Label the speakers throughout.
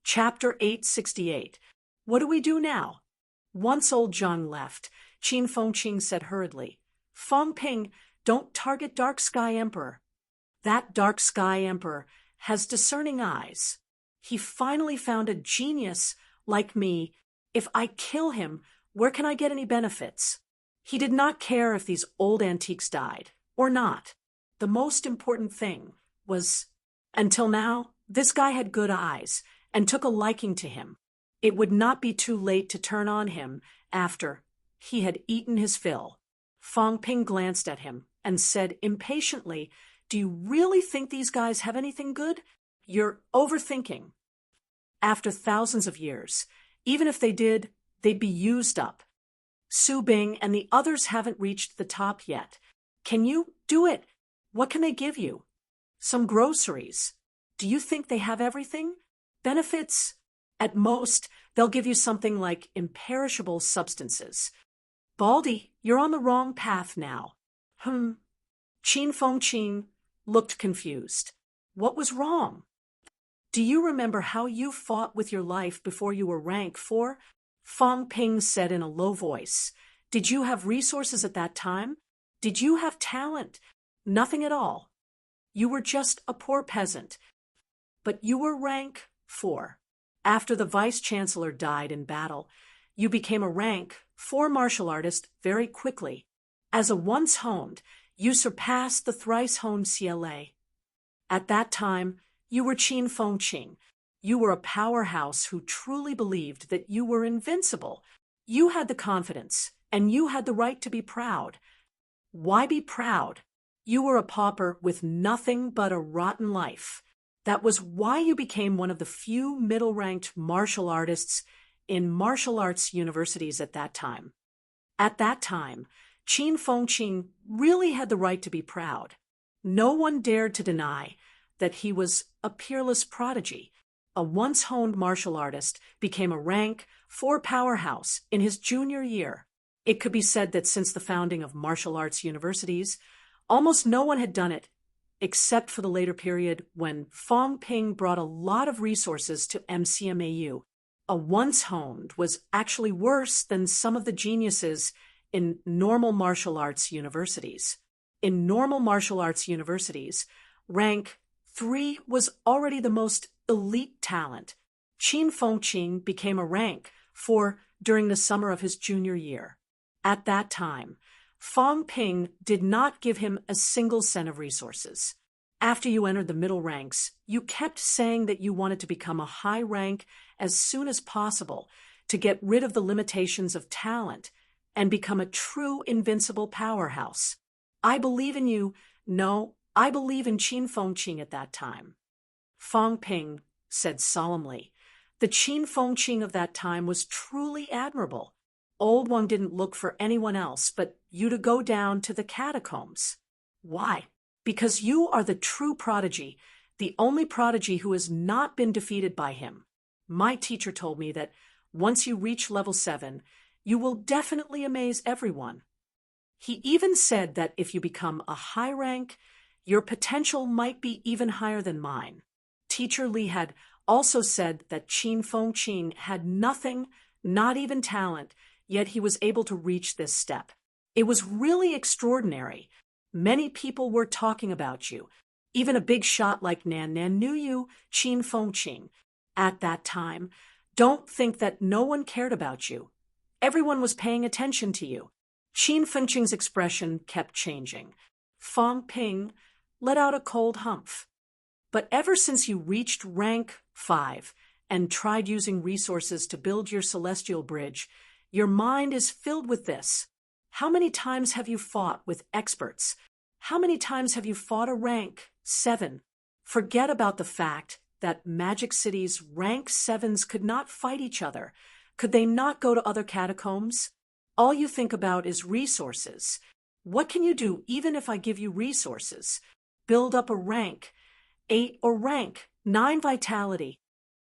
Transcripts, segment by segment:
Speaker 1: Chapter 868. What do we do now? Once old Zhang left, Qin Fengqing said hurriedly, Feng Ping, don't target Dark Sky Emperor. That Dark Sky Emperor has discerning eyes. He finally found a genius like me. If I kill him, where can I get any benefits? He did not care if these old antiques died or not. The most important thing was, until now, this guy had good eyes and took a liking to him. It would not be too late to turn on him after he had eaten his fill. Feng Ping glanced at him and said impatiently, Do you really think these guys have anything good? You're overthinking. After thousands of years, even if they did, they'd be used up. Su Bing and the others haven't reached the top yet. Can you do it? What can they give you? Some groceries. Do you think they have everything? Benefits? At most, they'll give you something like imperishable substances. Baldy, you're on the wrong path now. Qin Fengqing looked confused. What was wrong? Do you remember how you fought with your life before you were rank 4? Feng Ping said in a low voice. Did you have resources at that time? Did you have talent? Nothing at all. You were just a poor peasant. But you were rank 4. After the vice-chancellor died in battle, you became a rank 4 martial artist very quickly. As a once-honed, you surpassed the thrice-honed CLA. At that time, you were Qin Fengqing. You were a powerhouse who truly believed that you were invincible. You had the confidence, and you had the right to be proud. Why be proud? You were a pauper with nothing but a rotten life. That was why you became one of the few middle-ranked martial artists in martial arts universities at that time. At that time, Qin Fengqing really had the right to be proud. No one dared to deny that he was a peerless prodigy. A once-honed martial artist became a rank 4 powerhouse in his junior year. It could be said that since the founding of martial arts universities, almost no one had done it, except for the later period when Feng Ping brought a lot of resources to MCMAU. A once-honed was actually worse than some of the geniuses in normal martial arts universities. In normal martial arts universities, rank 3 was already the most elite talent. Qin Fengqing became a rank 4 during the summer of his junior year. At that time, Feng Ping did not give him a single cent of resources. After you entered the middle ranks, you kept saying that you wanted to become a high rank as soon as possible to get rid of the limitations of talent and become a true invincible powerhouse. I believe in you. No, I believe in Qin Fengqing at that time. Feng Ping said solemnly. The Qin Fengqing of that time was truly admirable. Old One didn't look for anyone else but you to go down to the catacombs. Why? Because you are the true prodigy, the only prodigy who has not been defeated by him. My teacher told me that once you reach level 7, you will definitely amaze everyone. He even said that if you become a high rank, your potential might be even higher than mine. Teacher Li had also said that Qin Fengqing had nothing, not even talent, yet he was able to reach this step. It was really extraordinary. Many people were talking about you. Even a big shot like Nan Nan knew you, Qin Fengqing. At that time, don't think that no one cared about you. Everyone was paying attention to you. Qin Fengqing's expression kept changing. Feng Ping let out a cold humph. But ever since you reached rank 5 and tried using resources to build your celestial bridge, your mind is filled with this. How many times have you fought with experts? How many times have you fought a rank 7? Forget about the fact that Magic City's rank 7s could not fight each other. Could they not go to other catacombs? All you think about is resources. What can you do even if I give you resources? Build up a rank 8 or rank 9 vitality.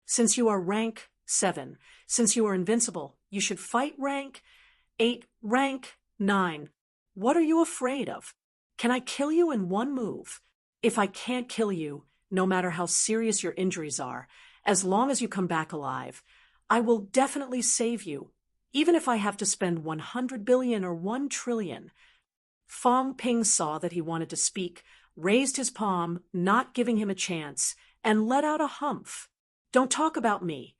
Speaker 1: Since you are rank 7, since you are invincible, you should fight rank 8, rank 9. What are you afraid of? Can I kill you in one move? If I can't kill you, no matter how serious your injuries are, as long as you come back alive. I will definitely save you, even if I have to spend 100 billion or 1 trillion. Fong Ping saw that he wanted to speak, raised his palm, not giving him a chance, and let out a humph. Don't talk about me.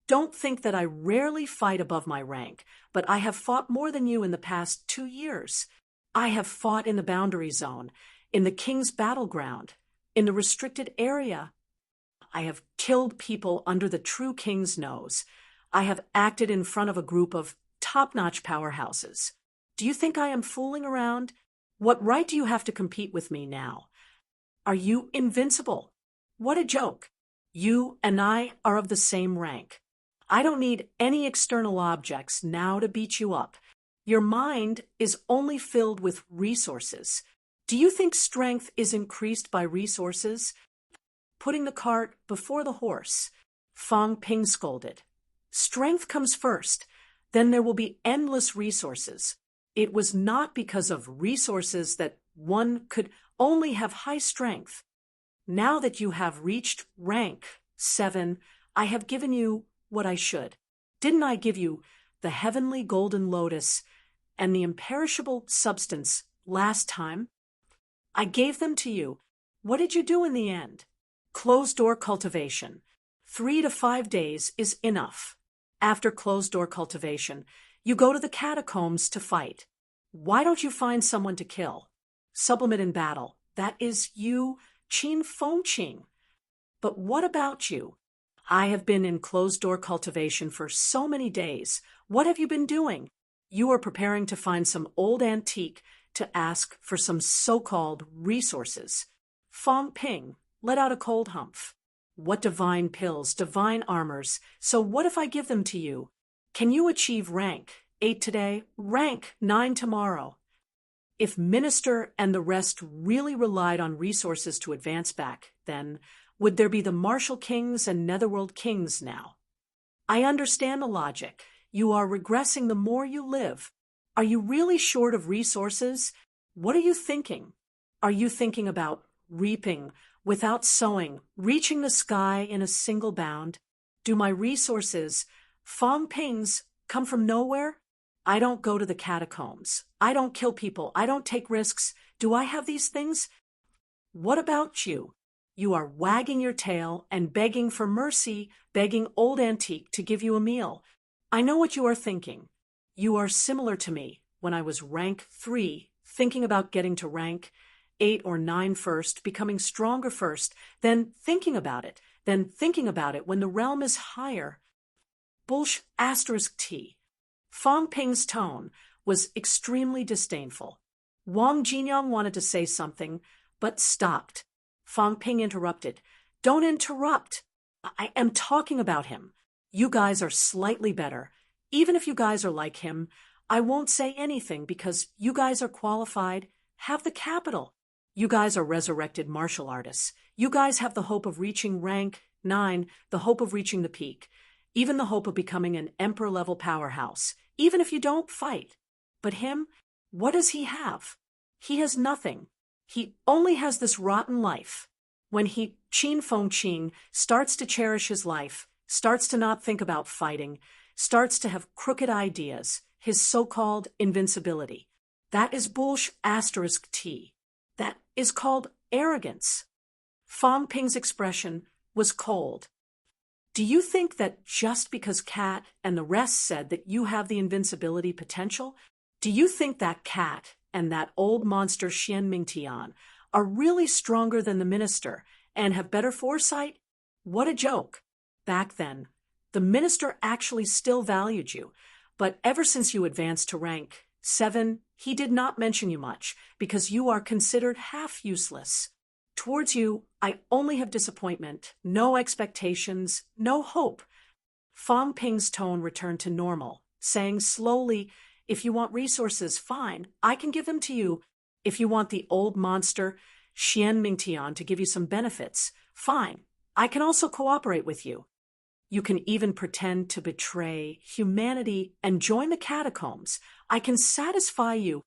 Speaker 1: Don't think that I rarely fight above my rank, but I have fought more than you in the past 2 years. I have fought in the boundary zone, in the king's battleground, in the restricted area. I have killed people under the true king's nose. I have acted in front of a group of top-notch powerhouses. Do you think I am fooling around? What right do you have to compete with me now? Are you invincible? What a joke. You and I are of the same rank. I don't need any external objects now to beat you up. Your mind is only filled with resources. Do you think strength is increased by resources? Putting the cart before the horse, Fong Ping scolded. Strength comes first, then there will be endless resources. It was not because of resources that one could only have high strength. Now that you have reached rank 7, I have given you what I should. Didn't I give you the heavenly golden lotus and the imperishable substance last time? I gave them to you. What did you do in the end? Closed-door cultivation. 3 to 5 days is enough. After closed-door cultivation, you go to the catacombs to fight. Why don't you find someone to kill? Supplement in battle. That is you, Qin Fengqing. But what about you? I have been in closed-door cultivation for so many days. What have you been doing? You are preparing to find some old antique to ask for some so-called resources. Fong Ping let out a cold humph. What divine pills, divine armors. So what if I give them to you? Can you achieve rank 8 today, rank 9 tomorrow? If Minister and the rest really relied on resources to advance back, then would there be the Martial Kings and Netherworld Kings now? I understand the logic. You are regressing the more you live. Are you really short of resources? What are you thinking? Are you thinking about reaping without sowing, reaching the sky in a single bound? Do my resources, Fong Ping's, come from nowhere? I don't go to the catacombs. I don't kill people. I don't take risks. Do I have these things? What about you? You are wagging your tail and begging for mercy, begging old antique to give you a meal. I know what you are thinking. You are similar to me when I was rank 3, thinking about getting to rank 8 or 9 first, becoming stronger first, then thinking about it when the realm is higher. Bullsh asterisk T. Fong Ping's tone was extremely disdainful. Wang Jinyang wanted to say something, but stopped. Fong Ping interrupted. Don't interrupt. I am talking about him. You guys are slightly better. Even if you guys are like him, I won't say anything because you guys are qualified, have the capital. You guys are resurrected martial artists. You guys have the hope of reaching rank 9, the hope of reaching the peak, even the hope of becoming an emperor-level powerhouse, even if you don't fight. But him, what does he have? He has nothing. He only has this rotten life. When he, Qin Fengqing, starts to cherish his life, starts to not think about fighting, starts to have crooked ideas, his so-called invincibility. That is bullsh asterisk T. That is called arrogance. Fong Ping's expression was cold. Do you think that just because Cat and the rest said that you have the invincibility potential, do you think that Cat and that old monster Xian Mingtian are really stronger than the minister and have better foresight? What a joke. Back then, the minister actually still valued you, but ever since you advanced to rank 7, he did not mention you much because you are considered half useless. Towards you, I only have disappointment, no expectations, no hope. Fong Ping's tone returned to normal, saying slowly, if you want resources, fine, I can give them to you. If you want the old monster, Xian Mingtian, to give you some benefits, fine, I can also cooperate with you. You can even pretend to betray humanity and join the catacombs. I can satisfy you.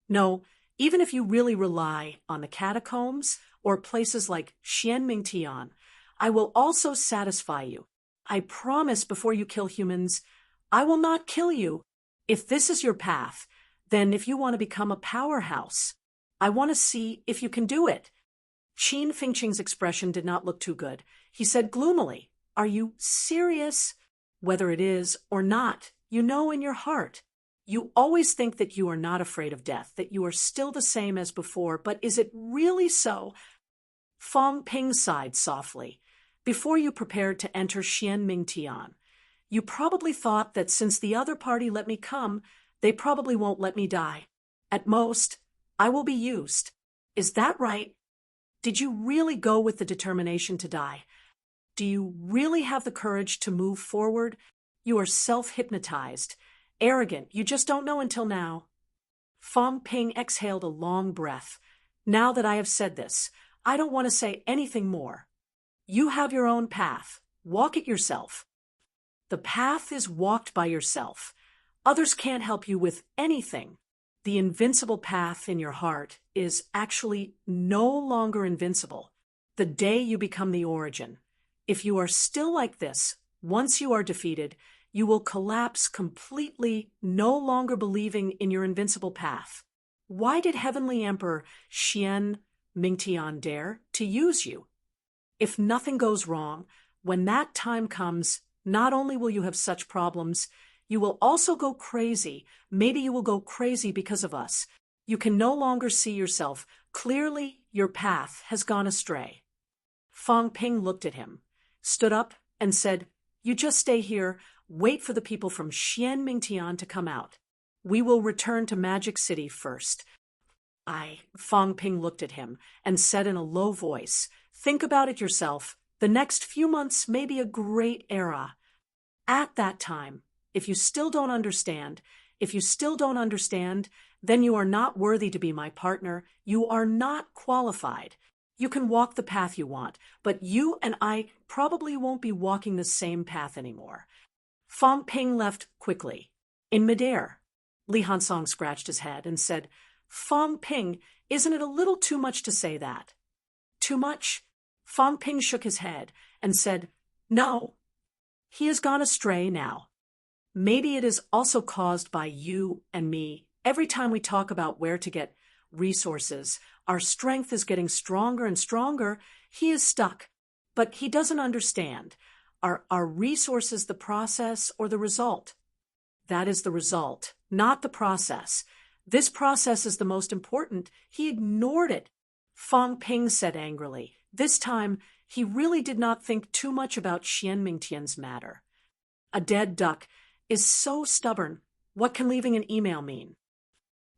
Speaker 1: No, even if you really rely on the catacombs or places like Xian Mingtian, I will also satisfy you. I promise before you kill humans, I will not kill you. If this is your path, then if you want to become a powerhouse, I want to see if you can do it. Qin Fengqing's expression did not look too good. He said gloomily, "Are you serious? Whether it is or not, you know in your heart. You always think that you are not afraid of death, that you are still the same as before, but is it really so?" Fang Ping sighed softly. "Before you prepared to enter Xian Mingtian, you probably thought that since the other party let me come, they probably won't let me die. At most, I will be used. Is that right? Did you really go with the determination to die? Do you really have the courage to move forward? You are self-hypnotized, arrogant, you just don't know until now." Fang Ping exhaled a long breath. "Now that I have said this, I don't want to say anything more. You have your own path. Walk it yourself. The path is walked by yourself. Others can't help you with anything. The invincible path in your heart is actually no longer invincible the day you become the origin. If you are still like this, once you are defeated, you will collapse completely, no longer believing in your invincible path. Why did Heavenly Emperor Xian Mingtian dare to use you? If nothing goes wrong, when that time comes, not only will you have such problems, you will also go crazy. Maybe you will go crazy because of us. You can no longer see yourself. Clearly, your path has gone astray." Fang Ping looked at him, stood up, and said, "You just stay here, wait for the people from Xian Mingtian to come out. We will return to Magic City first." Fang Ping looked at him and said in a low voice, "Think about it yourself. The next few months may be a great era. At that time, if you still don't understand, then you are not worthy to be my partner. You are not qualified. You can walk the path you want, but you and I probably won't be walking the same path anymore." Fang Ping left quickly. In midair, Li Hansong scratched his head and said, "Fang Ping, isn't it a little too much to say that?" "Too much?" Fang Ping shook his head and said, "No. He has gone astray now. Maybe it is also caused by you and me. Every time we talk about where to get resources, our strength is getting stronger and stronger. He is stuck, but he doesn't understand. Are resources the process or the result? That is the result, not the process. This process is the most important. He ignored it." Fang Ping said angrily. This time, he really did not think too much about Xian Mingtian's matter. A dead duck is so stubborn. What can leaving an email mean?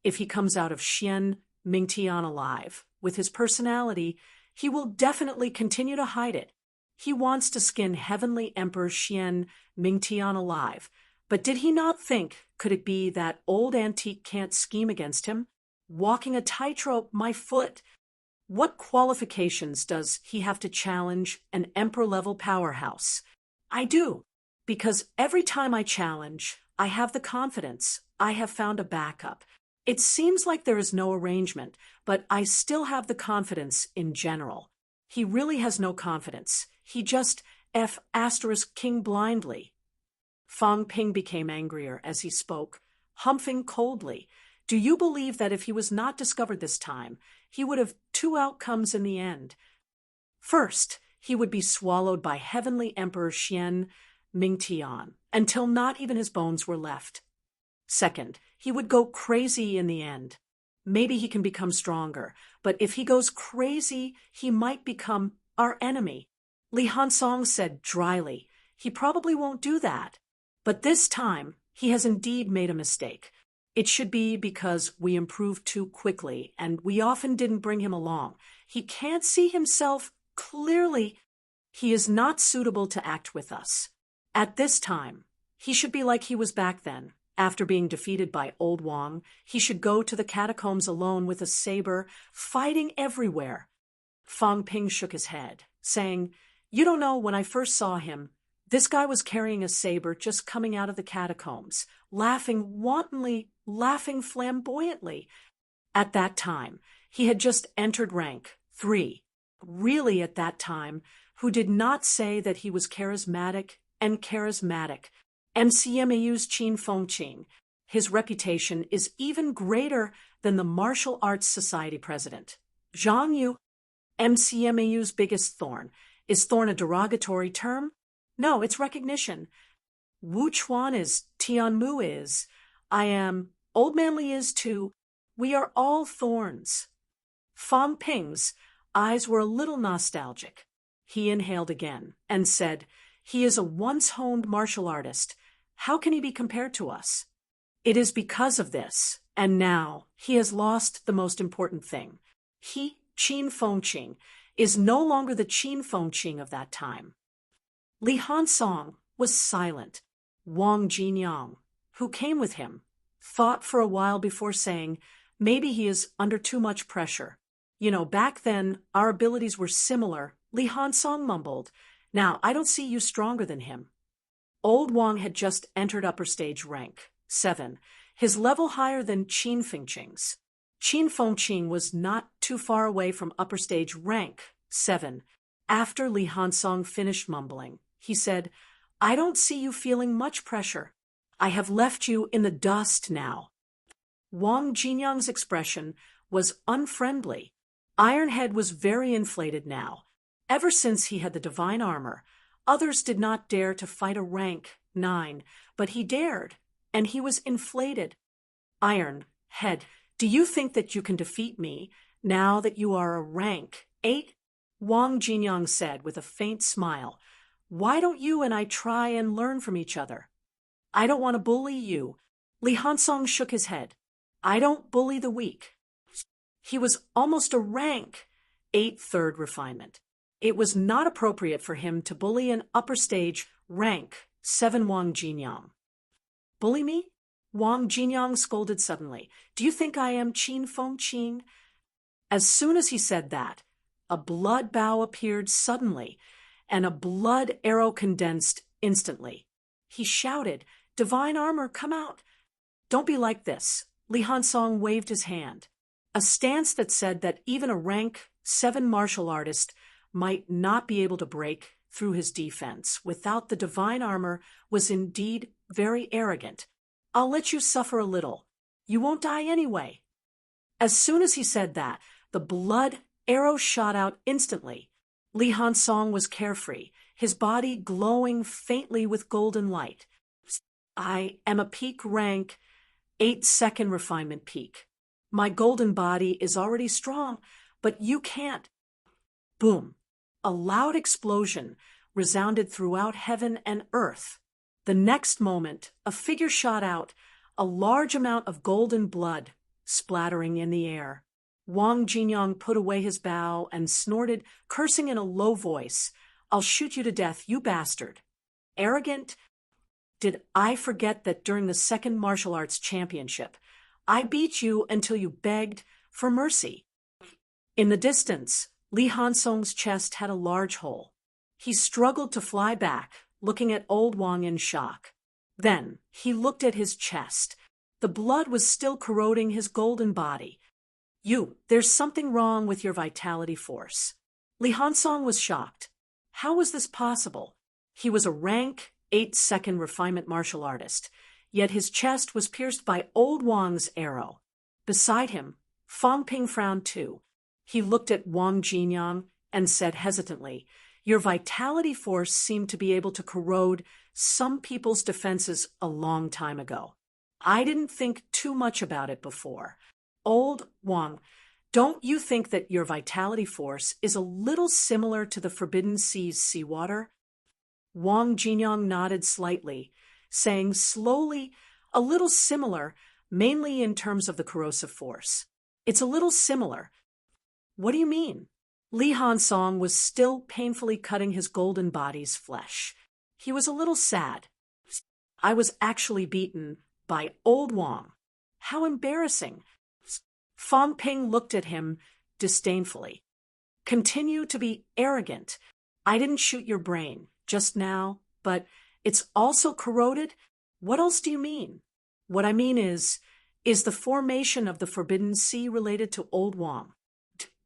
Speaker 1: If he comes out of Xian Mingtian alive, with his personality, he will definitely continue to hide it. He wants to skin Heavenly Emperor Xian Mingtian alive. But did he not think, could it be that old antique can't scheme against him? Walking a tightrope, my foot. What qualifications does he have to challenge an emperor-level powerhouse? I do, because every time I challenge, I have the confidence. I have found a backup. It seems like there is no arrangement, but I still have the confidence in general. He really has no confidence. He just King blindly. Fang Ping became angrier as he spoke, humping coldly. Do you believe that if he was not discovered this time, he would have two outcomes in the end? First, he would be swallowed by Heavenly Emperor Xian Mingtian until not even his bones were left. Second, he would go crazy in the end. Maybe he can become stronger, but if he goes crazy, he might become our enemy. Li Hansong said dryly, "He probably won't do that. But this time, he has indeed made a mistake. It should be because we improved too quickly, and we often didn't bring him along. He can't see himself clearly. He is not suitable to act with us. At this time, he should be like he was back then. After being defeated by Old Wang, he should go to the catacombs alone with a saber, fighting everywhere." Fang Ping shook his head, saying, "You don't know, when I first saw him, this guy was carrying a saber just coming out of the catacombs, laughing wantonly, laughing flamboyantly. At that time, he had just entered rank 3. Really, at that time, who did not say that he was charismatic and charismatic. MCMAU's Qin Fengqing. His reputation is even greater than the Martial Arts Society president. Zhang Yu, MCMAU's biggest thorn. Is thorn a derogatory term? No, it's recognition. Wu Chuan is, Tianmu is, I am, Old Manly is too. We are all thorns. Fang Ping's eyes were a little nostalgic. He inhaled again and said, he is a once-honed martial artist. How can he be compared to us? It is because of this, and now he has lost the most important thing. He, Qin Fengqing, is no longer the Qin Fengqing of that time. Li Hansong was silent. Wang Jinyang, who came with him, thought for a while before saying, maybe he is under too much pressure. Back then, our abilities were similar, Li Hansong mumbled. Now, I don't see you stronger than him. Old Wang had just entered upper stage rank 7, his level higher than Qin Fengqing's. Qin Fengqing was not too far away from upper stage rank 7. After Li Hansong finished mumbling, he said, I don't see you feeling much pressure. I have left you in the dust now. Wang Jinyang's expression was unfriendly. Ironhead was very inflated now. Ever since he had the divine armor, others did not dare to fight a rank 9, but he dared, and he was inflated. Ironhead, do you think that you can defeat me now that you are a rank 8? Wang Jinyang said with a faint smile. Why don't you and I try and learn from each other? I don't want to bully you. Li Hansong shook his head. I don't bully the weak. He was almost a rank 8 third refinement. It was not appropriate for him to bully an upper stage rank 7 Wang Jinyang. Bully me? Wang Jinyang scolded suddenly. Do you think I am Qin Fengqing? As soon as he said that, a blood bow appeared suddenly, and a blood arrow condensed instantly. He shouted, Divine armor, come out. Don't be like this. Li Hansong waved his hand. A stance that said that even a rank 7 martial artist might not be able to break through his defense without the divine armor was indeed very arrogant. I'll let you suffer a little. You won't die anyway. As soon as he said that, the blood arrow shot out instantly. Li Hansong was carefree, his body glowing faintly with golden light. I am a peak rank 8 second refinement peak. My golden body is already strong, but you can't. Boom. A loud explosion resounded throughout heaven and earth. The next moment, a figure shot out, a large amount of golden blood splattering in the air. Wang Jinyang put away his bow and snorted, cursing in a low voice, I'll shoot you to death, you bastard. Arrogant? Did I forget that during the second martial arts championship, I beat you until you begged for mercy? In the distance, Li Hansong's chest had a large hole. He struggled to fly back, looking at old Wang in shock. Then he looked at his chest. The blood was still corroding his golden body. There's something wrong with your vitality force. Li Hansong was shocked. How was this possible? He was a rank 8 second refinement martial artist, yet his chest was pierced by old Wang's arrow. Beside him, Fang Ping frowned too. He looked at Wang Jinyang and said hesitantly, Your vitality force seemed to be able to corrode some people's defenses a long time ago. I didn't think too much about it before. Old Wang, don't you think that your vitality force is a little similar to the Forbidden Sea's seawater? Wang Jinyang nodded slightly, saying slowly, a little similar, mainly in terms of the corrosive force. It's a little similar. What do you mean? Li Hansong was still painfully cutting his golden body's flesh. He was a little sad. I was actually beaten by old Wang. How embarrassing. Fang Ping looked at him disdainfully. Continue to be arrogant. I didn't shoot your brain just now, but it's also corroded? What else do you mean? What I mean is the formation of the Forbidden Sea related to old Wang?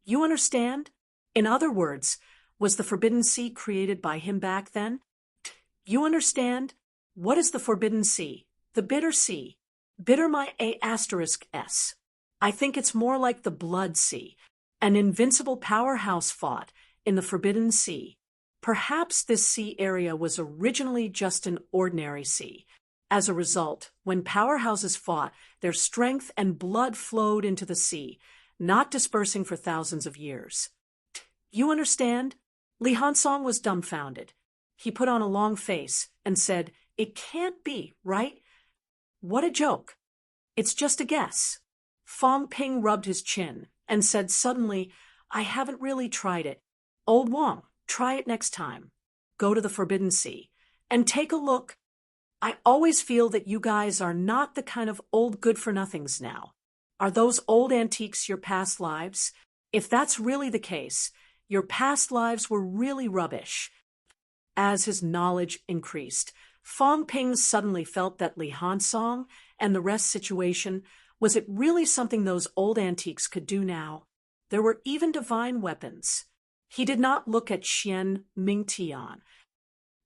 Speaker 1: You understand? In other words, Was the Forbidden Sea created by him back then? You understand? What is the Forbidden Sea? The Bitter Sea. Bitter my A**s. I think it's more like the Blood Sea. An invincible powerhouse fought in the Forbidden Sea. Perhaps this sea area was originally just an ordinary sea. As a result, when powerhouses fought, their strength and blood flowed into the sea, not dispersing for thousands of years. You understand? Li Hansong was dumbfounded. He put on a long face and said, "It can't be, right? What a joke. It's just a guess." Fong Ping rubbed his chin and said suddenly, "I haven't really tried it. Old Wong, try it next time. Go to the Forbidden Sea and take a look. I always feel that you guys are not the kind of old good-for-nothings now. Are those old antiques your past lives? If that's really the case, your past lives were really rubbish." As his knowledge increased, Fong Ping suddenly felt that Li Hansong and the rest situation, was it really something those old antiques could do now? There were even divine weapons. He did not look at Xian Mingtian.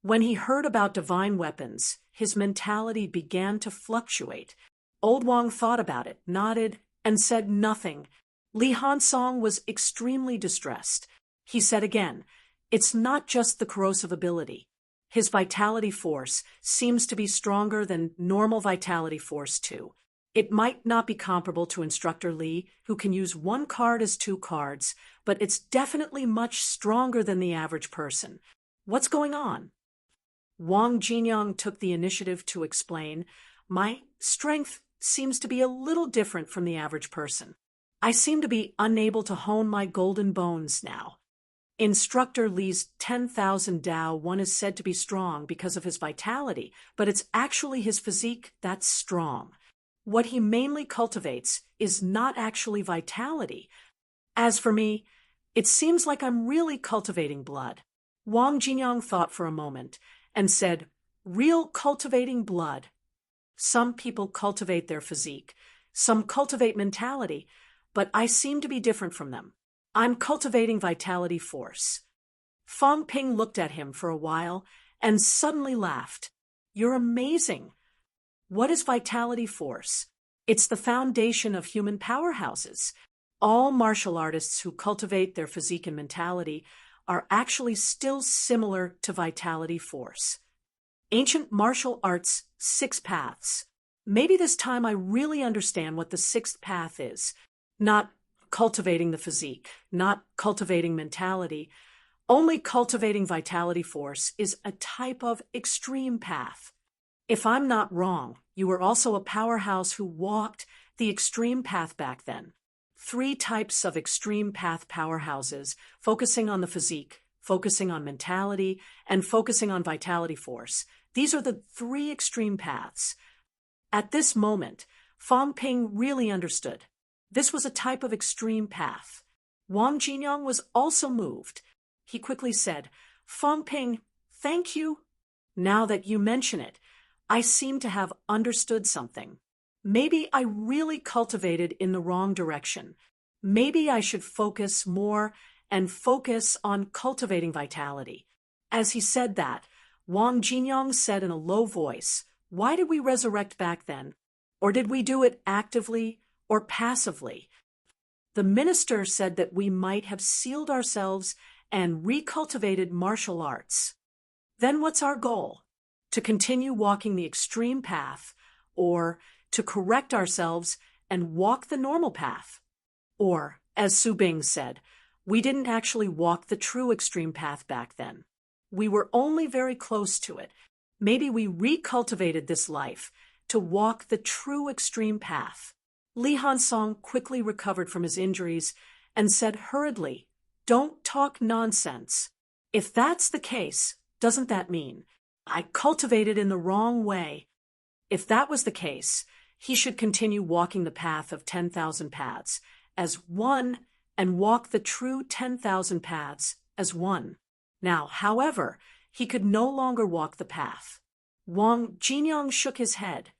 Speaker 1: When he heard about divine weapons, his mentality began to fluctuate. Old Wong thought about it, nodded, and said nothing. Li Hansong was extremely distressed. He said again, "It's not just the corrosive ability. His vitality force seems to be stronger than normal vitality force too. It might not be comparable to Instructor Li, who can use one card as two cards, but it's definitely much stronger than the average person. What's going on?" Wang Jinyang took the initiative to explain, "My strength seems to be a little different from the average person. I seem to be unable to hone my golden bones now. Instructor Li's 10,000 Dao one is said to be strong because of his vitality, but it's actually his physique that's strong. What he mainly cultivates is not actually vitality. As for me, it seems like I'm really cultivating blood." Wang Jinyang thought for a moment and said, "Real cultivating blood. Some people cultivate their physique, some cultivate mentality, but I seem to be different from them. I'm cultivating vitality force." Fong Ping looked at him for a while and suddenly laughed. "You're amazing. What is vitality force? It's the foundation of human powerhouses. All martial artists who cultivate their physique and mentality are actually still similar to vitality force. Ancient martial arts, 6 paths. Maybe this time I really understand what the 6th path is. Not cultivating the physique, not cultivating mentality. Only cultivating vitality force is a type of extreme path. If I'm not wrong, you were also a powerhouse who walked the extreme path back then. 3 types of extreme path powerhouses, focusing on the physique, focusing on mentality, and focusing on vitality force. These are the 3 extreme paths." At this moment, Fong Ping really understood. This was a type of extreme path. Wang Jinyang was also moved. He quickly said, "Fong Ping, thank you. Now that you mention it, I seem to have understood something. Maybe I really cultivated in the wrong direction. Maybe I should focus more and focus on cultivating vitality." As he said that, Wang Jinyang said in a low voice, "Why did we resurrect back then? Or did we do it actively or passively?" The minister said that we might have sealed ourselves and recultivated martial arts. Then what's our goal? To continue walking the extreme path, or to correct ourselves and walk the normal path? Or, as Su Bing said, we didn't actually walk the true extreme path back then. We were only very close to it. Maybe we recultivated this life to walk the true extreme path. Li Hansong quickly recovered from his injuries and said hurriedly, "Don't talk nonsense. If that's the case, doesn't that mean I cultivated in the wrong way?" If that was the case, he should continue walking the path of 10,000 paths as one and walk the true 10,000 paths as one. Now, however, he could no longer walk the path. Wang Jinyang shook his head.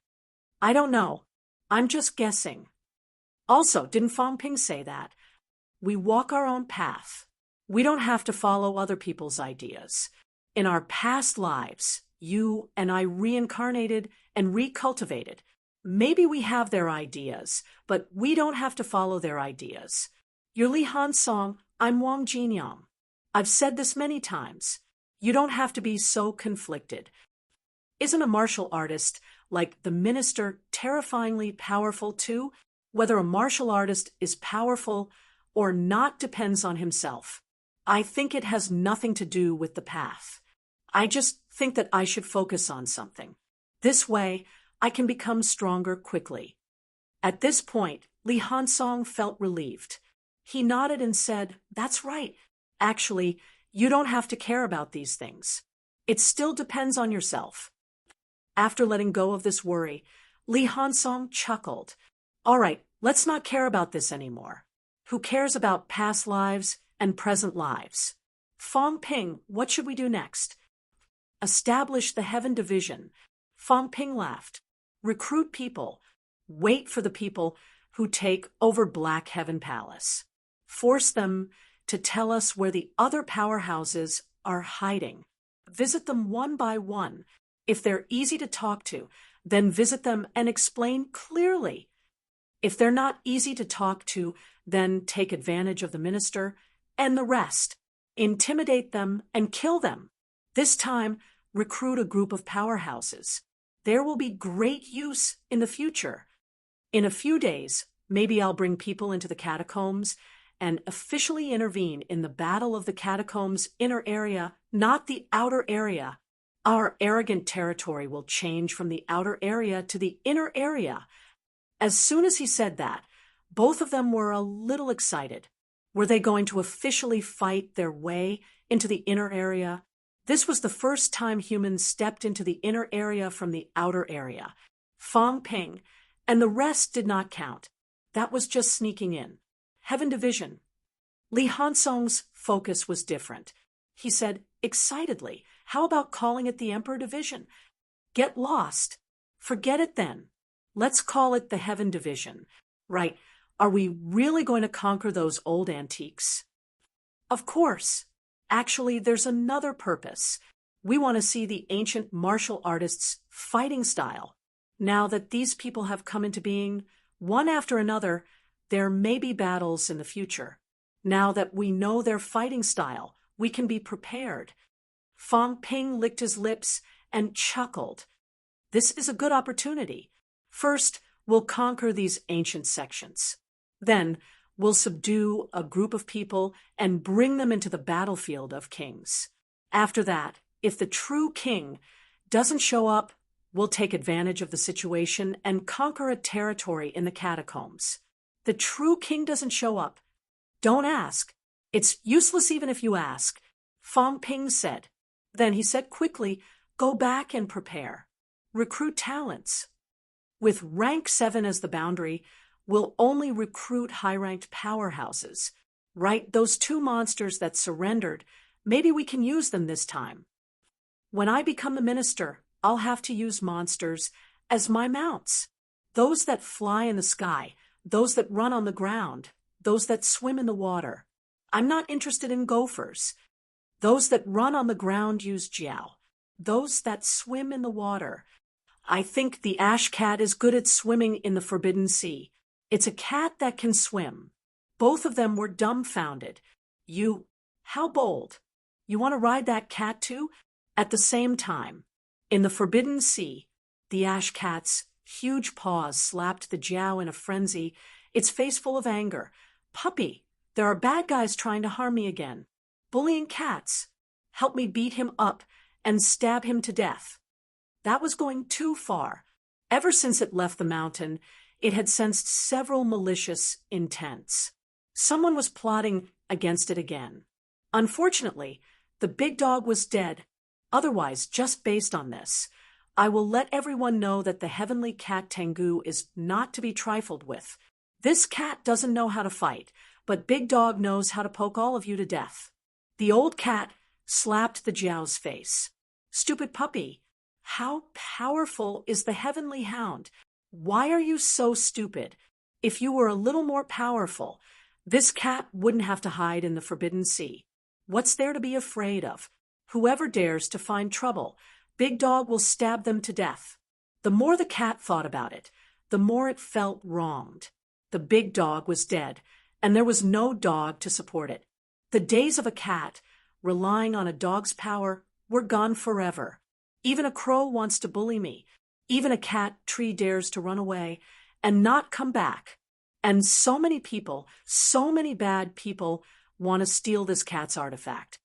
Speaker 1: "I don't know. I'm just guessing." Also, didn't Fong Ping say that? We walk our own path. We don't have to follow other people's ideas. In our past lives, you and I reincarnated and recultivated. Maybe we have their ideas, but we don't have to follow their ideas. You're Li Han Song, I'm Wang Jinyang. I've said this many times. You don't have to be so conflicted. Isn't a martial artist like the minister terrifyingly powerful too? Whether a martial artist is powerful or not depends on himself. I think it has nothing to do with the path. I just think that I should focus on something. This way, I can become stronger quickly. At this point, Li Hansong felt relieved. He nodded and said, "That's right. Actually, you don't have to care about these things. It still depends on yourself." After letting go of this worry, Li Hansong chuckled. "All right, let's not care about this anymore. Who cares about past lives and present lives? Fong Ping, what should we do next?" "Establish the heaven division." Fong Ping laughed. "Recruit people. Wait for the people who take over Black Heaven Palace. Force them to tell us where the other powerhouses are hiding. Visit them one by one. If they're easy to talk to, then visit them and explain clearly. If they're not easy to talk to, then take advantage of the minister and the rest. Intimidate them and kill them. This time, recruit a group of powerhouses. There will be great use in the future. In a few days, maybe I'll bring people into the catacombs and officially intervene in the battle of the catacombs' inner area, not the outer area. Our arrogant territory will change from the outer area to the inner area." As soon as he said that, both of them were a little excited. Were they going to officially fight their way into the inner area? This was the first time humans stepped into the inner area from the outer area. Fong Ping and the rest did not count. That was just sneaking in. Heaven division. Li Hansong's focus was different. He said excitedly, "How about calling it the Emperor Division? Get lost. Forget it then. Let's call it the Heaven Division." "Right. Are we really going to conquer those old antiques?" "Of course. Actually, there's another purpose. We want to see the ancient martial artists' fighting style. Now that these people have come into being, one after another, there may be battles in the future. Now that we know their fighting style, we can be prepared." Fong Ping licked his lips and chuckled. "This is a good opportunity. First, we'll conquer these ancient sections. Then, we'll subdue a group of people and bring them into the battlefield of kings. After that, if the true king doesn't show up, we'll take advantage of the situation and conquer a territory in the catacombs. The true king doesn't show up. Don't ask. It's useless even if you ask," Fong Ping said. Then he said quickly, "Go back and prepare. Recruit talents. With rank 7 as the boundary, we'll only recruit high-ranked powerhouses. Right, those 2 monsters that surrendered, maybe we can use them this time. When I become the minister, I'll have to use monsters as my mounts. Those that fly in the sky, those that run on the ground, those that swim in the water. I'm not interested in gophers. Those that run on the ground use jiao. Those that swim in the water. I think the ash cat is good at swimming in the Forbidden Sea. It's a cat that can swim." Both of them were dumbfounded. How bold. You want to ride that cat too?" At the same time, in the Forbidden Sea, the ash cat's huge paws slapped the jiao in a frenzy, its face full of anger. "Puppy, there are bad guys trying to harm me again. Bullying cats. Help me beat him up and stab him to death." That was going too far. Ever since it left the mountain, it had sensed several malicious intents. Someone was plotting against it again. Unfortunately, the big dog was dead. Otherwise, just based on this, I will let everyone know that the heavenly cat Tengu is not to be trifled with. This cat doesn't know how to fight, but Big Dog knows how to poke all of you to death. The old cat slapped the jiao's face. "Stupid puppy, how powerful is the heavenly hound? Why are you so stupid? If you were a little more powerful, this cat wouldn't have to hide in the Forbidden Sea. What's there to be afraid of? Whoever dares to find trouble, Big Dog will stab them to death. The more the cat thought about it, the more it felt wronged. The big dog was dead, and there was no dog to support it. The days of a cat, relying on a dog's power, were gone forever. Even a crow wants to bully me. Even a cat tree dares to run away and not come back. And so many people, so many bad people, want to steal this cat's artifact.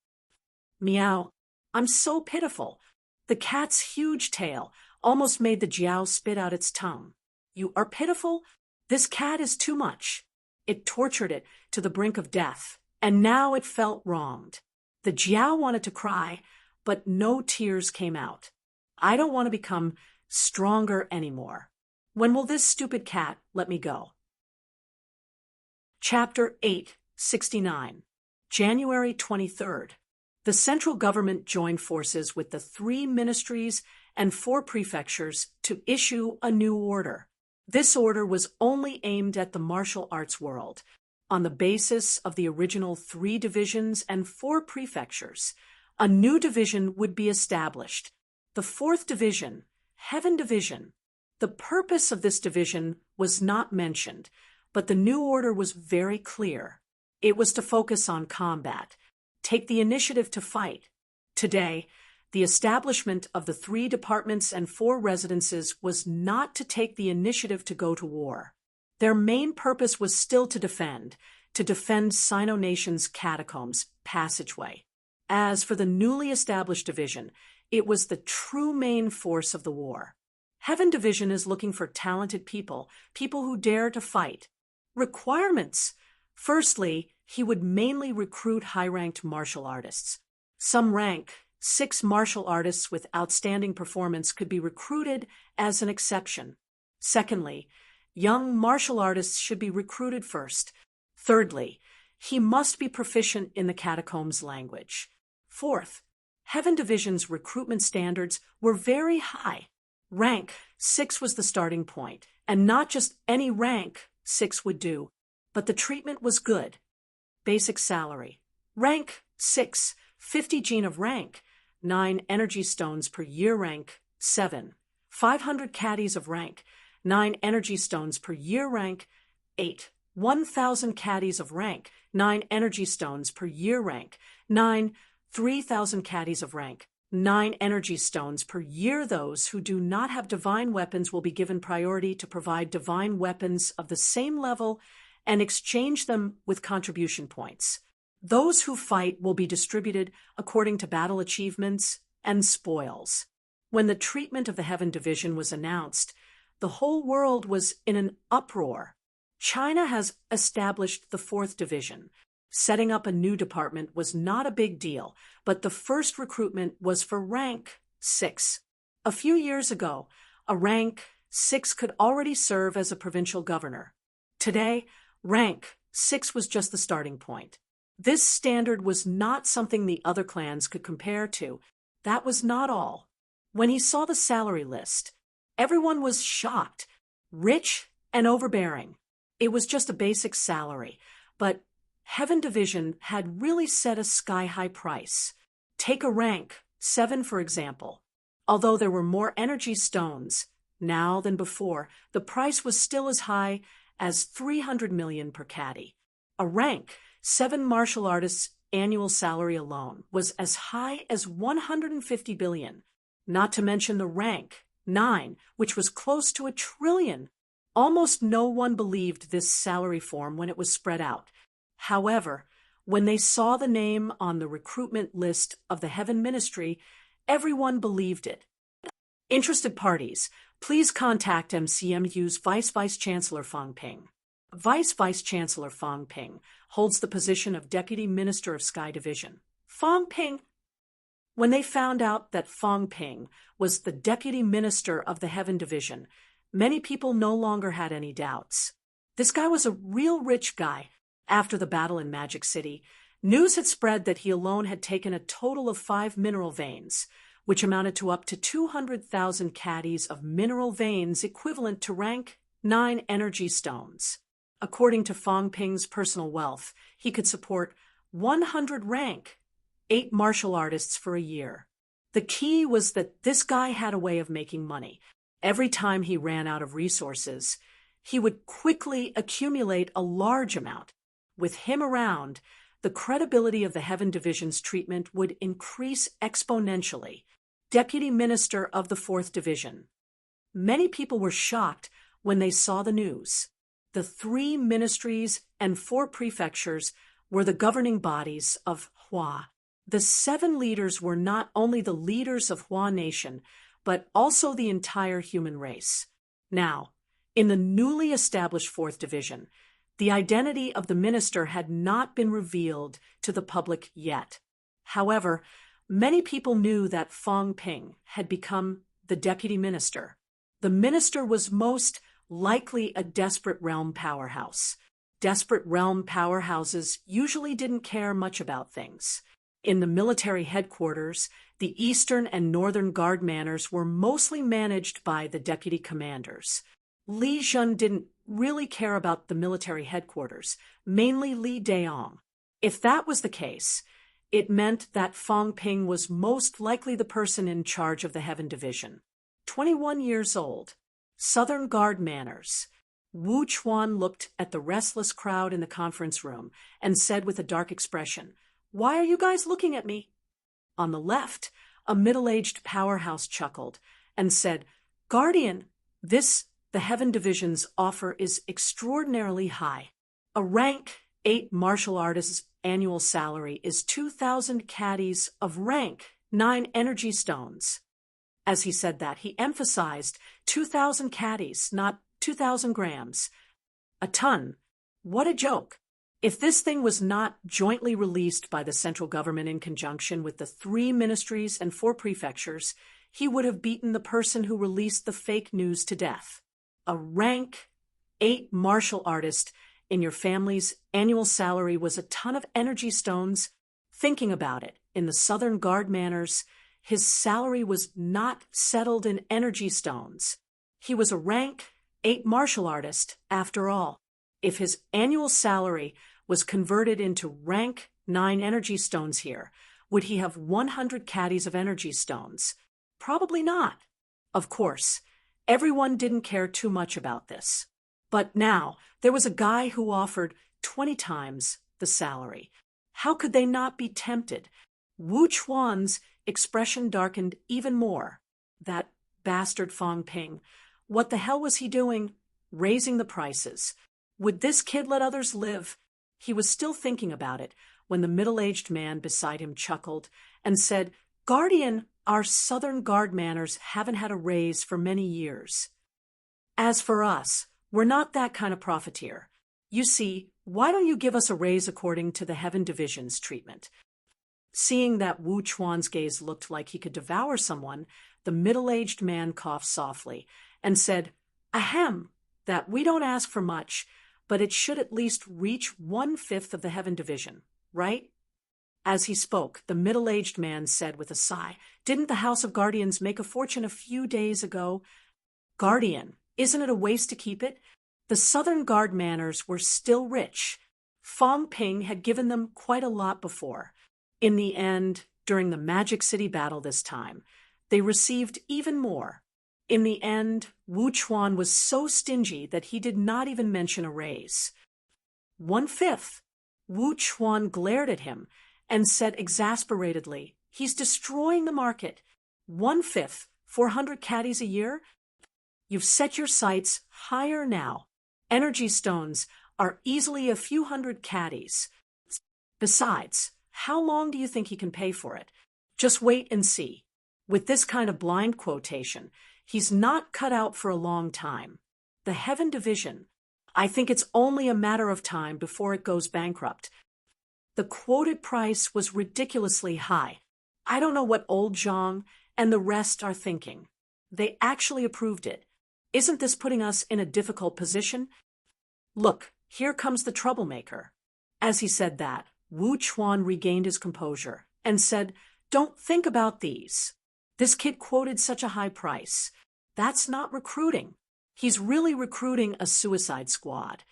Speaker 1: Meow. I'm so pitiful. The cat's huge tail almost made the Jiao spit out its tongue. You are pitiful? This cat is too much. It tortured it to the brink of death, and now it felt wronged. The Jiao wanted to cry, but no tears came out. I don't want to become stronger anymore. When will this stupid cat let me go? Chapter 869, January 23rd. The central government joined forces with the 3 ministries and 4 prefectures to issue a new order. This order was only aimed at the martial arts world. On the basis of the original 3 divisions and 4 prefectures, a new division would be established. The 4th division, Heaven Division. The purpose of this division was not mentioned, but the new order was very clear. It was to focus on combat, take the initiative to fight. Today, the establishment of the 3 departments and 4 residences was not to take the initiative to go to war. Their main purpose was still to defend Sino Nation's catacombs passageway. As for the newly established division, it was the true main force of the war. Heaven Division is looking for talented people who dare to fight. Requirements. Firstly, he would mainly recruit high-ranked martial artists. Some rank 6 martial artists with outstanding performance could be recruited as an exception. Secondly, young martial artists should be recruited first. Thirdly, he must be proficient in the catacombs language. Fourth, Heaven Division's recruitment standards were very high. Rank 6 was the starting point, and not just any rank 6 would do, but the treatment was good. Basic salary. Rank 6, 50 gene of rank, 9 energy stones per year. Rank 7, 500 caddies of rank, 9 energy stones per year. Rank 8, 1,000 caddies of rank, 9 energy stones per year. Rank 9, 3,000 caddies of rank, 9 energy stones per year. Those who do not have divine weapons will be given priority to provide divine weapons of the same level and exchange them with contribution points. Those who fight will be distributed according to battle achievements and spoils. When the treatment of the Heaven Division was announced, the whole world was in an uproar. China has established the 4th Division. Setting up a new department was not a big deal, but the first recruitment was for rank 6. A few years ago, a rank 6 could already serve as a provincial governor. Today, rank 6 was just the starting point. This standard was not something the other clans could compare to. That was not all. When he saw the salary list, everyone was shocked, rich and overbearing. It was just a basic salary, but Heaven Division had really set a sky-high price. Take a rank 7, for example. Although there were more energy stones now than before, the price was still as high as 300 million per caddy. A rank 7 martial artists' annual salary alone was as high as 150 billion, not to mention the rank 9, which was close to 1 trillion. Almost no one believed this salary form when it was spread out. However, when they saw the name on the recruitment list of the Heaven Ministry, everyone believed it. Interested parties, please contact MCMU's Vice Chancellor Fang Ping. Vice Chancellor Fang Ping holds the position of Deputy Minister of Sky Division. Fang Ping. When they found out that Fang Ping was the Deputy Minister of the Heaven Division, many people no longer had any doubts. This guy was a real rich guy. After the battle in Magic City, news had spread that he alone had taken a total of 5 mineral veins, which amounted to up to 200,000 caddies of mineral veins equivalent to rank 9 energy stones. According to Fang Ping's personal wealth, he could support 100 rank 8 martial artists for a year. The key was that this guy had a way of making money. Every time he ran out of resources, he would quickly accumulate a large amount. With him around, the credibility of the Heaven Division's treatment would increase exponentially. Deputy Minister of the 4th Division. Many people were shocked when they saw the news. The 3 ministries and 4 prefectures were the governing bodies of Hua. The 7 leaders were not only the leaders of Hua Nation, but also the entire human race. Now, in the newly established 4th Division, the identity of the minister had not been revealed to the public yet. However, many people knew that Fong Ping had become the deputy minister. The minister was most likely a desperate realm powerhouse. Desperate realm powerhouses usually didn't care much about things. In the military headquarters, the Eastern and Northern Guard manors were mostly managed by the deputy commanders. Li Jun didn't really care about the military headquarters, mainly Li Daong. If that was the case, it meant that Fong Ping was most likely the person in charge of the Heaven Division. 21 years old, Southern Guard manners. Wu Chuan looked at the restless crowd in the conference room and said with a dark expression, "Why are you guys looking at me?" On the left, a middle-aged powerhouse chuckled and said, "Guardian, the Heaven Division's offer is extraordinarily high. A rank 8 martial artist's annual salary is 2,000 caddies of rank 9 energy stones." As he said that, he emphasized 2,000 caddies, not 2,000 grams. A ton. What a joke. If this thing was not jointly released by the central government in conjunction with the 3 ministries and 4 prefectures, he would have beaten the person who released the fake news to death. A rank 8 martial artist in your family's annual salary was a ton of energy stones. Thinking about it, in the Southern Guard manors, his salary was not settled in energy stones. He was a rank 8 martial artist, after all. If his annual salary was converted into rank 9 energy stones here, would he have 100 caddies of energy stones? Probably not. Of course, everyone didn't care too much about this. But now, there was a guy who offered 20 times the salary. How could they not be tempted? Wu Chuan's expression darkened even more. That bastard Fong Ping. What the hell was he doing? Raising the prices. Would this kid let others live? He was still thinking about it when the middle-aged man beside him chuckled and said, "Guardian, our Southern Guard manors haven't had a raise for many years. As for us, we're not that kind of profiteer. You see, why don't you give us a raise according to the Heaven Division's treatment?" Seeing that Wu Chuan's gaze looked like he could devour someone, the middle-aged man coughed softly and said, "Ahem, that we don't ask for much, but it should at least reach 1/5 of the Heaven Division, right?" As he spoke, the middle-aged man said with a sigh, "Didn't the House of Guardians make a fortune a few days ago?" "Guardian, isn't it a waste to keep it?" The Southern Guard manors were still rich. Fong Ping had given them quite a lot before. In the end, during the Magic City battle this time, they received even more. In the end, Wu Chuan was so stingy that he did not even mention a raise. 1/5. Wu Chuan glared at him and said exasperatedly, "He's destroying the market. 1/5, 400 caddies a year? You've set your sights higher now. Energy stones are easily a few hundred caddies. Besides, how long do you think he can pay for it? Just wait and see." With this kind of blind quotation, he's not cut out for a long time. The Heaven Division, I think it's only a matter of time before it goes bankrupt. The quoted price was ridiculously high. I don't know what old Zhang and the rest are thinking. They actually approved it. Isn't this putting us in a difficult position? Look, here comes the troublemaker. As he said that, Wu Chuan regained his composure and said, "Don't think about these. This kid quoted such a high price. That's not recruiting. He's really recruiting a suicide squad."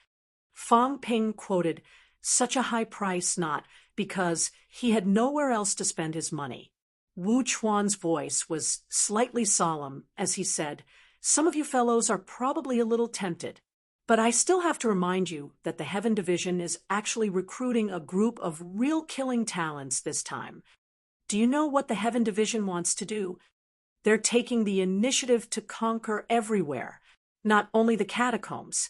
Speaker 1: Fong Ping quoted such a high price, not because he had nowhere else to spend his money. Wu Chuan's voice was slightly solemn as he said, "Some of you fellows are probably a little tempted, but I still have to remind you that the Heaven Division is actually recruiting a group of real killing talents this time. Do you know what the Heaven Division wants to do? They're taking the initiative to conquer everywhere, not only the catacombs,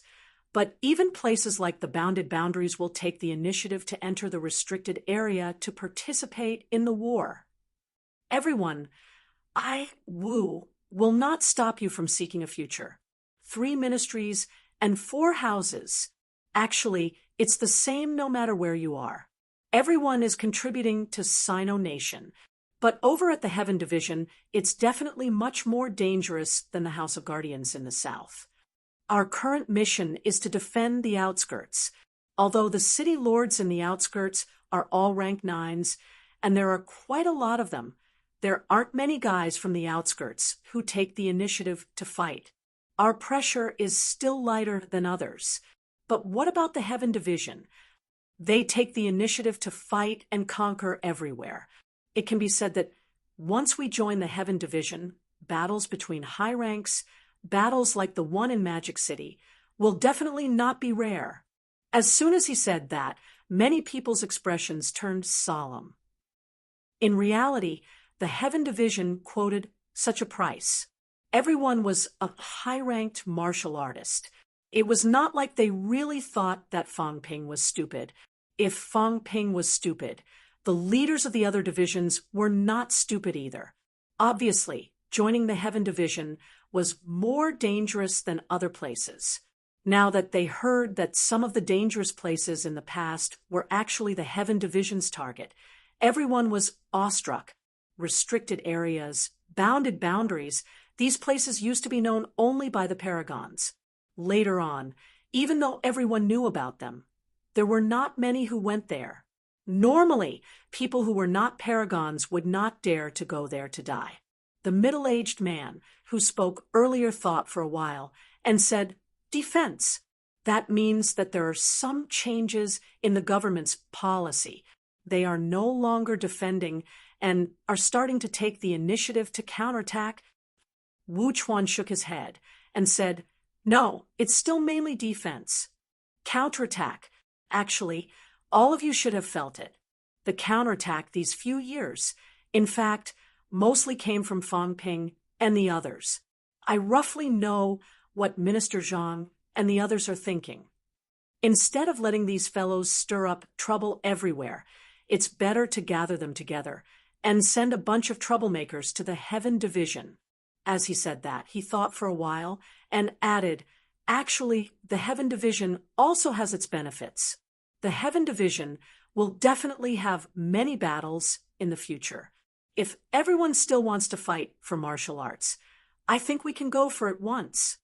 Speaker 1: but even places like the Bounded Boundaries will take the initiative to enter the restricted area to participate in the war. Everyone, Wu, will not stop you from seeking a future. 3 ministries and 4 houses. Actually, it's the same no matter where you are. Everyone is contributing to Sino Nation. But over at the Heaven Division, it's definitely much more dangerous than the House of Guardians in the south. Our current mission is to defend the outskirts. Although the city lords in the outskirts are all rank 9s, and there are quite a lot of them, there aren't many guys from the outskirts who take the initiative to fight. Our pressure is still lighter than others. But what about the Heaven Division? They take the initiative to fight and conquer everywhere. It can be said that once we join the Heaven Division, battles between high ranks, battles like the one in Magic City, will definitely not be rare. As soon as he said that, many people's expressions turned solemn. In reality, the Heaven Division quoted such a price. Everyone was a high-ranked martial artist. It was not like they really thought that Fang Ping was stupid. If Fang Ping was stupid, the leaders of the other divisions were not stupid either. Obviously, joining the Heaven Division was more dangerous than other places. Now that they heard that some of the dangerous places in the past were actually the Heaven Division's target, everyone was awestruck. Restricted areas, bounded boundaries, these places used to be known only by the Paragons. Later on, even though everyone knew about them, there were not many who went there. Normally, people who were not Paragons would not dare to go there to die. The middle-aged man who spoke earlier thought for a while and said, "Defense." That means that there are some changes in the government's policy. They are no longer defending and are starting to take the initiative to counterattack. Wu Chuan shook his head and said, "No, it's still mainly defense. Counterattack. Actually, all of you should have felt it. The counterattack these few years, in fact, mostly came from Fang Ping and the others. I roughly know what Minister Zhang and the others are thinking. Instead of letting these fellows stir up trouble everywhere, it's better to gather them together and send a bunch of troublemakers to the Heaven Division." As he said that, he thought for a while and added, "Actually, the Heaven Division also has its benefits. The Heaven Division will definitely have many battles in the future. If everyone still wants to fight for martial arts, I think we can go for it once."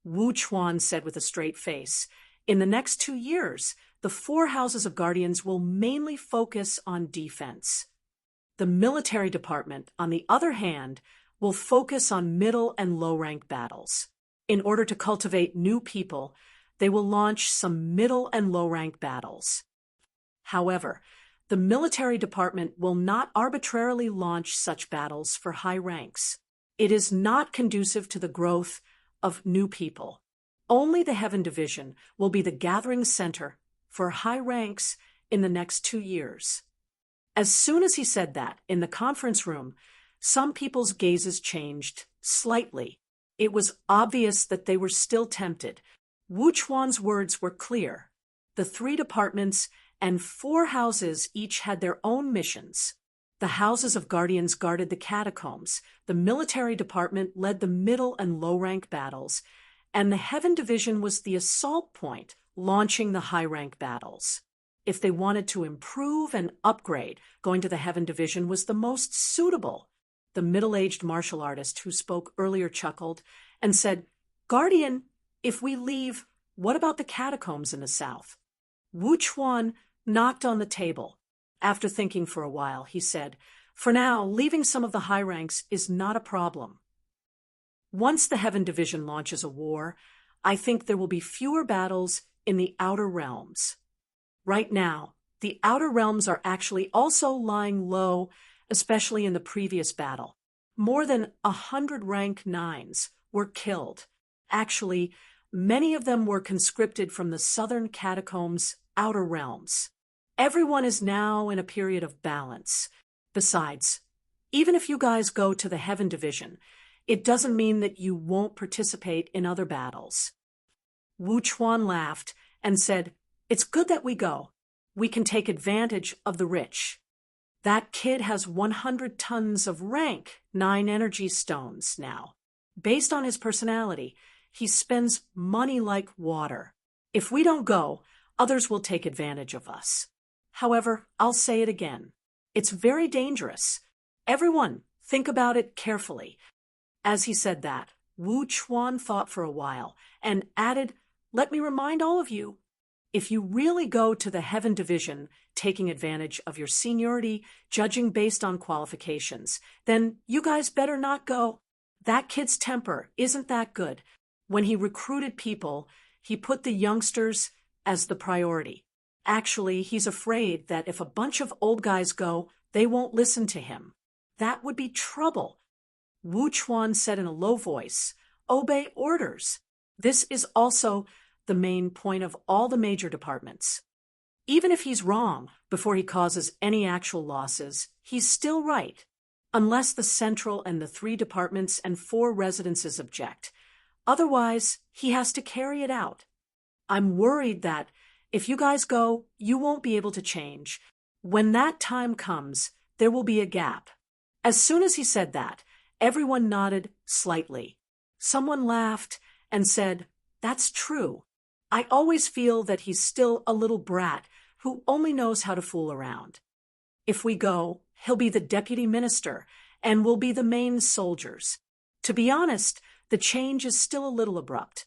Speaker 1: Wu Chuan said with a straight face, "In the next 2 years, the 4 houses of guardians will mainly focus on defense. The military department, on the other hand, will focus on middle and low-rank battles. In order to cultivate new people, they will launch some middle and low-rank battles. However, the military department will not arbitrarily launch such battles for high ranks. It is not conducive to the growth of new people. Only the Heaven Division will be the gathering center for high ranks in the next 2 years." As soon as he said that, in the conference room, some people's gazes changed slightly. It was obvious that they were still tempted. Wu Chuan's words were clear. The 3 departments and 4 houses each had their own missions. The houses of guardians guarded the catacombs, the military department led the middle and low-rank battles, and the Heaven Division was the assault point, launching the high-rank battles. If they wanted to improve and upgrade, going to the Heaven Division was the most suitable. The middle-aged martial artist who spoke earlier chuckled and said, "Guardian, if we leave, what about the catacombs in the south?" Wu Chuan knocked on the table. After thinking for a while, he said, "For now, leaving some of the high ranks is not a problem. Once the Heaven Division launches a war, I think there will be fewer battles in the outer realms. Right now, The outer realms are actually also lying low, especially in the previous battle. More than 100 rank 9s were killed. Actually, many of them were conscripted from the southern catacombs' outer realms. Everyone is now in a period of balance. Besides, even if you guys go to the Heaven Division, it doesn't mean that you won't participate in other battles. Wu Chuan laughed and said, "It's good that we go. We can take advantage of the rich. That kid has 100 tons of rank 9 energy stones now. Based on his personality, he spends money like water. If we don't go, others will take advantage of us. However, I'll say it again. It's very dangerous. Everyone, think about it carefully." As he said that, Wu Chuan thought for a while and added, "Let me remind all of you, if you really go to the Heaven Division, taking advantage of your seniority, judging based on qualifications, then you guys better not go. That kid's temper isn't that good. When he recruited people, he put the youngsters as the priority. Actually, he's afraid that if a bunch of old guys go, they won't listen to him. That would be trouble." Wu Chuan said in a low voice, "Obey orders." This is also the main point of all the major departments. Even if he's wrong before he causes any actual losses, he's still right, unless the central and the 3 departments and 4 residences object. Otherwise, he has to carry it out. I'm worried that if you guys go, you won't be able to change. When that time comes, there will be a gap. As soon as he said that, everyone nodded slightly. Someone laughed and said, "That's true. I always feel that he's still a little brat who only knows how to fool around. If we go, he'll be the deputy minister and we'll be the main soldiers. To be honest, the change is still a little abrupt."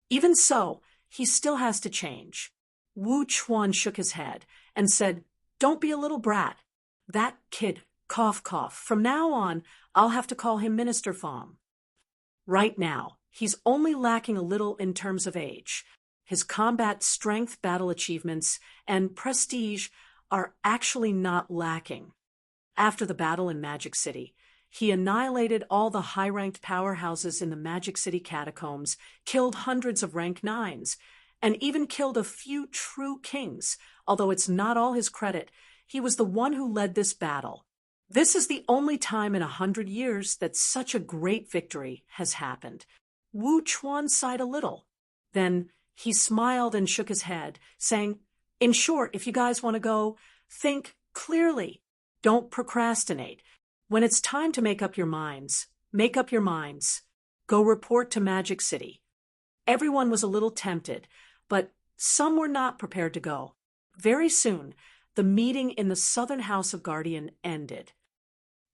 Speaker 1: Even so, he still has to change. Wu Chuan shook his head and said, "Don't be a little brat. That kid, cough cough, from now on, I'll have to call him Minister Fong. Right now, he's only lacking a little in terms of age. His combat strength, battle achievements, and prestige are actually not lacking. After the battle in Magic City, he annihilated all the high-ranked powerhouses in the Magic City catacombs, killed hundreds of rank 9s, and even killed a few true kings. Although it's not all his credit, he was the one who led this battle. This is the only time in 100 years that such a great victory has happened." Wu Chuan sighed a little. Then he smiled and shook his head, saying, "In short, if you guys want to go, think clearly. Don't procrastinate. When it's time to make up your minds, make up your minds. Go report to Magic City." Everyone was a little tempted, but some were not prepared to go. Very soon, the meeting in the Southern House of Guardian ended.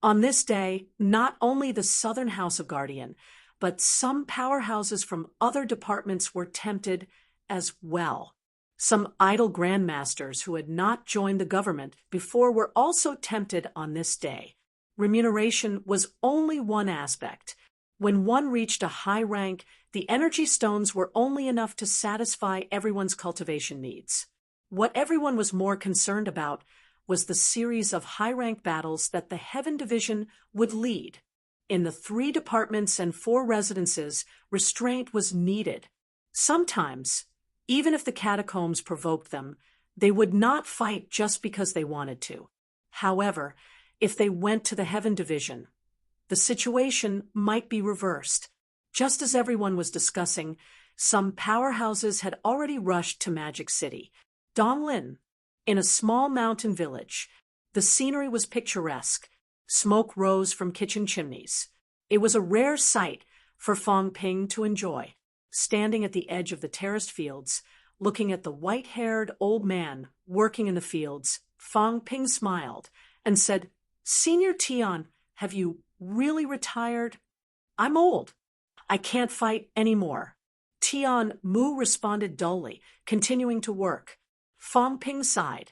Speaker 1: On this day, not only the Southern House of Guardian, but some powerhouses from other departments were tempted as well. Some idle grandmasters who had not joined the government before were also tempted on this day. Remuneration was only one aspect. When one reached a high rank, the energy stones were only enough to satisfy everyone's cultivation needs. What everyone was more concerned about was the series of high-rank battles that the Heaven Division would lead. In the 3 departments and 4 residences, restraint was needed. Sometimes, even if the catacombs provoked them, they would not fight just because they wanted to. However, if they went to the Heaven Division, the situation might be reversed. Just as everyone was discussing, some powerhouses had already rushed to Magic City. Donglin, in a small mountain village. The scenery was picturesque. Smoke rose from kitchen chimneys. It was a rare sight for Fong Ping to enjoy. Standing at the edge of the terraced fields, looking at the white-haired old man working in the fields, Fong Ping smiled and said, "Senior Tian, have you really retired?" "I'm old. I can't fight anymore." Tian Mu responded dully, continuing to work. Fong Ping sighed.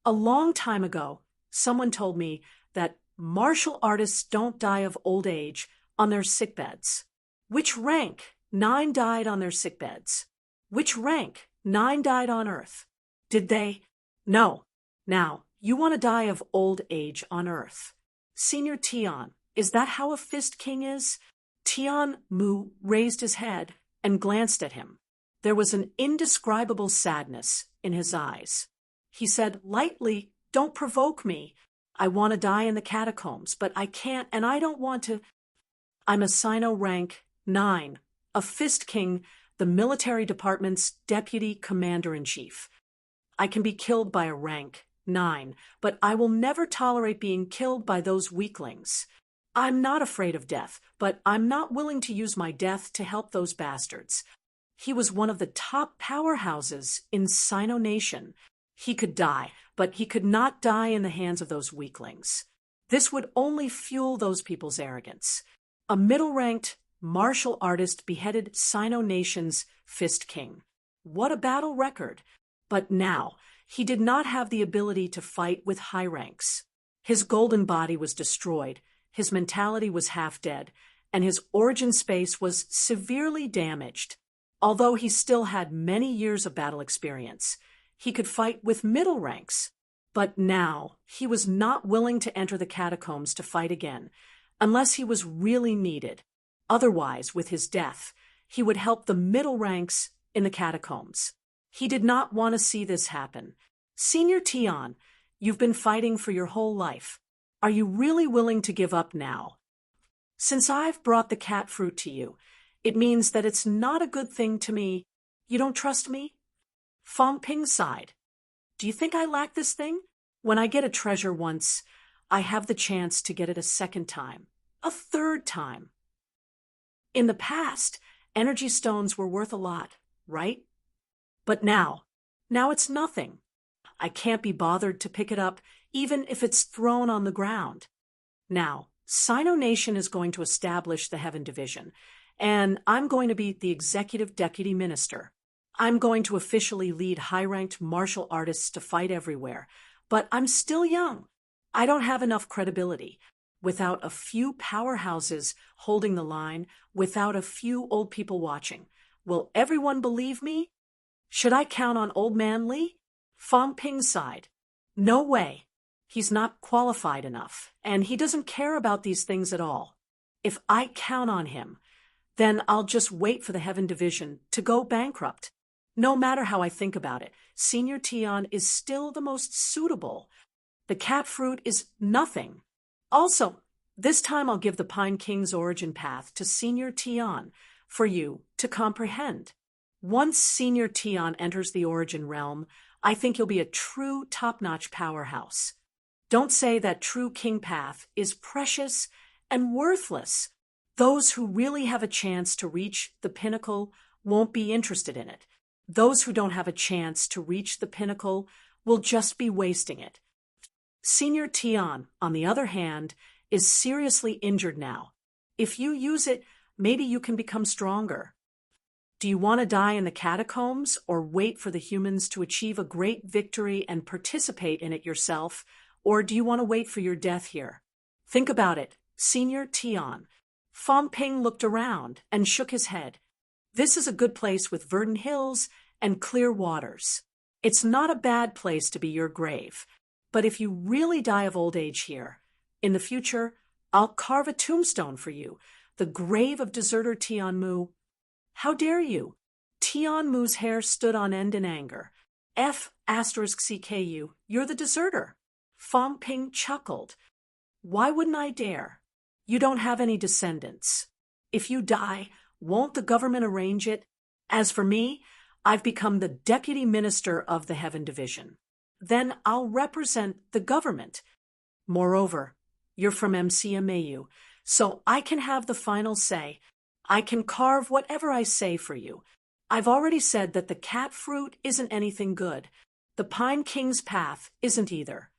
Speaker 1: "A long time ago, someone told me that martial artists don't die of old age on their sickbeds. Which rank 9 died on their sickbeds? Which rank 9 died on Earth? Did they?" No. Now, you want to die of old age on Earth. Senior Tian, is that how a Fist King is? Tian Mu raised his head and glanced at him. There was an indescribable sadness in his eyes. He said lightly, "Don't provoke me. I want to die in the catacombs, but I can't, and I don't want to. I'm a Sino rank 9, a Fist King, the military department's deputy commander-in-chief. I can be killed by a rank 9, but I will never tolerate being killed by those weaklings. I'm not afraid of death, but I'm not willing to use my death to help those bastards." He was one of the top powerhouses in Sino Nation. He could die, but he could not die in the hands of those weaklings. This would only fuel those people's arrogance. A middle-ranked martial artist beheaded Sino Nation's Fist King. What a battle record! But now, he did not have the ability to fight with high ranks. His golden body was destroyed, his mentality was half dead, and his origin space was severely damaged. Although he still had many years of battle experience, he could fight with middle ranks. But now, he was not willing to enter the catacombs to fight again, unless he was really needed. Otherwise, with his death, he would help the middle ranks in the catacombs. He did not want to see this happen. Senior Tian, you've been fighting for your whole life. Are you really willing to give up now? Since I've brought the cat fruit to you, it means that it's not a good thing to me. You don't trust me? Fong Ping sighed. Do you think I lack this thing? When I get a treasure once, I have the chance to get it a second time, a third time. In the past, energy stones were worth a lot, right? But now it's nothing. I can't be bothered to pick it up, even if it's thrown on the ground. Now, Sino Nation is going to establish the Heaven Division, and I'm going to be the executive deputy minister. I'm going to officially lead high-ranked martial artists to fight everywhere, but I'm still young. I don't have enough credibility. Without a few powerhouses holding the line, without a few old people watching, will everyone believe me? Should I count on Old Man Li? Fong Ping sighed. No way. He's not qualified enough, and he doesn't care about these things at all. If I count on him, then I'll just wait for the Heaven Division to go bankrupt. No matter how I think about it, Senior Tian is still the most suitable. The cat fruit is nothing. Also, this time I'll give the Pine King's origin path to Senior Tian for you to comprehend. Once Senior Tian enters the origin realm, I think he'll be a true top-notch powerhouse. Don't say that true king path is precious and worthless. Those who really have a chance to reach the pinnacle won't be interested in it. Those who don't have a chance to reach the pinnacle will just be wasting it. Senior Tian, on the other hand, is seriously injured now. If you use it, maybe you can become stronger. Do you want to die in the catacombs or wait for the humans to achieve a great victory and participate in it yourself, or do you want to wait for your death here? Think about it, Senior Tian. Fong Ping looked around and shook his head. This is a good place with verdant hills and clear waters. It's not a bad place to be your grave. But if you really die of old age here, in the future, I'll carve a tombstone for you, the grave of deserter Tian Mu. How dare you? Tian Mu's hair stood on end in anger. F*CKU, you're the deserter. Fong Ping chuckled. Why wouldn't I dare? You don't have any descendants. If you die, won't the government arrange it? As for me, I've become the deputy minister of the Heaven Division. Then I'll represent the government. Moreover, you're from MCMAU, so I can have the final say. I can carve whatever I say for you. I've already said that the cat fruit isn't anything good. The Pine King's path isn't either.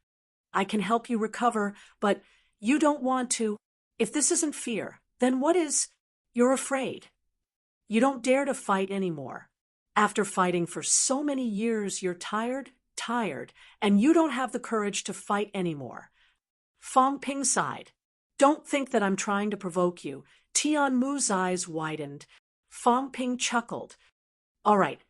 Speaker 1: I can help you recover, but you don't want to. If this isn't fear, then what is? You're afraid. You don't dare to fight anymore. After fighting for so many years, you're tired, and you don't have the courage to fight anymore. Fong Ping sighed. Don't think that I'm trying to provoke you. Tian Mu's eyes widened. Fong Ping chuckled. All right,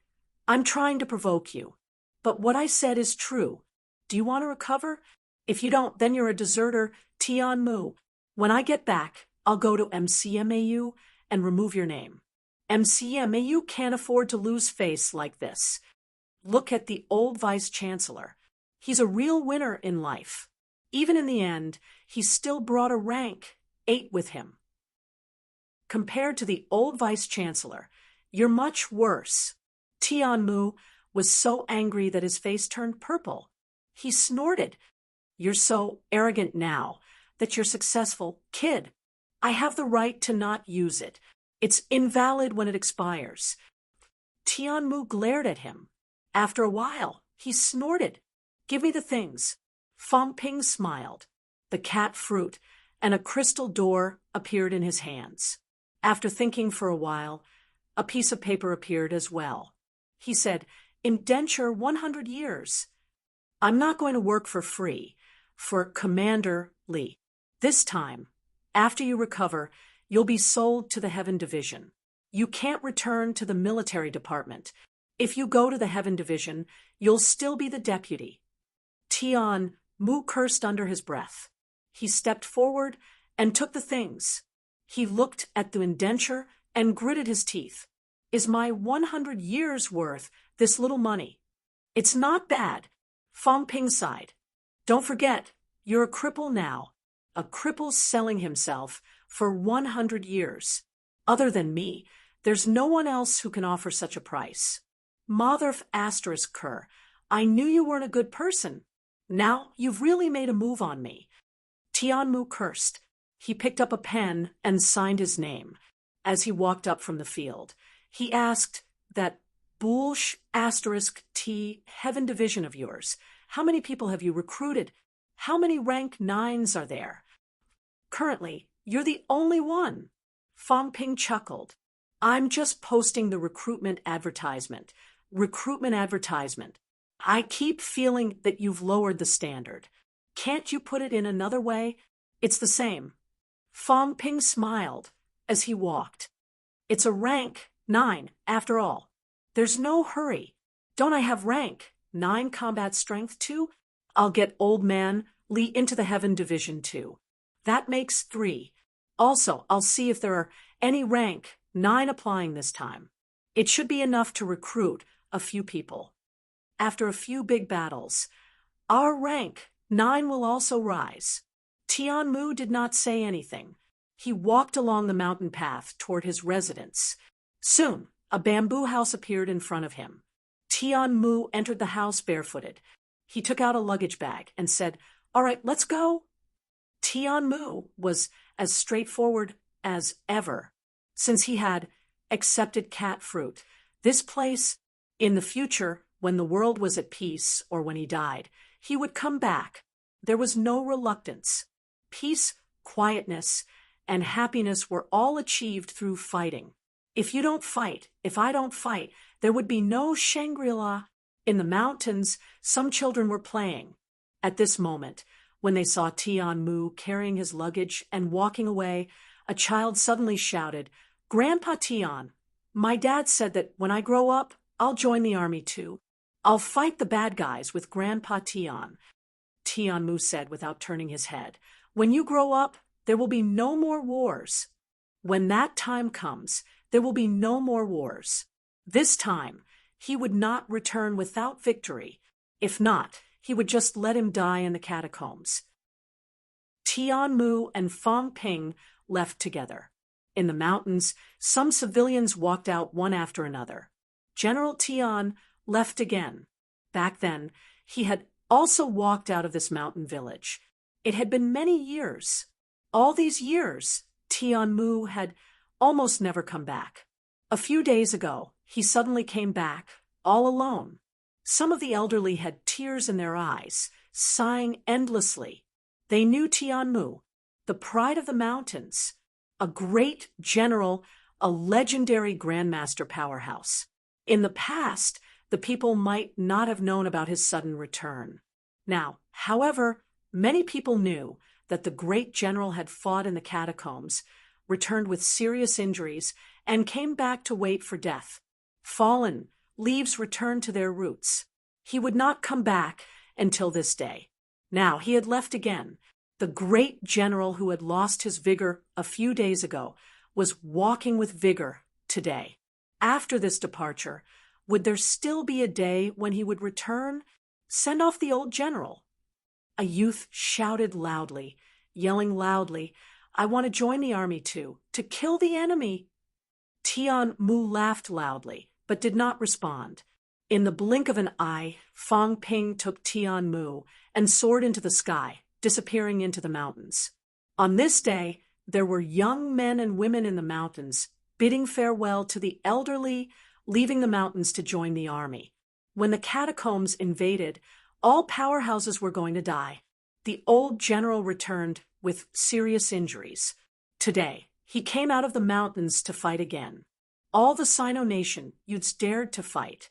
Speaker 1: I'm trying to provoke you. But what I said is true. Do you want to recover? If you don't, then you're a deserter, Tianmu. When I get back, I'll go to MCMAU and remove your name. MCMAU can't afford to lose face like this. Look at the old vice-chancellor. He's a real winner in life. Even in the end, he still brought a rank 8 with him. Compared to the old vice-chancellor, you're much worse. Tianmu was so angry that his face turned purple. He snorted. You're so arrogant now that you're successful. Kid, I have the right to not use it. It's invalid when it expires. Tianmu glared at him. After a while, he snorted. Give me the things. Fang Ping smiled. The cat fruit and a crystal door appeared in his hands. After thinking for a while, a piece of paper appeared as well. He said, Indenture 100 years. I'm not going to work for free for Commander Li. This time, after you recover, you'll be sold to the Heaven Division. You can't return to the military department. If you go to the Heaven Division, you'll still be the deputy. Tianmu cursed under his breath. He stepped forward and took the things. He looked at the indenture and gritted his teeth. Is my 100 years worth this little money? It's not bad. Fang Ping sighed. Don't forget, you're a cripple now. A cripple selling himself for 100 years. Other than me, there's no one else who can offer such a price. Motherf asterisk cur, I knew you weren't a good person. Now you've really made a move on me. Tianmu cursed. He picked up a pen and signed his name. As he walked up from the field, he asked, that Bulsh asterisk T Heaven Division of yours, how many people have you recruited? How many rank 9s are there? Currently, you're the only one. Fang Ping chuckled. I'm just posting the recruitment advertisement. Recruitment advertisement. I keep feeling that you've lowered the standard. Can't you put it in another way? It's the same. Fang Ping smiled as he walked. It's a rank 9, after all. There's no hurry. Don't I have rank 9 combat strength too? I'll get old man Li into the Heaven Division too. That makes 3. Also, I'll see if there are any rank 9 applying this time. It should be enough to recruit a few people. After a few big battles, our rank 9 will also rise. Tianmu did not say anything. He walked along the mountain path toward his residence. Soon, a bamboo house appeared in front of him. Tianmu entered the house barefooted. He took out a luggage bag and said, All right, let's go. Tianmu was as straightforward as ever, since he had accepted cat fruit. This place, in the future, when the world was at peace or when he died, he would come back. There was no reluctance. Peace, quietness, and happiness were all achieved through fighting. If you don't fight, if I don't fight, there would be no Shangri-La. In the mountains, some children were playing. At this moment, when they saw Tianmu carrying his luggage and walking away, a child suddenly shouted, Grandpa Tian, my dad said that when I grow up, I'll join the army too. I'll fight the bad guys with Grandpa Tian. Tianmu said without turning his head, When you grow up, there will be no more wars. When that time comes, there will be no more wars. This time, he would not return without victory. If not, he would just let him die in the catacombs. Tianmu and Fang Ping left together. In the mountains, some civilians walked out one after another. General Tian left again. Back then, he had also walked out of this mountain village. It had been many years. All these years, Tianmu had almost never come back. A few days ago, he suddenly came back, all alone. Some of the elderly had tears in their eyes, sighing endlessly. They knew Tianmu, the pride of the mountains, a great general, a legendary grandmaster powerhouse. In the past, the people might not have known about his sudden return. Now, however, many people knew that the great general had fought in the catacombs, returned with serious injuries, and came back to wait for death. Fallen leaves returned to their roots. He would not come back until this day. Now he had left again. The great general who had lost his vigor a few days ago was walking with vigor today. After this departure, would there still be a day when he would return? Send off the old general. A youth shouted loudly, yelling loudly, "I want to join the army too, to kill the enemy." Tian Mu laughed loudly, but did not respond. In the blink of an eye, Fang Ping took Tian Mu and soared into the sky, disappearing into the mountains. On this day, there were young men and women in the mountains, bidding farewell to the elderly, leaving the mountains to join the army. When the catacombs invaded, all powerhouses were going to die. The old general returned with serious injuries. Today, he came out of the mountains to fight again. All the Sino nation youths dared to fight.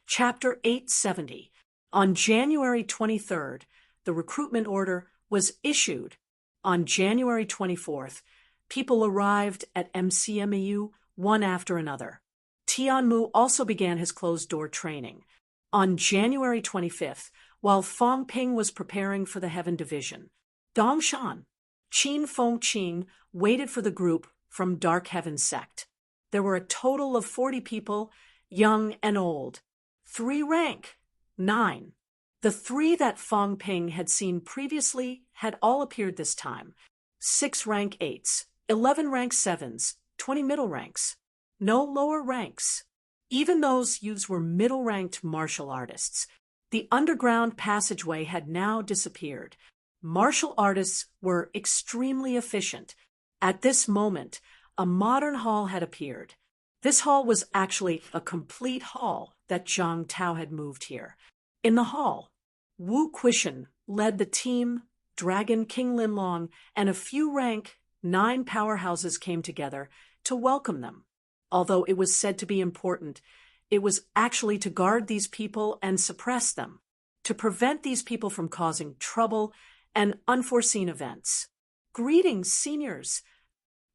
Speaker 1: Chapter 870. On January 23rd, the recruitment order was issued. On January 24th, people arrived at MCMEU one after another. Tian Mu also began his closed-door training. On January 25th, while Fang Ping was preparing for the Heaven Division, Dongshan, Qin Fengqing waited for the group from Dark Heaven sect. There were a total of 40 people, young and old. 3 rank, 9. The 3 that Fang Ping had seen previously had all appeared this time. 6 rank 8s, 11 rank 7s, 20 middle ranks. No lower ranks. Even those youths were middle-ranked martial artists. The underground passageway had now disappeared. Martial artists were extremely efficient. At this moment, a modern hall had appeared. This hall was actually a complete hall that Zhang Tao had moved here. In the hall, Wu Quishan led the team, Dragon King Linlong, and a few rank 9 powerhouses came together to welcome them. Although it was said to be important, it was actually to guard these people and suppress them, to prevent these people from causing trouble and unforeseen events. "Greetings, seniors."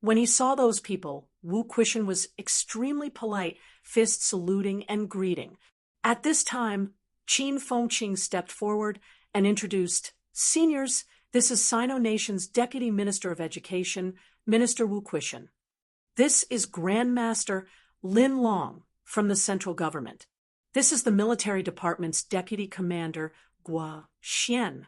Speaker 1: When he saw those people, Wu Quishan was extremely polite, fist saluting and greeting. At this time, Qin Fengqing stepped forward and introduced, "Seniors, this is Sino Nation's Deputy Minister of Education, Minister Wu Quishan. This is Grandmaster Lin Long from the central government. This is the Military Department's Deputy Commander, Gua Xian."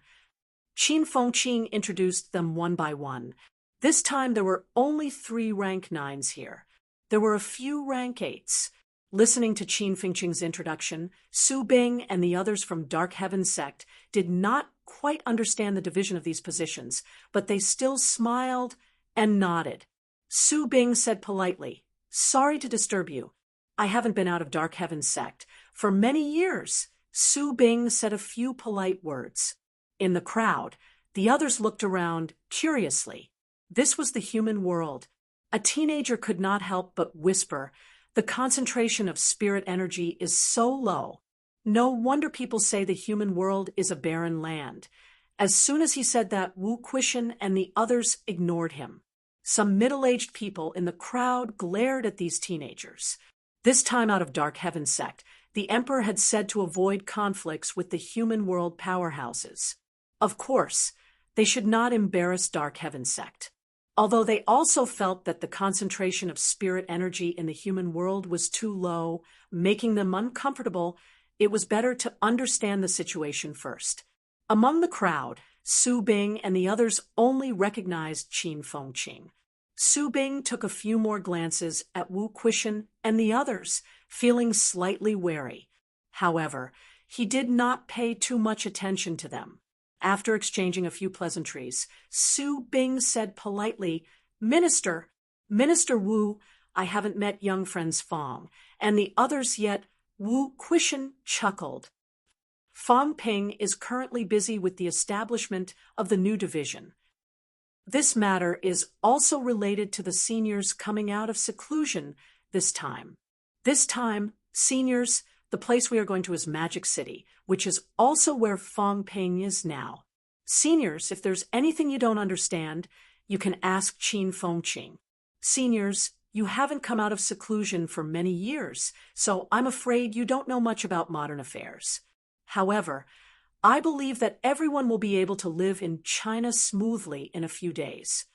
Speaker 1: Qin Fengqing introduced them one by one. This time there were only 3 rank 9s here. There were a few rank 8s. Listening to Qin Fengqing's introduction, Su Bing and the others from Dark Heaven sect did not quite understand the division of these positions, but they still smiled and nodded. Su Bing said politely, "Sorry to disturb you. I haven't been out of Dark Heaven sect for many years." Su Bing said a few polite words. In the crowd, the others looked around curiously. This was the human world. A teenager could not help but whisper, "The concentration of spirit energy is so low. No wonder people say the human world is a barren land." As soon as he said that, Wu Quishan and the others ignored him. Some middle-aged people in the crowd glared at these teenagers. This time out of Dark Heaven sect, the Emperor had said to avoid conflicts with the human world powerhouses. Of course, they should not embarrass Dark Heaven sect. Although they also felt that the concentration of spirit energy in the human world was too low, making them uncomfortable, it was better to understand the situation first. Among the crowd, Su Bing and the others only recognized Qin Fengqing. Su Bing took a few more glances at Wu Quishan and the others, feeling slightly wary. However, he did not pay too much attention to them. After exchanging a few pleasantries, Su Bing said politely, Minister Wu, I haven't met young friends Fang, and the others yet." Wu Quishan chuckled. "Fang Ping is currently busy with the establishment of the new division. This matter is also related to the seniors coming out of seclusion this time. This time, seniors, the place we are going to is Magic City, which is also where Fang Ping is now. Seniors, if there's anything you don't understand, you can ask Qin Fengqing. Seniors, you haven't come out of seclusion for many years, so I'm afraid you don't know much about modern affairs. However, I believe that everyone will be able to live in China smoothly in a few days.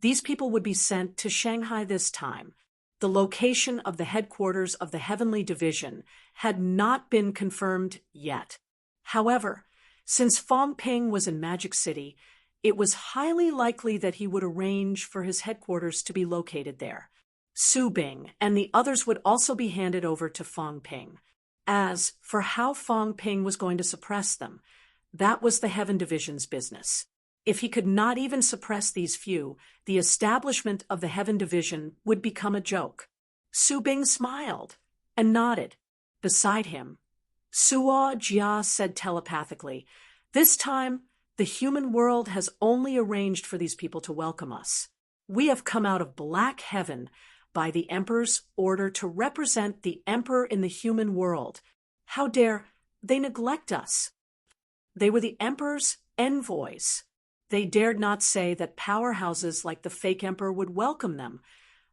Speaker 1: These people would be sent to Shanghai this time. The location of the headquarters of the Heavenly Division had not been confirmed yet. However, since Fong Ping was in Magic City, it was highly likely that he would arrange for his headquarters to be located there. Su Bing and the others would also be handed over to Fong Ping. As for how Fong Ping was going to suppress them, that was the Heaven Division's business. If he could not even suppress these few, the establishment of the Heaven Division would become a joke. Su Bing smiled and nodded. Beside him, Suo Jia said telepathically, "This time, the human world has only arranged for these people to welcome us. We have come out of Black Heaven by the Emperor's order to represent the Emperor in the human world. How dare they neglect us? They were the Emperor's envoys. They dared not say that powerhouses like the fake Emperor would welcome them,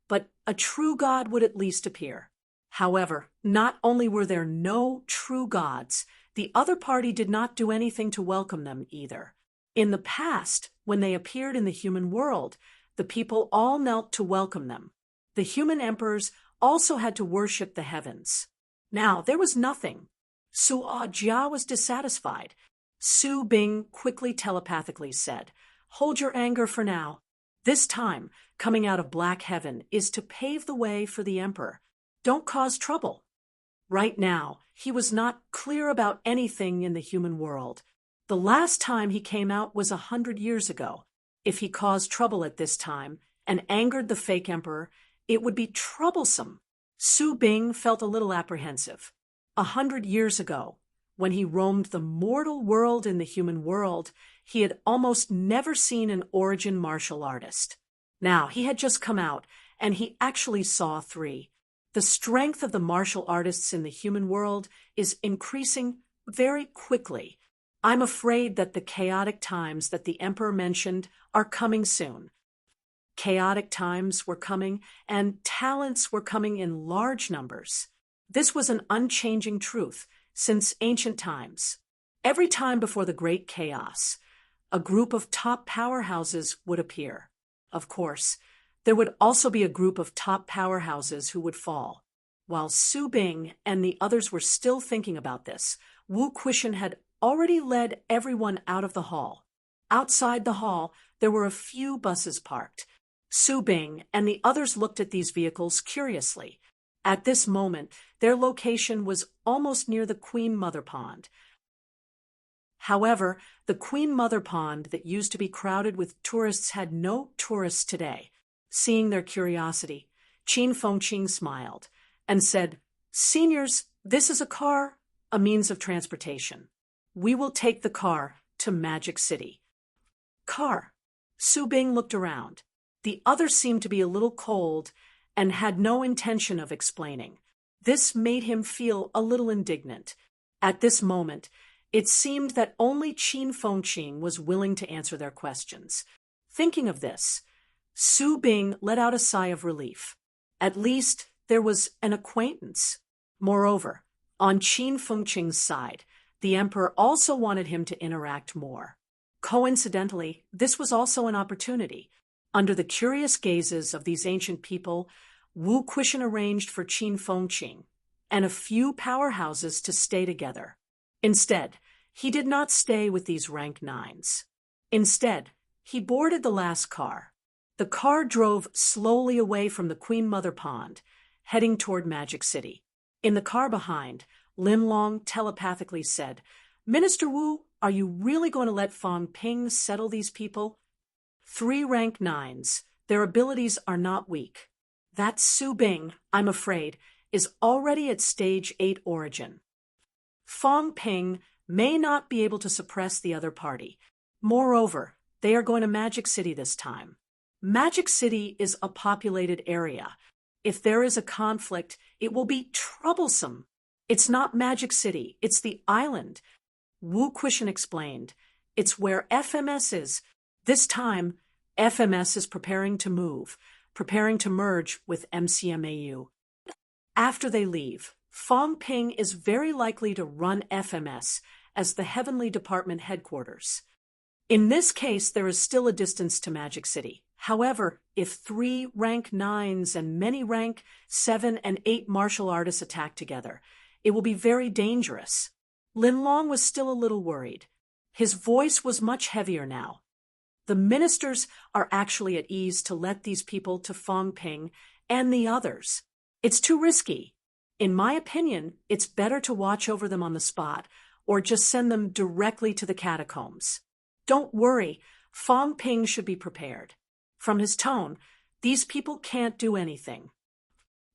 Speaker 1: but a true god would at least appear. However, not only were there no true gods, the other party did not do anything to welcome them either. In the past, when they appeared in the human world, the people all knelt to welcome them. The human emperors also had to worship the heavens. Now, there was nothing. Suo Jia was dissatisfied. Su Bing quickly telepathically said, "Hold your anger for now. This time, coming out of Black Heaven is to pave the way for the Emperor. Don't cause trouble." Right now, he was not clear about anything in the human world. The last time he came out was 100 years ago. If he caused trouble at this time and angered the fake Emperor, it would be troublesome. Su Bing felt a little apprehensive. 100 years ago, when he roamed the mortal world in the human world, he had almost never seen an origin martial artist. Now, he had just come out, and he actually saw 3. The strength of the martial artists in the human world is increasing very quickly. I'm afraid that the chaotic times that the Emperor mentioned are coming soon. Chaotic times were coming, and talents were coming in large numbers. This was an unchanging truth since ancient times. Every time before the Great Chaos, a group of top powerhouses would appear. Of course, there would also be a group of top powerhouses who would fall. While Su Bing and the others were still thinking about this, Wu Quishan had already led everyone out of the hall. Outside the hall, there were a few buses parked. Su Bing and the others looked at these vehicles curiously. At this moment, their location was almost near the Queen Mother Pond. However, the Queen Mother Pond that used to be crowded with tourists had no tourists today. Seeing their curiosity, Qin Fengqing smiled and said, "Seniors, this is a car, a means of transportation. We will take the car to Magic City." Car. Su Bing looked around. The others seemed to be a little cold and had no intention of explaining. This made him feel a little indignant. At this moment, it seemed that only Qin Fengqing was willing to answer their questions. Thinking of this, Su Bing let out a sigh of relief. At least there was an acquaintance. Moreover, on Qin Fengqing's side, the Emperor also wanted him to interact more. Coincidentally, this was also an opportunity. Under the curious gazes of these ancient people, Wu Quishan arranged for Qin Fengqing and a few powerhouses to stay together. Instead, he did not stay with these rank 9s. Instead, he boarded the last car. The car drove slowly away from the Queen Mother Pond, heading toward Magic City. In the car behind, Lin Long telepathically said, "Minister Wu, are you really going to let Fong Ping settle these people? 3 rank 9s. Their abilities are not weak. That Su Bing, I'm afraid, is already at stage 8 origin. Fong Ping may not be able to suppress the other party. Moreover, they are going to Magic City this time. Magic City is a populated area. If there is a conflict, it will be troublesome. It's not Magic City, it's the island." Wu Quishan explained. "It's where FMS is. This time, FMS is preparing to move, preparing to merge with MCMAU. After they leave, Fong Ping is very likely to run FMS as the Heavenly Department headquarters. In this case, there is still a distance to Magic City. However, if 3 rank 9s and many rank 7 and 8 martial artists attack together, it will be very dangerous. Lin Long was still a little worried. His voice was much heavier now. The ministers are actually at ease to let these people to Fong Ping and the others. It's too risky. In my opinion, it's better to watch over them on the spot or just send them directly to the catacombs. Don't worry, Fong Ping should be prepared. From his tone, these people can't do anything.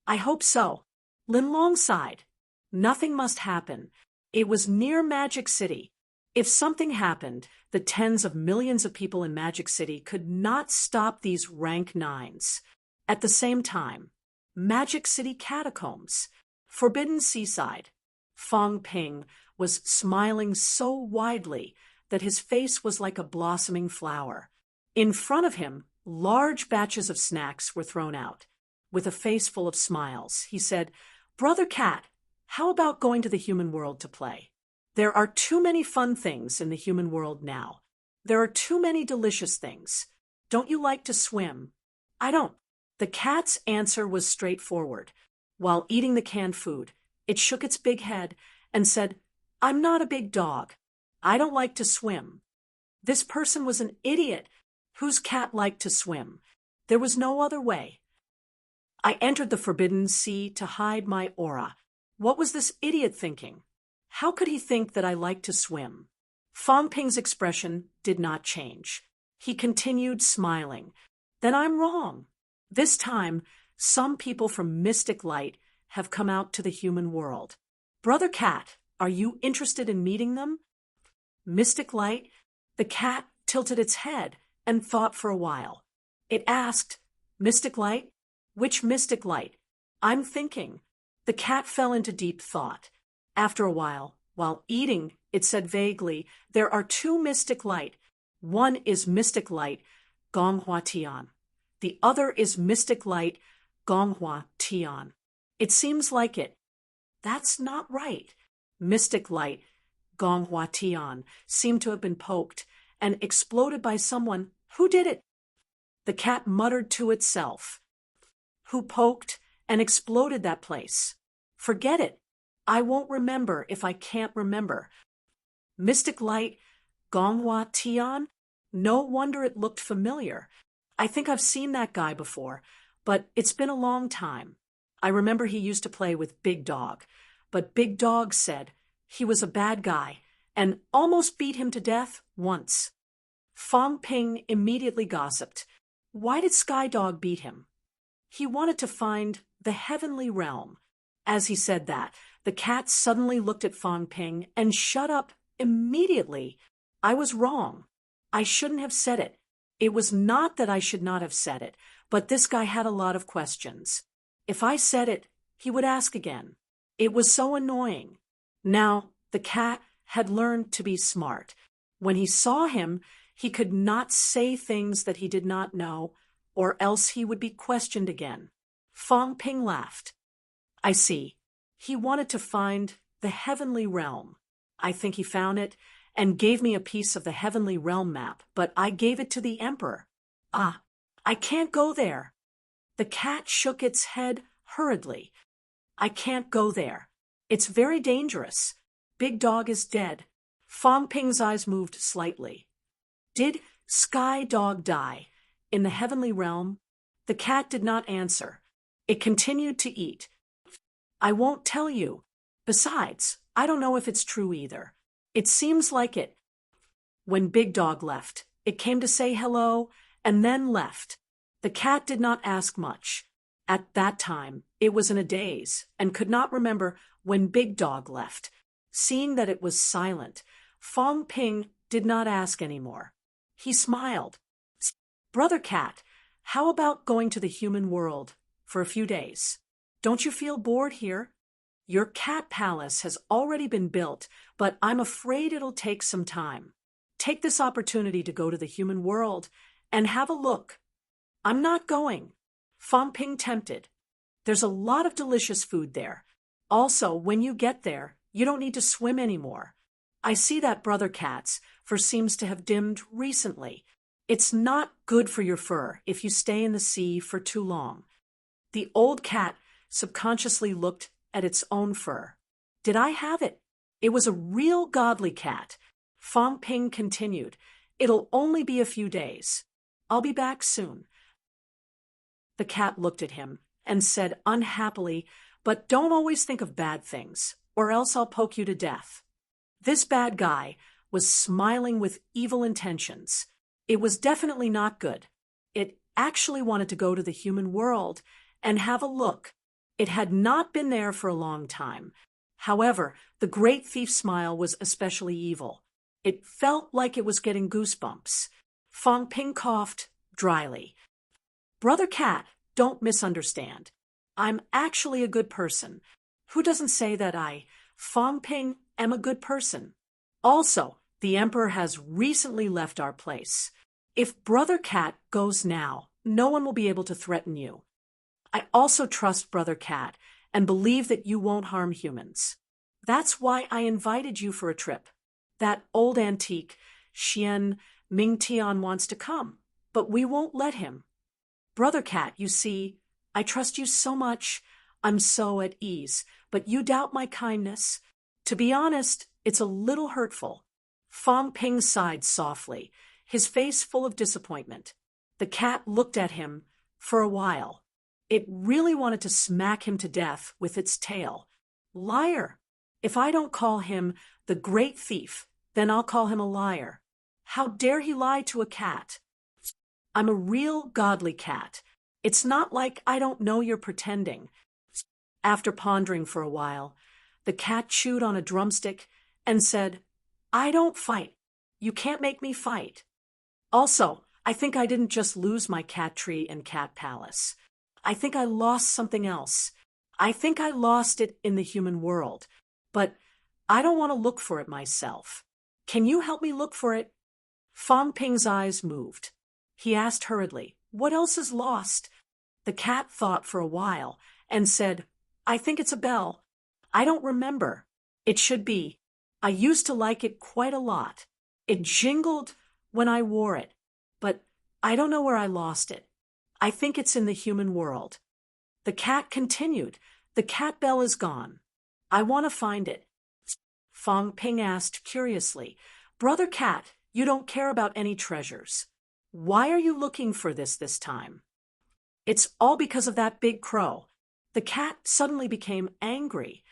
Speaker 1: I hope so. Lin Long sighed. Nothing must happen. It was near Magic City. If something happened, the tens of millions of people in Magic City could not stop these rank 9s. At the same time, Magic City catacombs, Forbidden Seaside. Fong Ping was smiling so widely that his face was like a blossoming flower. In front of him, large batches of snacks were thrown out. With a face full of smiles, he said, "Brother Cat, how about going to the human world to play? There are too many fun things in the human world now. There are too many delicious things. Don't you like to swim?" "I don't." The cat's answer was straightforward. While eating the canned food, it shook its big head and said, "I'm not a big dog. I don't like to swim." This person was an idiot. Whose cat liked to swim? There was no other way. I entered the Forbidden Sea to hide my aura. What was this idiot thinking? How could he think that I liked to swim? Fong Ping's expression did not change. He continued smiling. Then I'm wrong. This time, some people from Mystic Light have come out to the human world. Brother Cat, are you interested in meeting them? Mystic Light? The cat tilted its head and thought for a while. It asked, "Mystic Light? Which Mystic Light?" "I'm thinking." The cat fell into deep thought. After a while eating, it said vaguely, "There are 2 Mystic Light. One is Mystic Light, Gonghua Tian. The other is Mystic Light, Gonghua Tian. It seems like it." "That's not right." Mystic Light, Gonghua Tian, seemed to have been poked and exploded by someone. Who did it? The cat muttered to itself. Who poked and exploded that place? Forget it. I won't remember if I can't remember. Mystic Light, Gonghua Tian? No wonder it looked familiar. I think I've seen that guy before, but it's been a long time. I remember he used to play with Big Dog, but Big Dog said he was a bad guy and almost beat him to death once. Fong Ping immediately gossiped. Why did Sky Dog beat him? He wanted to find the heavenly realm. As he said that, the cat suddenly looked at Fong Ping and shut up immediately. I was wrong. I shouldn't have said it. It was not that I should not have said it, but this guy had a lot of questions. If I said it, he would ask again. It was so annoying. Now, the cat had learned to be smart. When he saw him, he could not say things that he did not know, or else he would be questioned again. Fong Ping laughed. I see. He wanted to find the heavenly realm. I think he found it and gave me a piece of the heavenly realm map, but I gave it to the emperor. Ah, I can't go there. The cat shook its head hurriedly. I can't go there. It's very dangerous. Big Dog is dead. Fong Ping's eyes moved slightly. Did Sky Dog die in the heavenly realm? The cat did not answer. It continued to eat. I won't tell you. Besides, I don't know if it's true either. It seems like it. When Big Dog left, it came to say hello and then left. The cat did not ask much. At that time, it was in a daze and could not remember when Big Dog left. Seeing that it was silent, Fong Ping did not ask any more. He smiled. Brother Cat, how about going to the human world for a few days? Don't you feel bored here? Your cat palace has already been built, but I'm afraid it'll take some time. Take this opportunity to go to the human world and have a look. I'm not going. Fong Ping tempted. There's a lot of delicious food there. Also, when you get there, you don't need to swim anymore. I see that Brother Cat's fur seems to have dimmed recently. It's not good for your fur if you stay in the sea for too long. The old cat subconsciously looked at its own fur. Did I have it? It was a real godly cat. Fong Ping continued. It'll only be a few days. I'll be back soon. The cat looked at him and said unhappily, but don't always think of bad things, or else I'll poke you to death. This bad guy was smiling with evil intentions. It was definitely not good. It actually wanted to go to the human world and have a look. It had not been there for a long time. However, the great thief's smile was especially evil. It felt like it was getting goosebumps. Fong Ping coughed dryly. Brother Cat, don't misunderstand. I'm actually a good person. Who doesn't say that I, Fong Ping, am a good person? Also, the Emperor has recently left our place. If Brother Cat goes now, no one will be able to threaten you. I also trust Brother Cat and believe that you won't harm humans. That's why I invited you for a trip. That old antique, Xian Mingtian, wants to come, but we won't let him. Brother Cat, you see, I trust you so much. I'm so at ease, but you doubt my kindness. To be honest, it's a little hurtful. Fong Ping sighed softly, his face full of disappointment. The cat looked at him for a while. It really wanted to smack him to death with its tail. Liar! If I don't call him the great thief, then I'll call him a liar. How dare he lie to a cat? I'm a real godly cat. It's not like I don't know you're pretending. After pondering for a while, the cat chewed on a drumstick and said, I don't fight. You can't make me fight. Also, I think I didn't just lose my cat tree and cat palace. I think I lost something else. I think I lost it in the human world. But I don't want to look for it myself. Can you help me look for it? Fong Ping's eyes moved. He asked hurriedly, What else is lost? The cat thought for a while and said, I think it's a bell. I don't remember. It should be. I used to like it quite a lot. It jingled when I wore it, but I don't know where I lost it. I think it's in the human world. The cat continued, The cat bell is gone. I want to find it. Fong Ping asked curiously, Brother Cat, you don't care about any treasures. Why are you looking for this time? It's all because of that big crow. The cat suddenly became angry.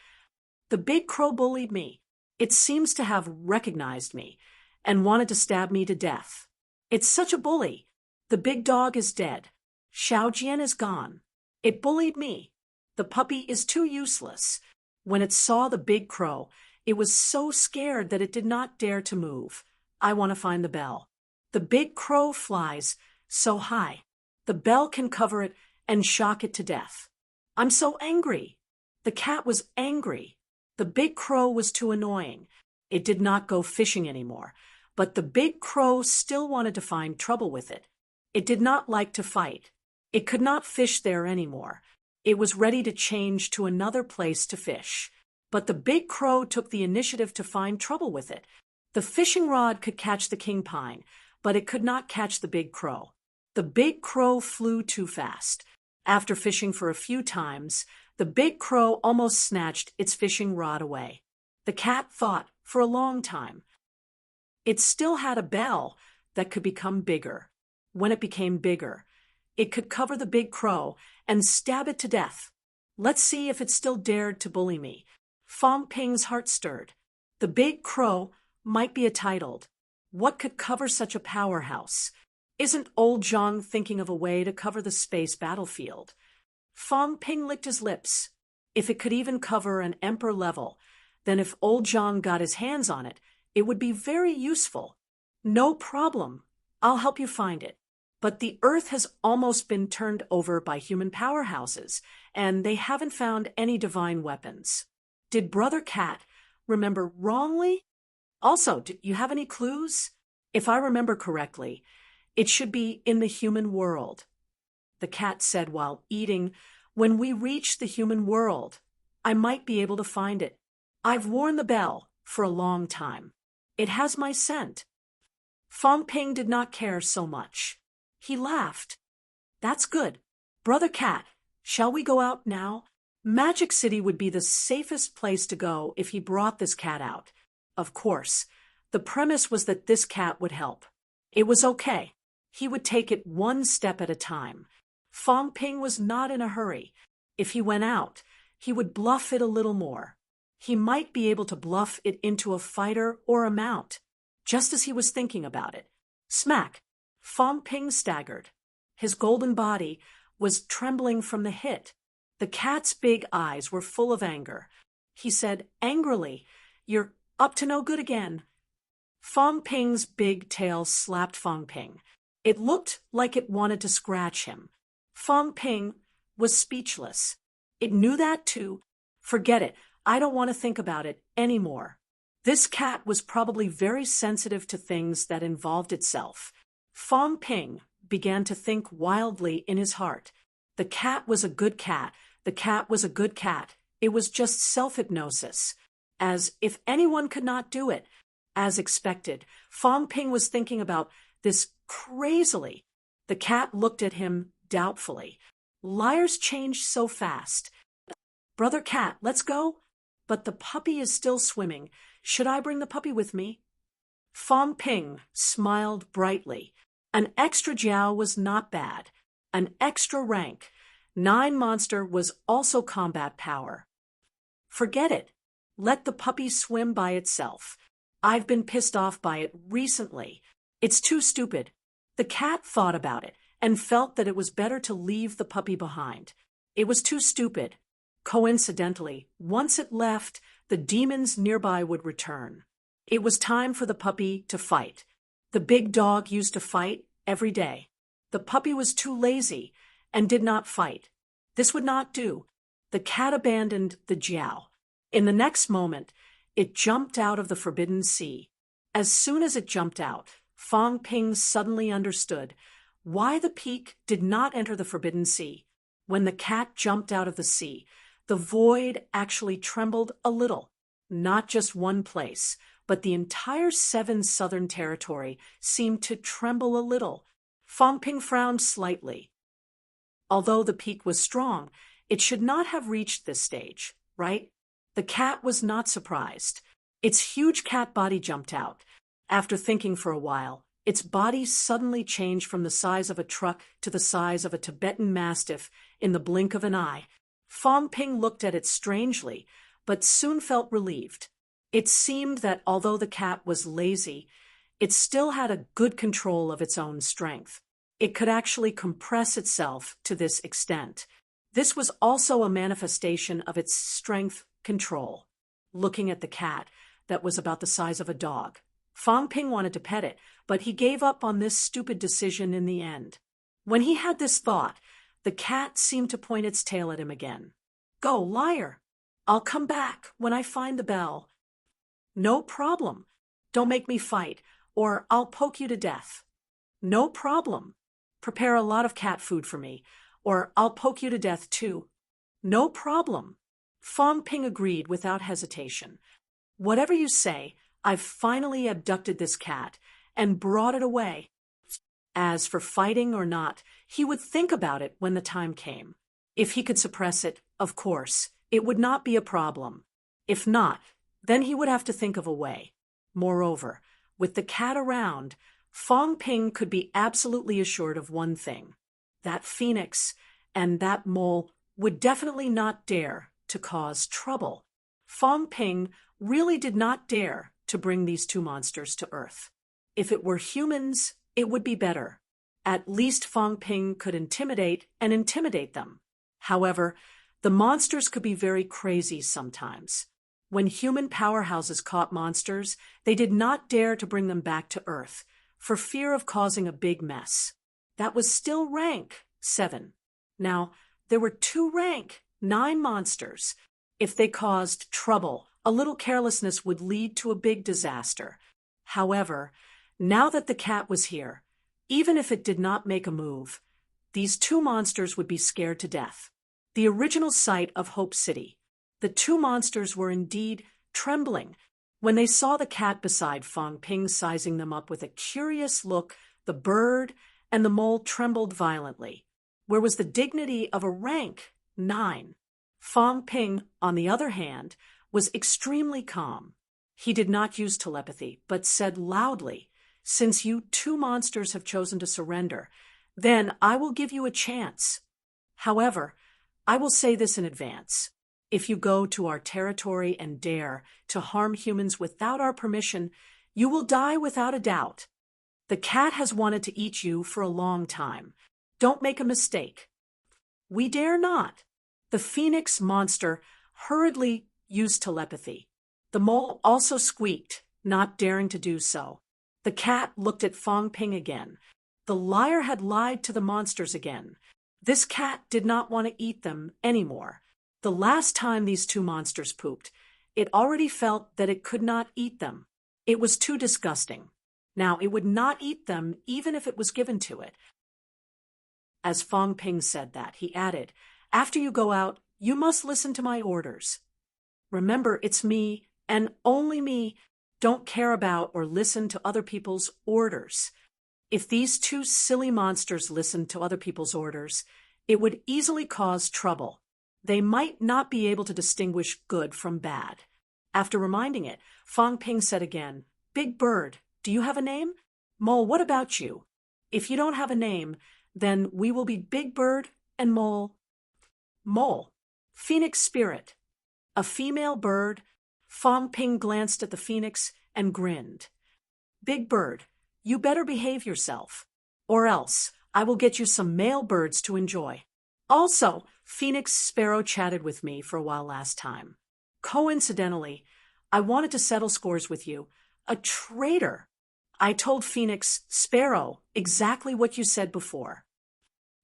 Speaker 1: The big crow bullied me. It seems to have recognized me and wanted to stab me to death. It's such a bully. The big dog is dead. Xiao Jian is gone. It bullied me. The puppy is too useless. When it saw the big crow, it was so scared that it did not dare to move. I want to find the bell. The big crow flies so high. The bell can cover it and shock it to death. I'm so angry. The cat was angry. The big crow was too annoying. It did not go fishing anymore, but the big crow still wanted to find trouble with it. It did not like to fight. It could not fish there anymore. It was ready to change to another place to fish. But the big crow took the initiative to find trouble with it. The fishing rod could catch the king pine, but it could not catch the big crow. The big crow flew too fast. After fishing for a few times, the big crow almost snatched its fishing rod away. The cat thought for a long time. It still had a bell that could become bigger. When it became bigger, it could cover the big crow and stab it to death. Let's see if it still dared to bully me. Fong Ping's heart stirred. The big crow might be entitled. What could cover such a powerhouse? Isn't old Zhang thinking of a way to cover the space battlefield? Fong Ping licked his lips. If it could even cover an emperor level, then if old Zhang got his hands on it, it would be very useful. No problem. I'll help you find it. But the Earth has almost been turned over by human powerhouses, and they haven't found any divine weapons. Did Brother Cat remember wrongly? Also, do you have any clues? If I remember correctly, it should be in the human world. The cat said while eating, When we reach the human world. I might be able to find it. I've worn the bell for a long time. It has my scent. Fong Ping did not care so much. He laughed. That's good. Brother Cat, shall we go out now? Magic City would be the safest place to go if he brought this cat out. Of course, the premise was that this cat would help. It was okay. He would take it one step at a time. Fong Ping was not in a hurry. If he went out, he would bluff it a little more. He might be able to bluff it into a fighter or a mount. Just as he was thinking about it, smack! Fong Ping staggered. His golden body was trembling from the hit. The cat's big eyes were full of anger. He said angrily, "You're up to no good again." Fong Ping's big tail slapped Fong Ping. It looked like it wanted to scratch him. Fong Ping was speechless. It knew that too. Forget it. I don't want to think about it anymore. This cat was probably very sensitive to things that involved itself. Fong Ping began to think wildly in his heart. The cat was a good cat. The cat was a good cat. It was just self-hypnosis. As if anyone could not do it. As expected, Fong Ping was thinking about this crazily. The cat looked at him doubtfully. Liars change so fast. Brother Cat, let's go? But the puppy is still swimming. Should I bring the puppy with me? Fong Ping smiled brightly. An extra jiao was not bad. An extra rank. 9 monster was also combat power. Forget it. Let the puppy swim by itself. I've been pissed off by it recently. It's too stupid. The cat thought about it and felt that it was better to leave the puppy behind. It was too stupid. Coincidentally, once it left, the demons nearby would return. It was time for the puppy to fight. The big dog used to fight every day. The puppy was too lazy and did not fight. This would not do. The cat abandoned the jiao. In the next moment, it jumped out of the forbidden sea. As soon as it jumped out, Fong Ping suddenly understood why the peak did not enter the forbidden sea. When the cat jumped out of the sea, the void actually trembled a little. Not just one place, but the entire 7 southern territory seemed to tremble a little. Fong Ping frowned slightly. Although the peak was strong, it should not have reached this stage, right? The cat was not surprised. Its huge cat body jumped out. After thinking for a while, its body suddenly changed from the size of a truck to the size of a Tibetan Mastiff in the blink of an eye. Fong Ping looked at it strangely, but soon felt relieved. It seemed that although the cat was lazy, it still had a good control of its own strength. It could actually compress itself to this extent. This was also a manifestation of its strength control. Looking at the cat, that was about the size of a dog, Fong Ping wanted to pet it, but he gave up on this stupid decision in the end. When he had this thought, the cat seemed to point its tail at him again. Go, liar! I'll come back when I find the bell. No problem. Don't make me fight, or I'll poke you to death. No problem. Prepare a lot of cat food for me, or I'll poke you to death too. No problem. Fong Ping agreed without hesitation. Whatever you say, I've finally abducted this cat and brought it away. As for fighting or not, he would think about it when the time came. If he could suppress it, of course, it would not be a problem. If not, then he would have to think of a way. Moreover, with the cat around, Fong Ping could be absolutely assured of one thing. That phoenix and that mole would definitely not dare to cause trouble. Fong Ping really did not dare to bring these 2 monsters to Earth. If it were humans, it would be better. At least Fong Ping could intimidate them. However, the monsters could be very crazy sometimes. When human powerhouses caught monsters, they did not dare to bring them back to Earth, for fear of causing a big mess. That was still rank 7. Now, there were 2 rank 9 monsters. If they caused trouble, a little carelessness would lead to a big disaster. However, now that the cat was here, even if it did not make a move, these 2 monsters would be scared to death. The original site of Hope City. The two monsters were indeed trembling. When they saw the cat beside Fong Ping sizing them up with a curious look, the bird and the mole trembled violently. Where was the dignity of a rank 9? Fong Ping, on the other hand, was extremely calm. He did not use telepathy, but said loudly, "Since you two monsters have chosen to surrender, then I will give you a chance. However, I will say this in advance. If you go to our territory and dare to harm humans without our permission, you will die without a doubt. The cat has wanted to eat you for a long time. Don't make a mistake." "We dare not." The phoenix monster hurriedly used telepathy. The mole also squeaked, not daring to do so. The cat looked at Fong Ping again. The liar had lied to the monsters again. This cat did not want to eat them anymore. The last time these two monsters pooped, it already felt that it could not eat them. It was too disgusting. Now it would not eat them even if it was given to it. As Fong Ping said that, he added, "After you go out, you must listen to my orders. Remember, it's me, and only me. Don't care about or listen to other people's orders." If these two silly monsters listened to other people's orders, it would easily cause trouble. They might not be able to distinguish good from bad. After reminding it, Fong Ping said again, "Big Bird, do you have a name? Mole, what about you? If you don't have a name, then we will be Big Bird and Mole." Mole, phoenix spirit. A female bird. Fong Ping glanced at the phoenix and grinned. "Big Bird, you better behave yourself, or else I will get you some male birds to enjoy. Also, Phoenix Sparrow chatted with me for a while last time. Coincidentally, I wanted to settle scores with you. A traitor. I told Phoenix Sparrow exactly what you said before.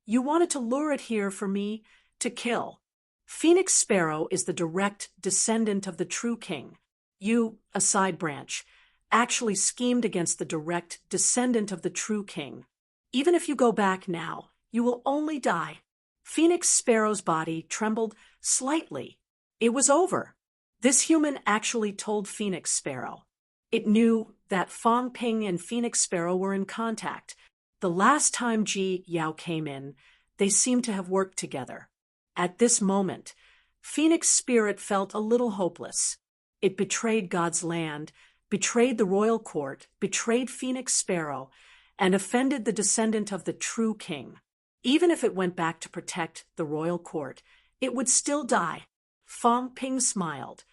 Speaker 1: You wanted to lure it here for me to kill. Phoenix Sparrow is the direct descendant of the true king. You, a side branch, actually schemed against the direct descendant of the true king. Even if you go back now, you will only die." Phoenix Sparrow's body trembled slightly. It was over. This human actually told Phoenix Sparrow. It knew that Fong Ping and Phoenix Sparrow were in contact. The last time Ji Yao came in, they seemed to have worked together. At this moment, Phoenix Spirit felt a little hopeless. It betrayed God's land, betrayed the royal court, betrayed Phoenix Sparrow, and offended the descendant of the true king. Even if it went back to protect the royal court, it would still die. Fong Ping smiled.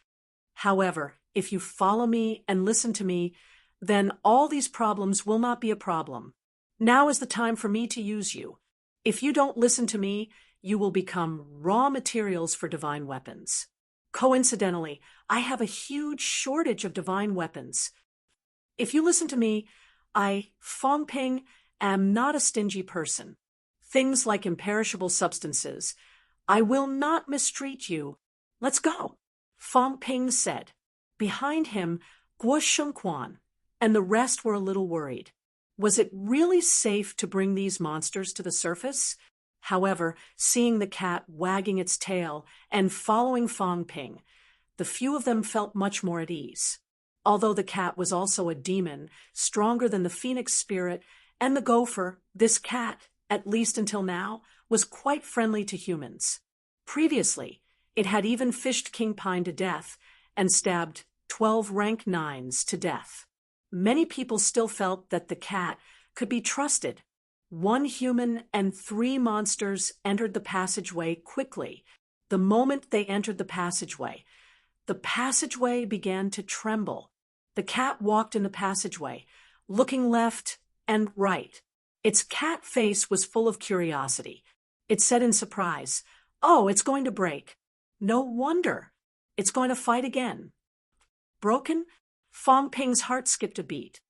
Speaker 1: "However, if you follow me and listen to me, then all these problems will not be a problem. Now is the time for me to use you. If you don't listen to me, you will become raw materials for divine weapons. Coincidentally, I have a huge shortage of divine weapons. If you listen to me, I, Fong Ping, am not a stingy person. Things like imperishable substances. I will not mistreat you. Let's go," Fong Ping said. Behind him, Guo Shengquan and the rest were a little worried. Was it really safe to bring these monsters to the surface? However, seeing the cat wagging its tail and following Fong Ping, the few of them felt much more at ease. Although the cat was also a demon, stronger than the phoenix spirit and the gopher, this cat, at least until now, was quite friendly to humans. Previously, it had even fished King Pine to death and stabbed 12 rank 9s to death. Many people still felt that the cat could be trusted. 1 human and 3 monsters entered the passageway quickly. The moment they entered the passageway began to tremble. The cat walked in the passageway, looking left and right. Its cat face was full of curiosity. It said in surprise, "Oh, it's going to break. No wonder. It's going to fight again." Broken? Fong Ping's heart skipped a beat.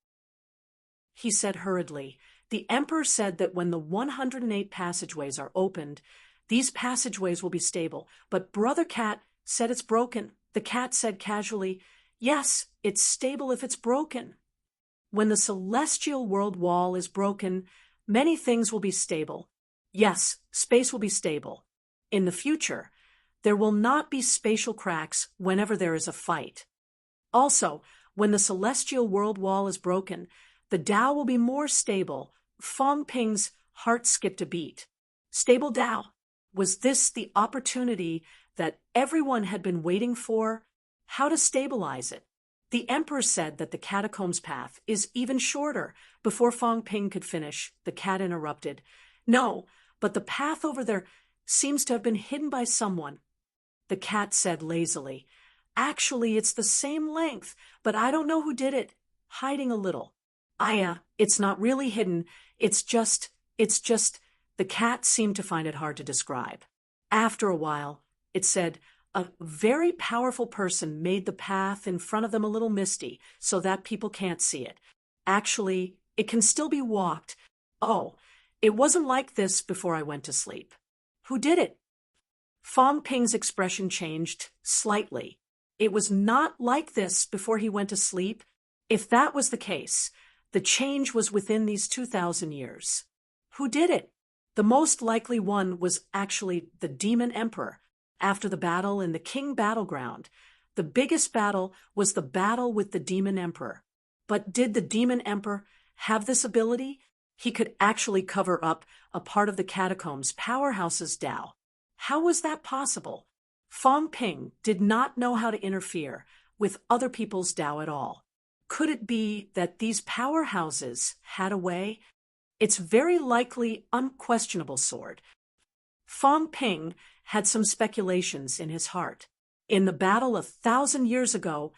Speaker 1: He said hurriedly, "The Emperor said that when the 108 passageways are opened, these passageways will be stable. But Brother Cat said it's broken." The cat said casually, "Yes, it's stable if it's broken. When the celestial world wall is broken, many things will be stable. Yes, space will be stable. In the future, There will not be spatial cracks whenever there is a fight. Also, when the celestial world wall is broken, the Tao will be more stable. Fong Ping's heart skipped a beat. Stable Tao. Was this the opportunity that everyone had been waiting for? How to stabilize it? The emperor said that the catacombs path is even shorter. Before Fong Ping could finish, the cat interrupted. No, but the path over there seems to have been hidden by someone. The cat said lazily. Actually, it's the same length, but I don't know who did it. Hiding a little. It's not really hidden. It's just, the cat seemed to find it hard to describe. After a while, it said, a very powerful person made the path in front of them a little misty so that people can't see it. Actually, it can still be walked. Oh, it wasn't like this before I went to sleep. Who did it? Fong Ping's expression changed slightly. It was not like this before he went to sleep. If that was the case, the change was within these 2,000 years. Who did it? The most likely one was actually the Demon Emperor. After the battle in the King Battleground, the biggest battle was the battle with the Demon Emperor. But did the Demon Emperor have this ability? He could actually cover up a part of the catacombs' powerhouse's Tao. How was that possible? Fong Ping did not know how to interfere with other people's Tao at all. Could it be that these powerhouses had a way? It's very likely unquestionable sword. Fong Ping had some speculations in his heart. In the battle 1,000 years ago,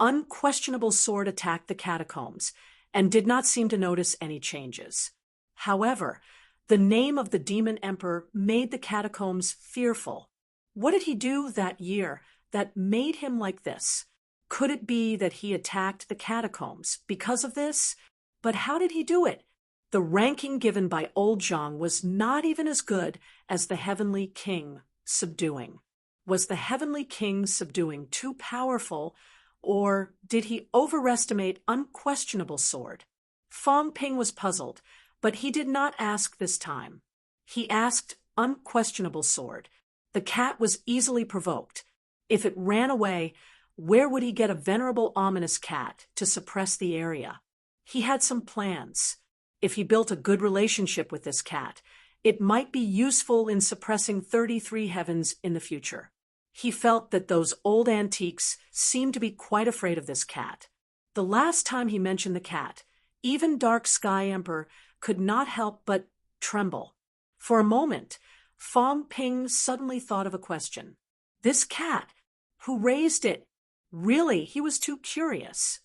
Speaker 1: unquestionable sword attacked the catacombs and did not seem to notice any changes. However, the name of the Demon Emperor made the catacombs fearful. What did he do that year that made him like this? Could it be that he attacked the catacombs because of this? But how did he do it? The ranking given by Old Zhang was not even as good as the Heavenly King subduing. Was the Heavenly King subduing too powerful, or did he overestimate unquestionable sword? Fong Ping was puzzled, but he did not ask this time. He asked unquestionable sword. The cat was easily provoked. If it ran away, where would he get a venerable ominous cat to suppress the area? He had some plans. If he built a good relationship with this cat, it might be useful in suppressing 33 heavens in the future. He felt that those old antiques seemed to be quite afraid of this cat. The last time he mentioned the cat, even Dark Sky Emperor could not help but tremble. For a moment, Fong Ping suddenly thought of a question. This cat, who raised it? Really, he was too curious.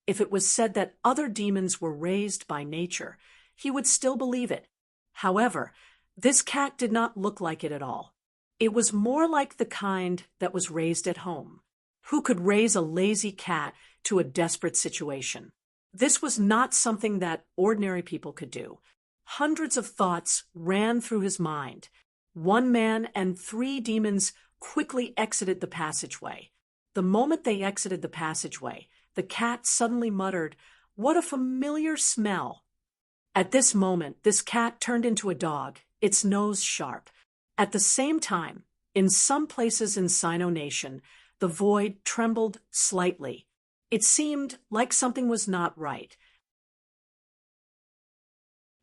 Speaker 1: If it was said that other demons were raised by nature, he would still believe it. However, this cat did not look like it at all. It was more like the kind that was raised at home. Who could raise a lazy cat to a desperate situation? This was not something that ordinary people could do. Hundreds of thoughts ran through his mind. One man and 3 demons quickly exited the passageway. The moment they exited the passageway, the cat suddenly muttered, "What a familiar smell!" At this moment, this cat turned into a dog, its nose sharp. At the same time, in some places in Sino Nation, the void trembled slightly. It seemed like something was not right.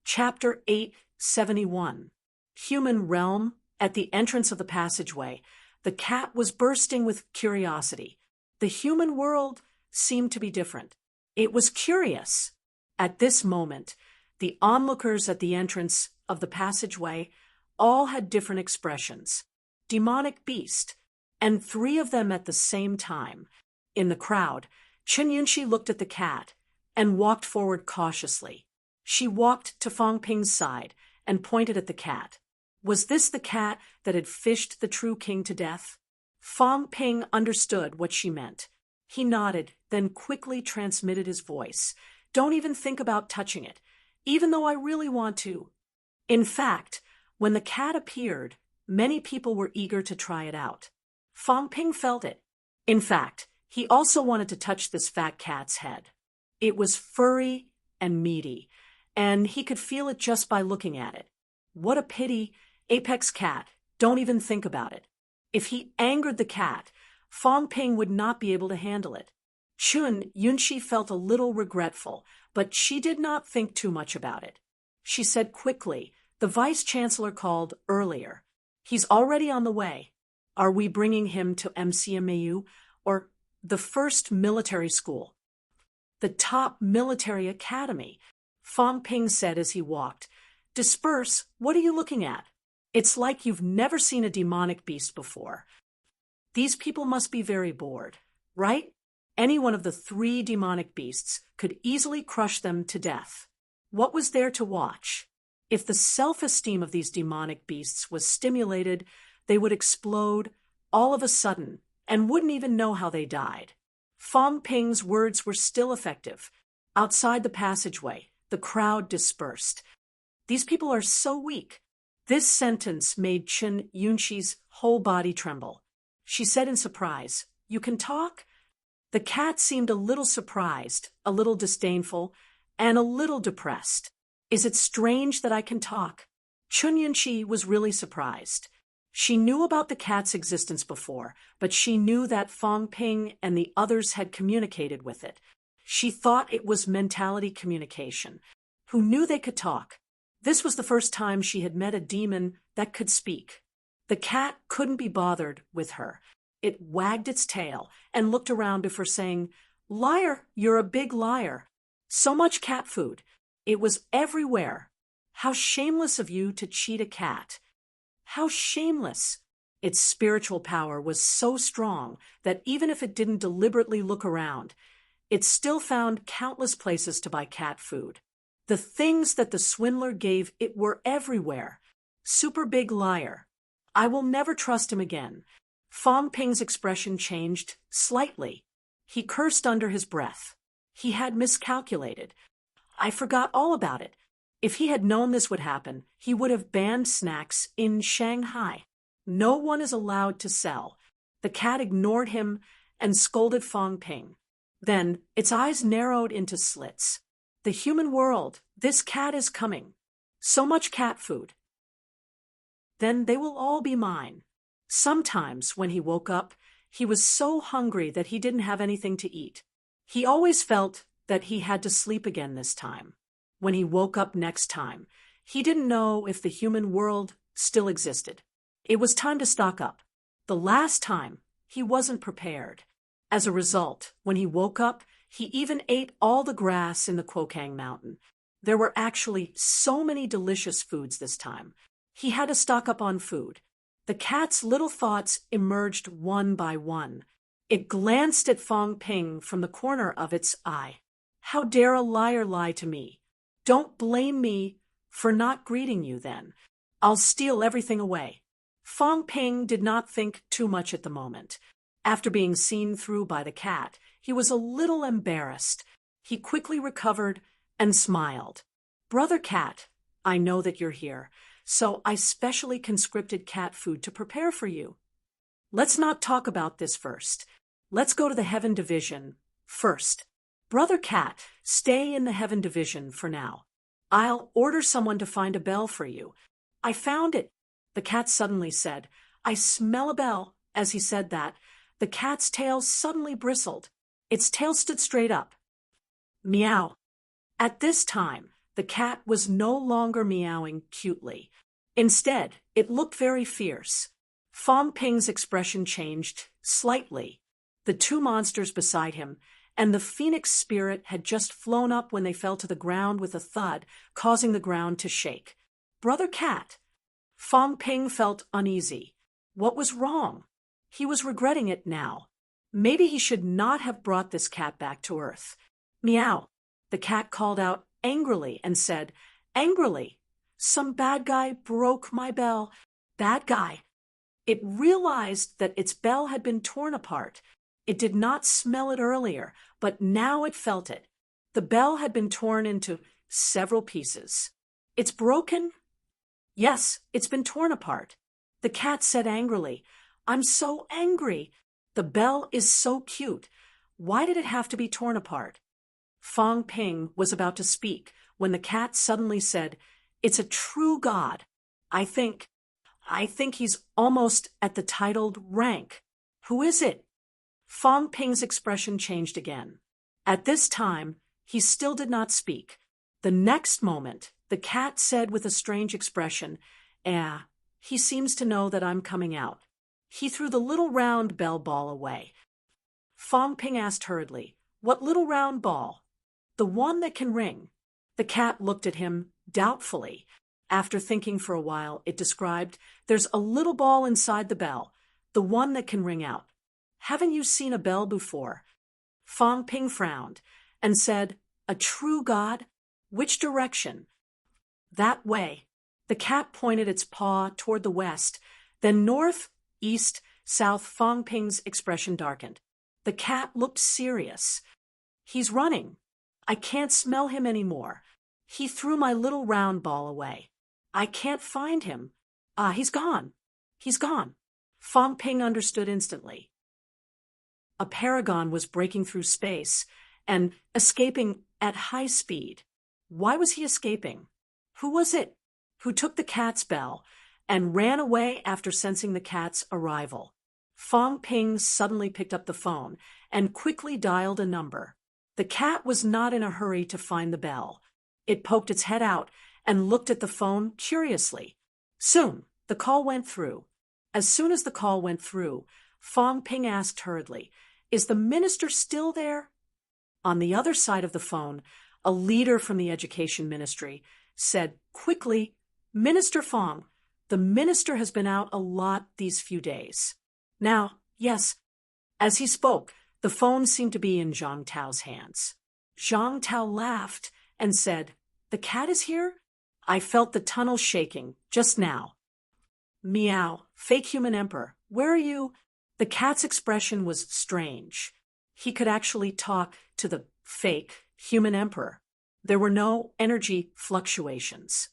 Speaker 1: Chapter 871. Human Realm. At the entrance of the passageway, the cat was bursting with curiosity. The human world seemed to be different. It was curious. At this moment, the onlookers at the entrance of the passageway all had different expressions. Demonic beast, and 3 of them at the same time. In the crowd, Chen Yunxi looked at the cat and walked forward cautiously. She walked to Fong Ping's side and pointed at the cat. Was this the cat that had fished the true king to death? Fong Ping understood what she meant. He nodded, then quickly transmitted his voice. Don't even think about touching it, even though I really want to. In fact, when the cat appeared, many people were eager to try it out. Fong Ping felt it. In fact, he also wanted to touch this fat cat's head. It was furry and meaty, and he could feel it just by looking at it. What a pity Apex Cat Don't even think about it. If he angered the cat, Fong Ping would not be able to handle it. Chun Yunxi felt a little regretful, but she did not think too much about it. She said quickly, "The vice-chancellor called earlier. He's already on the way. Are we bringing him to MCMAU, or the first military school?" "The top military academy," Fong Ping said as he walked. "Disperse, what are you looking at? It's like you've never seen a demonic beast before. These people must be very bored, right? Any one of the 3 demonic beasts could easily crush them to death. What was there to watch? If the self-esteem of these demonic beasts was stimulated, they would explode all of a sudden and wouldn't even know how they died." Fong Ping's words were still effective. Outside the passageway, the crowd dispersed. "These people are so weak." This sentence made Chun Yunxi's whole body tremble. She said in surprise, "You can talk?" The cat seemed a little surprised, a little disdainful, and a little depressed. "Is it strange that I can talk?" Chun Yunxi was really surprised. She knew about the cat's existence before, but she knew that Fong Ping and the others had communicated with it. She thought it was mentality communication. Who knew they could talk? This was the first time she had met a demon that could speak. The cat couldn't be bothered with her. It wagged its tail and looked around before saying, "Liar, you're a big liar. So much cat food. It was everywhere. How shameless of you to cheat a cat. How shameless." Its spiritual power was so strong that even if it didn't deliberately look around, it still found countless places to buy cat food. The things that the swindler gave it were everywhere. Super big liar. I will never trust him again. Fong Ping's expression changed slightly. He cursed under his breath. He had miscalculated. I forgot all about it. If he had known this would happen, he would have banned snacks in Shanghai. No one is allowed to sell. The cat ignored him and scolded Fong Ping. Then its eyes narrowed into slits. "The human world, this cat is coming. So much cat food. Then they will all be mine." Sometimes, when he woke up, he was so hungry that he didn't have anything to eat. He always felt that he had to sleep again this time. When he woke up next time, he didn't know if the human world still existed. It was time to stock up. The last time, he wasn't prepared. As a result, when he woke up, he even ate all the grass in the Quokang Mountain. There were actually so many delicious foods this time. He had to stock up on food. The cat's little thoughts emerged one by one. It glanced at Fong Ping from the corner of its eye. "How dare a liar lie to me? Don't blame me for not greeting you then. I'll steal everything away." Fong Ping did not think too much at the moment. After being seen through by the cat, he was a little embarrassed. He quickly recovered and smiled. "Brother Cat, I know that you're here, so I specially conscripted cat food to prepare for you. Let's not talk about this first. Let's go to the Heaven Division first. Brother Cat, stay in the Heaven Division for now. I'll order someone to find a bell for you. I found it." The cat suddenly said, "I smell a bell." As he said that, the cat's tail suddenly bristled. Its tail stood straight up. Meow. At this time, the cat was no longer meowing cutely. Instead, it looked very fierce. Fong Ping's expression changed slightly. The 2 monsters beside him and the phoenix spirit had just flown up when they fell to the ground with a thud, causing the ground to shake. "Brother Cat." Fong Ping felt uneasy. What was wrong? He was regretting it now. Maybe he should not have brought this cat back to Earth. Meow. The cat called out angrily and said, angrily, "Some bad guy broke my bell." Bad guy. It realized that its bell had been torn apart. It did not smell it earlier, but now it felt it. The bell had been torn into several pieces. "It's broken?" "Yes, it's been torn apart." The cat said angrily, "I'm so angry. The bell is so cute. Why did it have to be torn apart?" Fong Ping was about to speak when the cat suddenly said, "It's a true god. I think I think he's almost at the titled rank. Who is it? Fong Ping's expression changed again. At this time, he still did not speak. The next moment, the cat said with a strange expression, he seems to know that I'm coming out. He threw the little round bell ball away. Fong Ping asked hurriedly, What little round ball? The one that can ring. The cat looked at him doubtfully. After thinking for a while, it described, There's a little ball inside the bell, the one that can ring out. Haven't you seen a bell before? Fong Ping frowned and said, A true god? Which direction? That way. The cat pointed its paw toward the west, then north, east, south. Fong Ping's expression darkened. The cat looked serious. He's running. I can't smell him anymore. He threw my little round ball away. I can't find him. He's gone. He's gone. Fong Ping understood instantly. A paragon was breaking through space and escaping at high speed. Why was he escaping? Who was it who took the cat's bell and ran away after sensing the cat's arrival? Fong Ping suddenly picked up the phone and quickly dialed a number. The cat was not in a hurry to find the bell. It poked its head out and looked at the phone curiously. Soon, the call went through. As soon as the call went through, Fong Ping asked hurriedly, Is the minister still there? On the other side of the phone, a leader from the education ministry said quickly, Minister Fong, the minister has been out a lot these few days. Now, yes. As he spoke, the phone seemed to be in Zhang Tao's hands. Zhang Tao laughed and said, The cat is here? I felt the tunnel shaking just now. Meow, fake human emperor, where are you? The cat's expression was strange. He could actually talk to the fake human emperor. There were no energy fluctuations.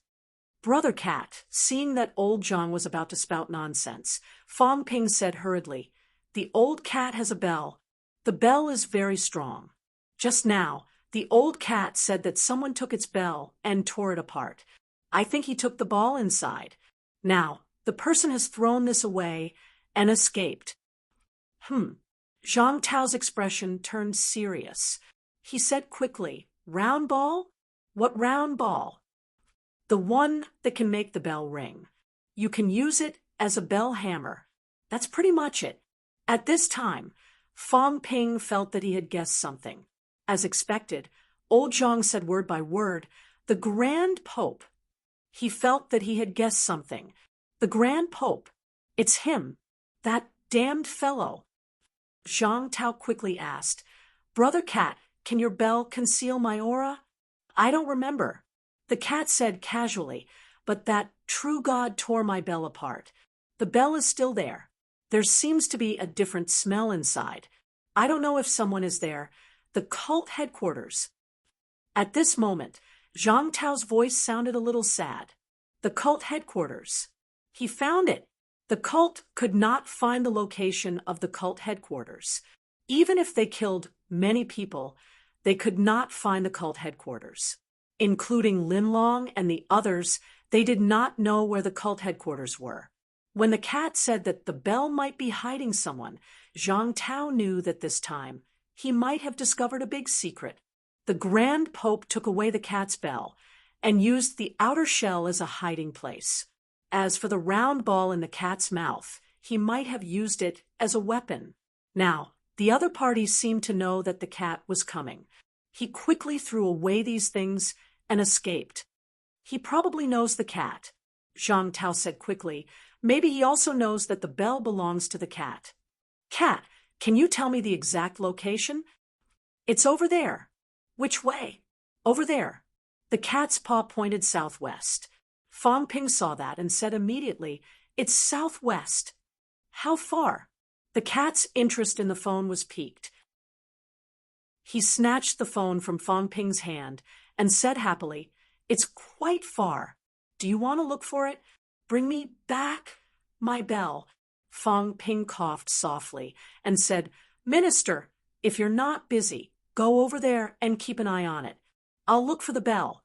Speaker 1: Brother Cat, seeing that old Zhang was about to spout nonsense, Fong Ping said hurriedly, The old cat has a bell. The bell is very strong. Just now, the old cat said that someone took its bell and tore it apart. I think he took the ball inside. Now, the person has thrown this away and escaped. Zhang Tao's expression turned serious. He said quickly, Round ball? What round ball? The one that can make the bell ring. You can use it as a bell hammer. That's pretty much it. At this time, Fong Ping felt that he had guessed something. As expected, old Zhang said word by word, The Grand Pope. He felt that he had guessed something. The Grand Pope. It's him. That damned fellow. Zhang Tao quickly asked, Brother Cat, can your bell conceal my aura? I don't remember. The cat said casually, but that true god tore my bell apart. The bell is still there. There seems to be a different smell inside. I don't know if someone is there. The cult headquarters. At this moment, Zhang Tao's voice sounded a little sad. The cult headquarters. He found it. The cult could not find the location of the cult headquarters. Even if they killed many people, they could not find the cult headquarters. Including Lin Long and the others, they did not know where the cult headquarters were. When the cat said that the bell might be hiding someone, Zhang Tao knew that this time he might have discovered a big secret. The Grand Pope took away the cat's bell and used the outer shell as a hiding place. As for the round ball in the cat's mouth, he might have used it as a weapon. Now, the other parties seemed to know that the cat was coming. He quickly threw away these things and escaped. He probably knows the cat, Zhang Tao said quickly. Maybe he also knows that the bell belongs to the cat. Cat, can you tell me the exact location? It's over there. Which way? Over there. The cat's paw pointed southwest. Fong Ping saw that and said immediately, It's southwest. How far? The cat's interest in the phone was piqued. He snatched the phone from Fong Ping's hand and said happily, It's quite far. Do you want to look for it? Bring me back my bell. Fong Ping coughed softly and said, Minister, if you're not busy, go over there and keep an eye on it. I'll look for the bell.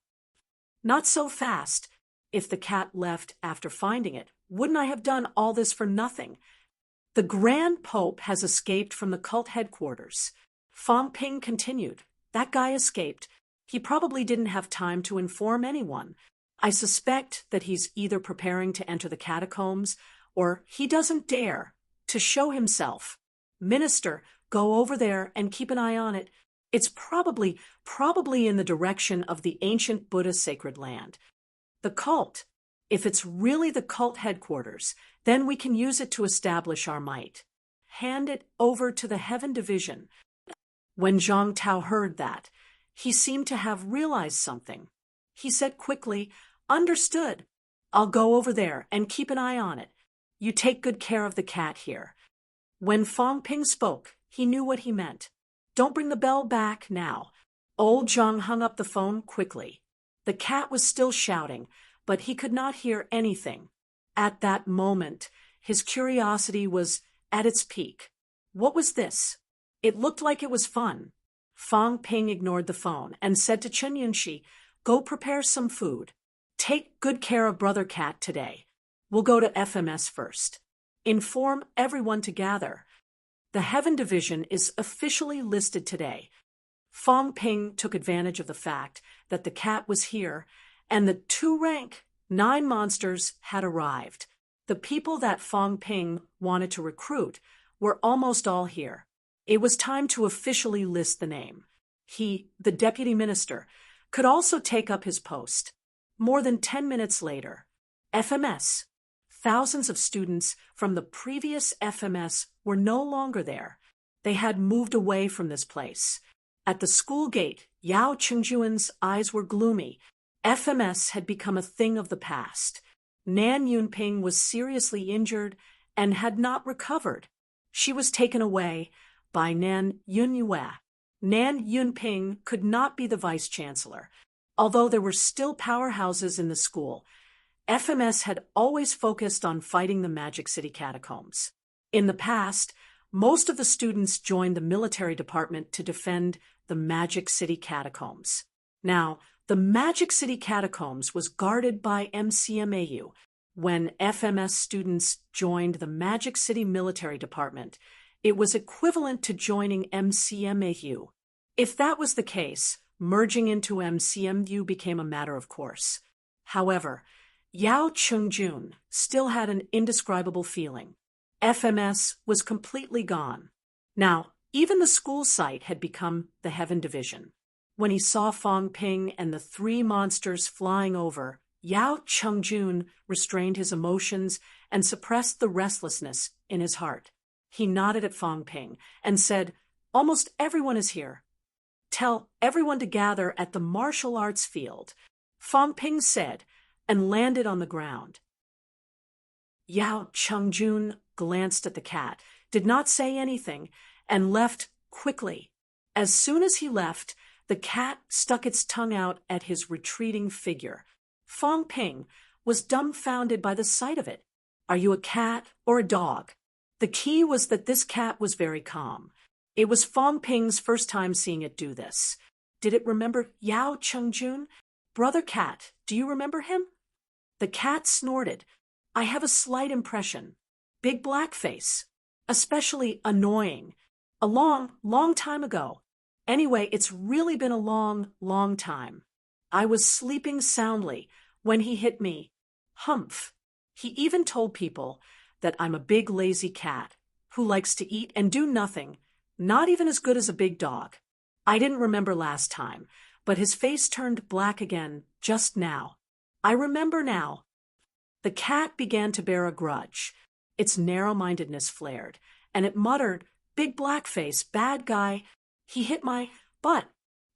Speaker 1: Not so fast. If the cat left after finding it, Wouldn't I have done all this for nothing? The Grand Pope has escaped from the cult headquarters. Fong Ping continued. That guy escaped. He probably didn't have time to inform anyone. I suspect that he's either preparing to enter the catacombs, or he doesn't dare to show himself. Minister, go over there and keep an eye on it. It's probably in the direction of the ancient Buddha sacred land. The cult. If it's really the cult headquarters, then we can use it to establish our might. Hand it over to the Heaven Division. When Zhang Tao heard that, he seemed to have realized something. He said quickly, Understood. I'll go over there and keep an eye on it. You take good care of the cat here. When Fong Ping spoke, he knew what he meant. Don't bring the bell back now. Old Zhang hung up the phone quickly. The cat was still shouting, but he could not hear anything. At that moment, his curiosity was at its peak. What was this? It looked like it was fun. Fong Ping ignored the phone and said to Chen Yunxi, Go prepare some food. Take good care of Brother Cat today. We'll go to FMS first. Inform everyone to gather. The Heaven Division is officially listed today. Fong Ping took advantage of the fact that the cat was here, and the 2-rank 9 monsters had arrived. The people that Fong Ping wanted to recruit were almost all here. It was time to officially list the name. He, the deputy minister, could also take up his post. More than 10 minutes later, FMS. Thousands of students from the previous FMS were no longer there. They had moved away from this place. At the school gate, Yao Chengjuan's eyes were gloomy. FMS had become a thing of the past. Nan Yunping was seriously injured and had not recovered. She was taken away by Nan Yunyue. Nan Yunping could not be the vice-chancellor. Although there were still powerhouses in the school, FMS had always focused on fighting the Magic City catacombs. In the past, most of the students joined the military department to defend the Magic City catacombs. Now, the Magic City catacombs was guarded by MCMAU. When FMS students joined the Magic City military department, it was equivalent to joining MCMAU. If that was the case, merging into MCMU became a matter of course. However, Yao Chengjun still had an indescribable feeling. FMS was completely gone. Now, even the school site had become the Heaven Division. When he saw Fong Ping and the 3 monsters flying over, Yao Chengjun restrained his emotions and suppressed the restlessness in his heart. He nodded at Fong Ping and said, Almost everyone is here. Tell everyone to gather at the martial arts field. Fong Ping said, and landed on the ground. Yao Chengjun glanced at the cat, did not say anything, and left quickly. As soon as he left, the cat stuck its tongue out at his retreating figure. Fong Ping was dumbfounded by the sight of it. Are you a cat or a dog? The key was that this cat was very calm. It was Fong Ping's first time seeing it do this. Did it remember Yao Chengjun? Brother Cat, do you remember him? The cat snorted. I have a slight impression. Big black face. Especially annoying. A long time ago. Anyway, it's really been a long time. I was sleeping soundly when he hit me. Humph. He even told people that I'm a big lazy cat who likes to eat and do nothing, not even as good as a big dog. I didn't remember last time, but his face turned black again just now. I remember now. The cat began to bear a grudge. Its narrow-mindedness flared, and it muttered, Big blackface, bad guy. He hit my butt.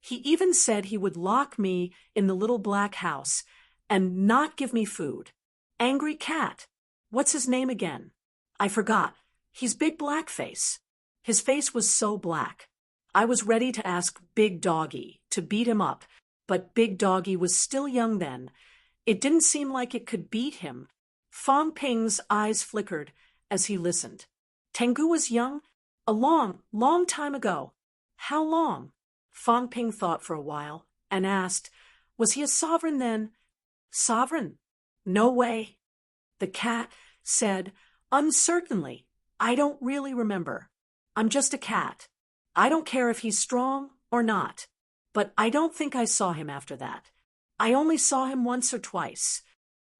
Speaker 1: He even said he would lock me in the little black house and not give me food. Angry cat. What's his name again? I forgot. He's Big Blackface. His face was so black. I was ready to ask Big Doggy to beat him up, but Big Doggy was still young then. It didn't seem like it could beat him. Fong Ping's eyes flickered as he listened. Tengu was young? A long time ago. How long? Fong Ping thought for a while and asked, Was he a sovereign then? Sovereign? No way. The cat said uncertainly, I don't really remember. I'm just a cat. I don't care if he's strong or not. But I don't think I saw him after that. I only saw him once or twice.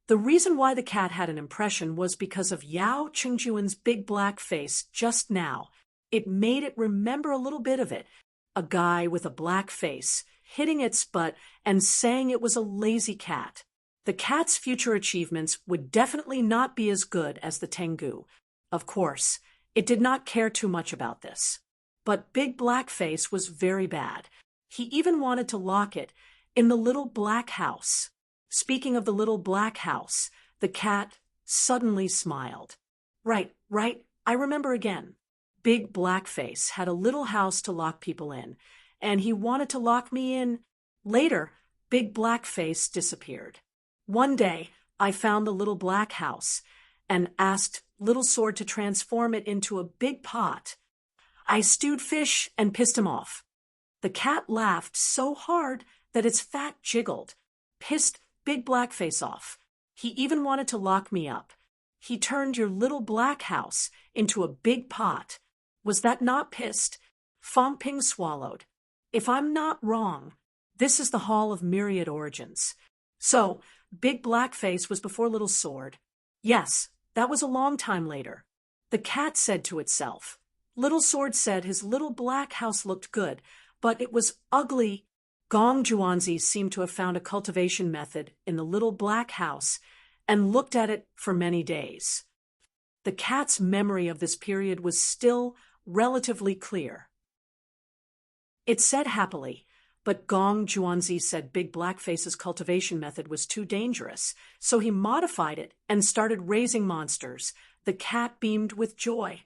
Speaker 1: The reason why the cat had an impression was because of Yao Chengjuan's big black face just now. It made it remember a little bit of it. A guy with a black face, hitting its butt and saying it was a lazy cat. The cat's future achievements would definitely not be as good as the Tengu. Of course, it did not care too much about this. But Big Blackface was very bad. He even wanted to lock it in the little black house. Speaking of the little black house, the cat suddenly smiled. Right, I remember again. Big Blackface had a little house to lock people in, and he wanted to lock me in. Later, Big Blackface disappeared. One day, I found the little black house and asked Little Sword to transform it into a big pot. I stewed fish and pissed him off. The cat laughed so hard that its fat jiggled, pissed Big Blackface off. He even wanted to lock me up. He turned your little black house into a big pot. Was that not pissed? Fong Ping swallowed. If I'm not wrong, this is the Hall of Myriad Origins. So, Big Blackface was before Little Sword. Yes, that was a long time later. The cat said to itself. Little Sword said his little black house looked good, but it was ugly. Gong Juanzi seemed to have found a cultivation method in the little black house and looked at it for many days. The cat's memory of this period was still relatively clear. It said happily, but Gong Juanzi said Big Blackface's cultivation method was too dangerous, so he modified it and started raising monsters. The cat beamed with joy.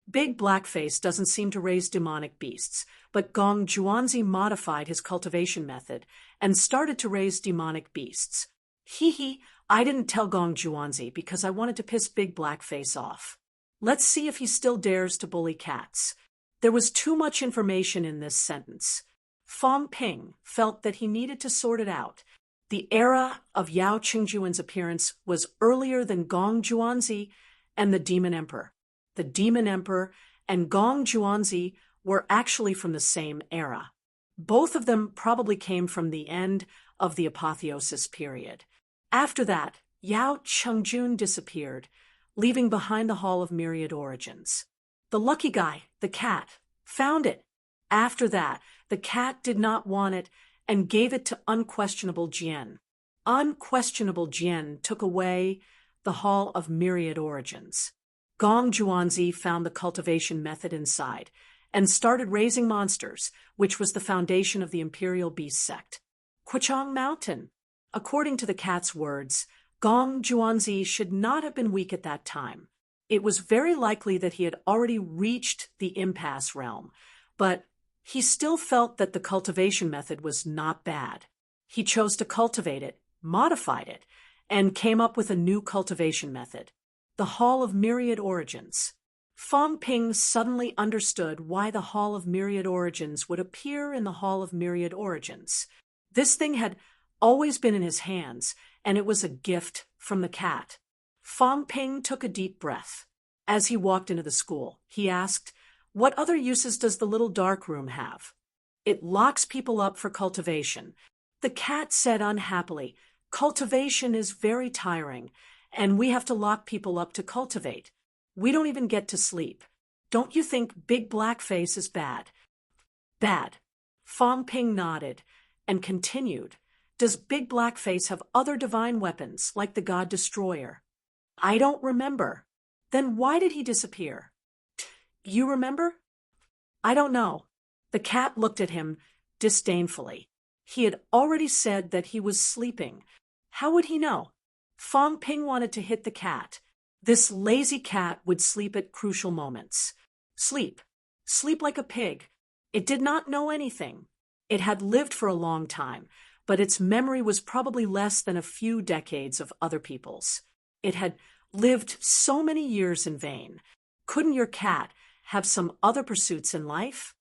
Speaker 1: Big Blackface doesn't seem to raise demonic beasts, but Gong Juanzi modified his cultivation method and started to raise demonic beasts. Hee, I didn't tell Gong Juanzi because I wanted to piss Big Blackface off. Let's see if he still dares to bully cats. There was too much information in this sentence. Fong Ping felt that he needed to sort it out. The era of Yao Qingjuan's appearance was earlier than Gong Juanzi and the Demon Emperor. The Demon Emperor and Gong Juanzi were actually from the same era. Both of them probably came from the end of the apotheosis period. After that, Yao Chengjun disappeared, leaving behind the Hall of Myriad Origins. The lucky guy, the cat, found it. After that, the cat did not want it and gave it to Unquestionable Jian. Unquestionable Jian took away the Hall of Myriad Origins. Gong Juanzi found the cultivation method inside and started raising monsters, which was the foundation of the Imperial Beast sect. Quechang Mountain. According to the cat's words, Gong Juanzi should not have been weak at that time. It was very likely that he had already reached the impasse realm, but he still felt that the cultivation method was not bad. He chose to cultivate it, modified it, and came up with a new cultivation method. The Hall of Myriad Origins. Fong Ping suddenly understood why the Hall of Myriad Origins would appear in the Hall of Myriad Origins. This thing had always been in his hands, and it was a gift from the cat. Fong Ping took a deep breath. As he walked into the school, he asked, "What other uses does the little dark room have?" "It locks people up for cultivation." The cat said unhappily, "Cultivation is very tiring, and we have to lock people up to cultivate. We don't even get to sleep. Don't you think Big Blackface is bad?" "Bad." Fong Ping nodded and continued, "Does Big Blackface have other divine weapons, like the God Destroyer?" "I don't remember." "Then why did he disappear?" "You remember?" "I don't know." The cat looked at him disdainfully. He had already said that he was sleeping. How would he know? Fong Ping wanted to hit the cat. This lazy cat would sleep at crucial moments. Sleep. Sleep like a pig. It did not know anything. It had lived for a long time, but its memory was probably less than a few decades of other people's. It had lived so many years in vain. Couldn't your cat have some other pursuits in life?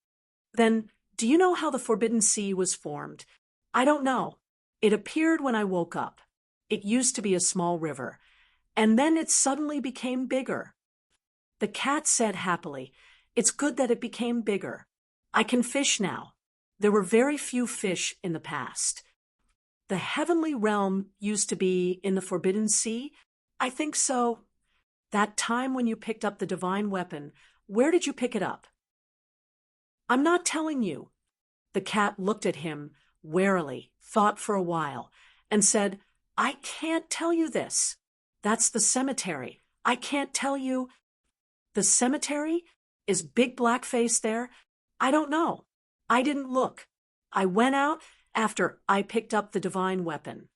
Speaker 1: Then, do you know how the Forbidden Sea was formed? I don't know. It appeared when I woke up. It used to be a small river, and then it suddenly became bigger. The cat said happily, "It's good that it became bigger. I can fish now." There were very few fish in the past. The heavenly realm used to be in the Forbidden Sea? I think so. That time when you picked up the divine weapon, where did you pick it up? I'm not telling you. The cat looked at him warily, thought for a while, and said, "I can't tell you this. That's the cemetery. I can't tell you." The cemetery? Is Big Blackface there? I don't know. I didn't look. I went out after I picked up the divine weapon.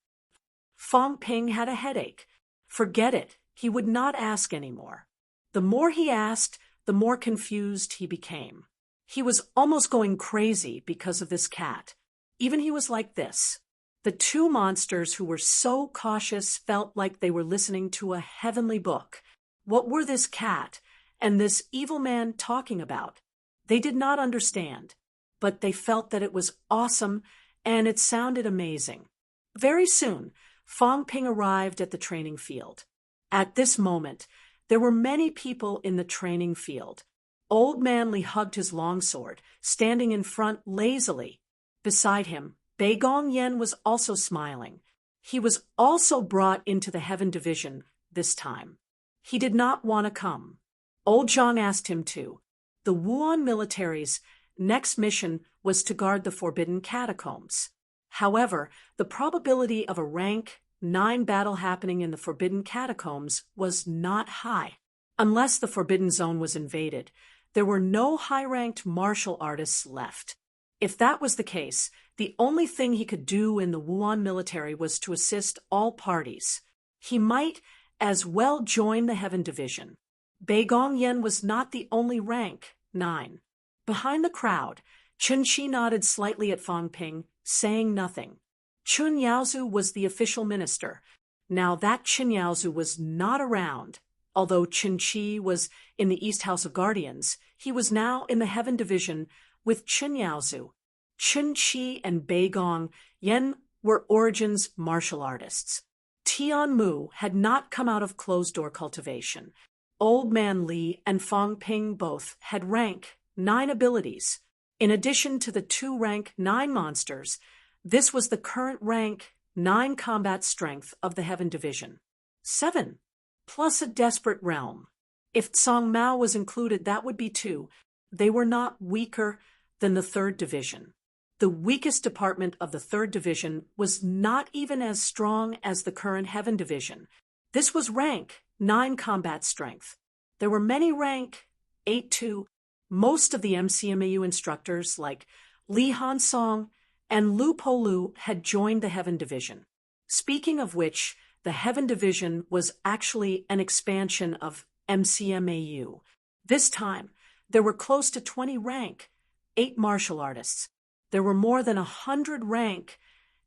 Speaker 1: Fong Ping had a headache. Forget it. He would not ask any more. The more he asked, the more confused he became. He was almost going crazy because of this cat. Even he was like this. The two monsters who were so cautious felt like they were listening to a heavenly book. What were this cat and this evil man talking about? They did not understand, but they felt that it was awesome and it sounded amazing. Very soon, Fong Ping arrived at the training field. At this moment, there were many people in the training field. Old Man Li hugged his longsword, standing in front lazily. Beside him, Bei Gong Yen was also smiling. He was also brought into the Heaven Division this time. He did not want to come. Old Zhang asked him to. The Wuan military's next mission was to guard the Forbidden Catacombs. However, the probability of a rank 9 battle happening in the Forbidden Catacombs was not high. Unless the Forbidden Zone was invaded, there were no high-ranked martial artists left. If that was the case, the only thing he could do in the Wuan military was to assist all parties. He might as well join the Heaven Division. Bei Gong Yen was not the only rank 9. Behind the crowd, Chun Shi nodded slightly at Fong Ping, saying nothing. Chun Yaozu was the official minister. Now that Chun Yaozu was not around, although Chun Chi was in the East House of Guardians, he was now in the Heaven Division with Chun Yaozu. Chun Chi and Bei Gong Yen were Origin's martial artists. Tian Mu had not come out of closed-door cultivation. Old Man Li and Fong Ping both had rank 9 abilities. In addition to the 2 rank 9 monsters, this was the current rank 9 combat strength of the Heaven Division. 7, plus a desperate realm. If Tsang Mao was included, that would be 2. They were not weaker than the 3rd Division. The weakest department of the 3rd Division was not even as strong as the current Heaven Division. This was rank 9 combat strength. There were many rank 8 too. Most of the MCMAU instructors, like Li Hansong and Lu Po Lu, had joined the Heaven Division. Speaking of which, the Heaven Division was actually an expansion of MCMAU. This time, there were close to 20 rank 8 martial artists. There were more than 100 rank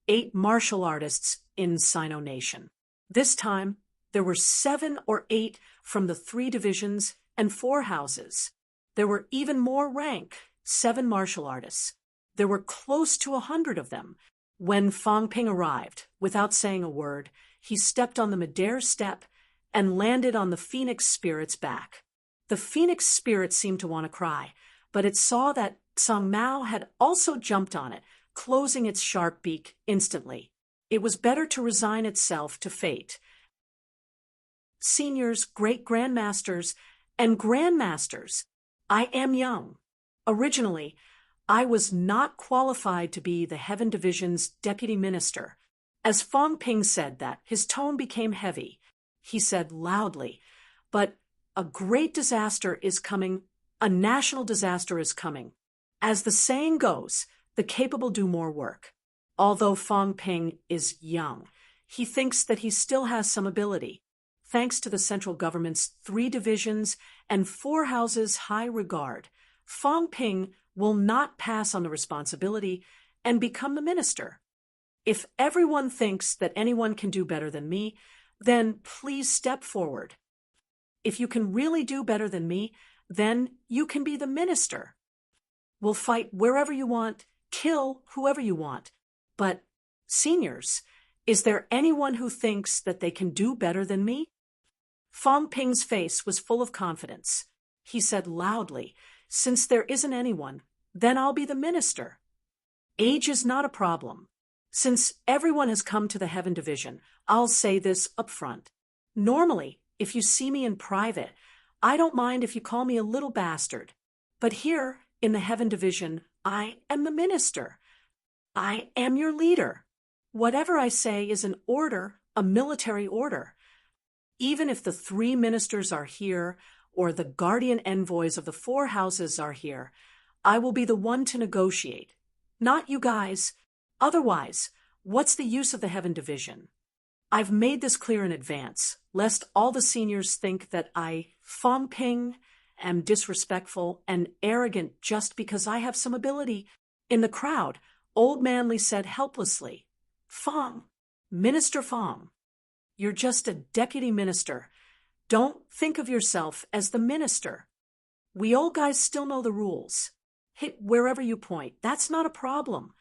Speaker 1: 8 martial artists in Sino Nation. This time, there were 7 or 8 from the 3 divisions and 4 houses. There were even more rank 7 martial artists. There were close to 100 of them. When Fong Ping arrived, without saying a word, he stepped on the Madeira step and landed on the Phoenix Spirit's back. The Phoenix Spirit seemed to want to cry, but it saw that Tsang Mao had also jumped on it, closing its sharp beak instantly. It was better to resign itself to fate. Seniors, great-grandmasters, and grandmasters, I am young. Originally, I was not qualified to be the Heaven Division's deputy minister. As Fong Ping said that, his tone became heavy. He said loudly, "But a great disaster is coming. A national disaster is coming. As the saying goes, the capable do more work." Although Fong Ping is young, he thinks that he still has some ability. Thanks to the central government's 3 divisions and 4 houses' high regard, Fong Ping will not pass on the responsibility and become the minister. If everyone thinks that anyone can do better than me, then please step forward. If you can really do better than me, then you can be the minister. We'll fight wherever you want, kill whoever you want. But, seniors, is there anyone who thinks that they can do better than me? Fong Ping's face was full of confidence. He said loudly, "Since there isn't anyone, then I'll be the minister. Age is not a problem. Since everyone has come to the Heaven Division, I'll say this up front. Normally, if you see me in private, I don't mind if you call me a little bastard. But here, in the Heaven Division, I am the minister. I am your leader. Whatever I say is an order, a military order. Even if the 3 ministers are here, or the guardian envoys of the 4 houses are here, I will be the one to negotiate. Not you guys. Otherwise, what's the use of the Heaven Division? I've made this clear in advance, lest all the seniors think that I, Fong Ping, am disrespectful and arrogant just because I have some ability." In the crowd, Old Man Lee said helplessly, "Fong, Minister Fong, you're just a deputy minister. Don't think of yourself as the minister. We old guys still know the rules. Hit wherever you point. That's not a problem.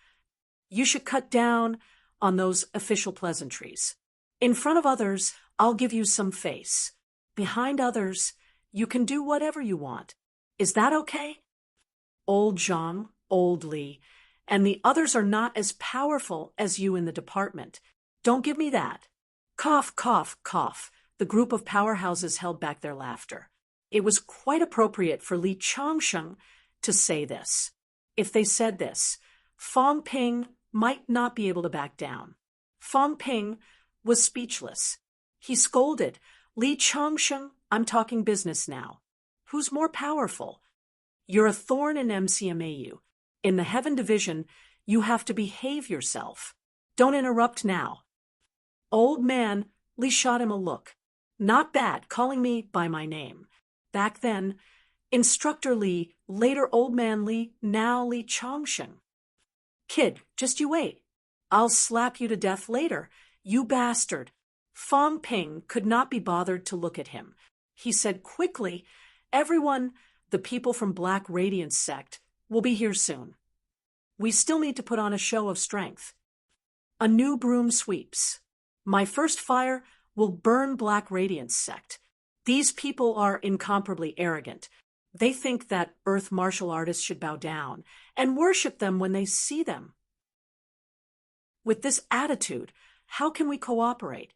Speaker 1: You should cut down on those official pleasantries. In front of others, I'll give you some face. Behind others, you can do whatever you want. Is that okay?" Old Zhang, Old Li, and the others are not as powerful as you in the department. Don't give me that. Cough, cough, cough. The group of powerhouses held back their laughter. It was quite appropriate for Li Changsheng to say this. If they said this, Fong Ping might not be able to back down. Fong Ping was speechless. He scolded, "Li Changsheng, I'm talking business now. Who's more powerful? You're a thorn in MCMAU. In the Heaven Division, you have to behave yourself. Don't interrupt now." Old Man Li shot him a look. "Not bad, calling me by my name. Back then, Instructor Li, later Old Man Li, now Li Changsheng. Kid, just you wait. I'll slap you to death later, you bastard." Fong Ping could not be bothered to look at him. He said quickly, "Everyone, the people from Black Radiance sect, will be here soon. We still need to put on a show of strength. A new broom sweeps. My first fire will burn Black Radiance sect. These people are incomparably arrogant. They think that Earth martial artists should bow down and worship them when they see them. With this attitude, how can we cooperate?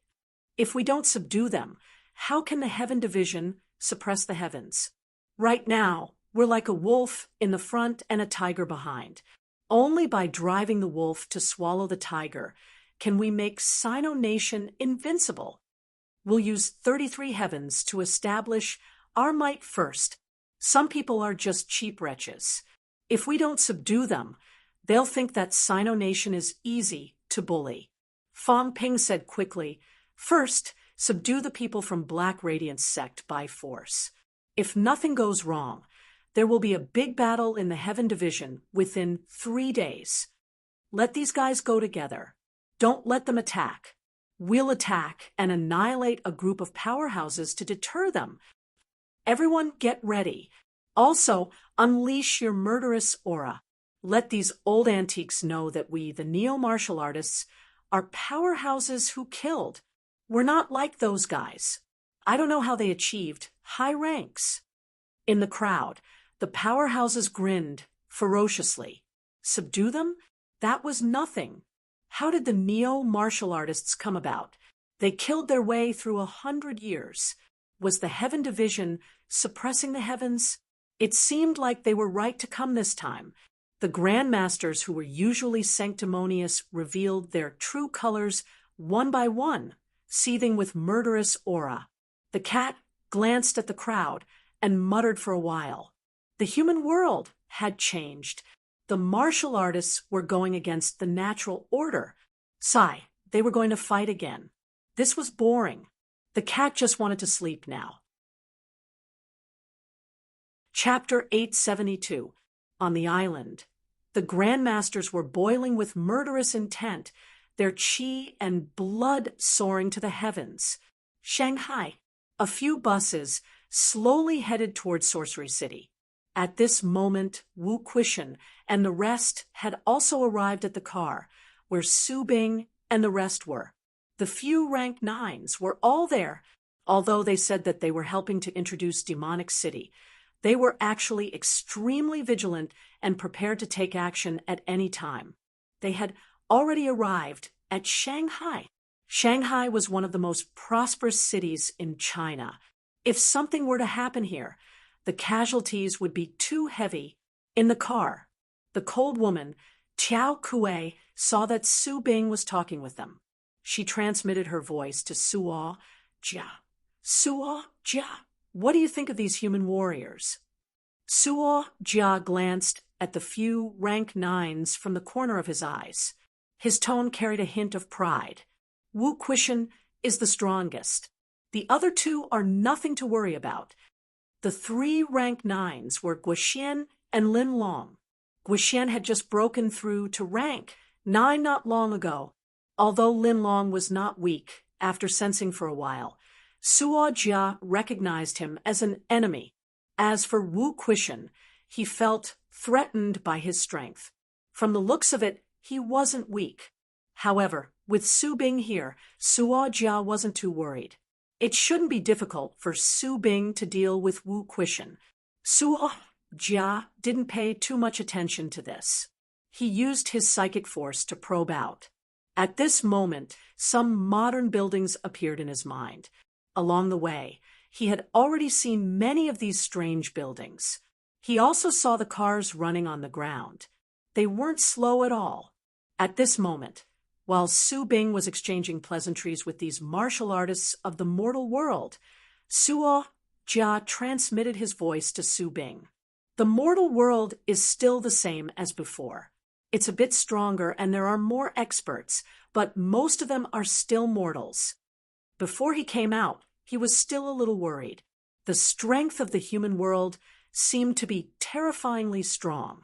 Speaker 1: If we don't subdue them, how can the Heaven Division suppress the heavens? Right now, we're like a wolf in the front and a tiger behind. Only by driving the wolf to swallow the tiger can we make Sino Nation invincible. We'll use 33 heavens to establish our might first. Some people are just cheap wretches. If we don't subdue them, they'll think that Sino Nation is easy to bully." Fong Ping said quickly, "First, subdue the people from Black Radiance sect by force. If nothing goes wrong, there will be a big battle in the Heaven Division within 3 days. Let these guys go together. Don't let them attack. We'll attack and annihilate a group of powerhouses to deter them. Everyone get ready. Also, unleash your murderous aura. Let these old antiques know that we, the neo-martial artists, are powerhouses who killed. We're not like those guys. I don't know how they achieved high ranks." In the crowd, the powerhouses grinned ferociously. Subdue them? That was nothing. How did the neo-martial artists come about? They killed their way through 100 years. Was the Heaven Division suppressing the heavens? It seemed like they were right to come this time. The Grandmasters, who were usually sanctimonious, revealed their true colors one by one, seething with murderous aura. The cat glanced at the crowd and muttered for a while. The human world had changed. The martial artists were going against the natural order. Sigh, they were going to fight again. This was boring. The cat just wanted to sleep now. Chapter 872. On the island. The Grandmasters were boiling with murderous intent, their chi and blood soaring to the heavens. Shanghai. A few buses slowly headed toward Sorcery City. At this moment, Wu Quishan and the rest had also arrived at the car, where Su Bing and the rest were. The few rank 9s were all there. Although they said that they were helping to introduce Demonic City, they were actually extremely vigilant and prepared to take action at any time. They had already arrived at Shanghai. Shanghai was one of the most prosperous cities in China. If something were to happen here, the casualties would be too heavy. In the car, the cold woman, Tiao Kuei, saw that Su Bing was talking with them. She transmitted her voice to Suo Jia. Suo Jia, what do you think of these human warriors? Suo Jia glanced at the few rank 9s from the corner of his eyes. His tone carried a hint of pride. Wu Quishan is the strongest. The other two are nothing to worry about. The 3 rank 9s were Guoxian and Lin Long. Guoxian had just broken through to rank 9 not long ago. Although Lin Long was not weak, after sensing for a while, Suo Jia recognized him as an enemy. As for Wu Quishan, he felt threatened by his strength. From the looks of it, he wasn't weak. However, with Su Bing here, Suo Jia wasn't too worried. It shouldn't be difficult for Su Bing to deal with Wu Quishan. Suo Jia didn't pay too much attention to this. He used his psychic force to probe out. At this moment, some modern buildings appeared in his mind. Along the way, he had already seen many of these strange buildings. He also saw the cars running on the ground. They weren't slow at all. At this moment, while Su Bing was exchanging pleasantries with these martial artists of the mortal world, Suo Jia transmitted his voice to Su Bing. The mortal world is still the same as before. It's a bit stronger and there are more experts, but most of them are still mortals. Before he came out, he was still a little worried. The strength of the human world seemed to be terrifyingly strong.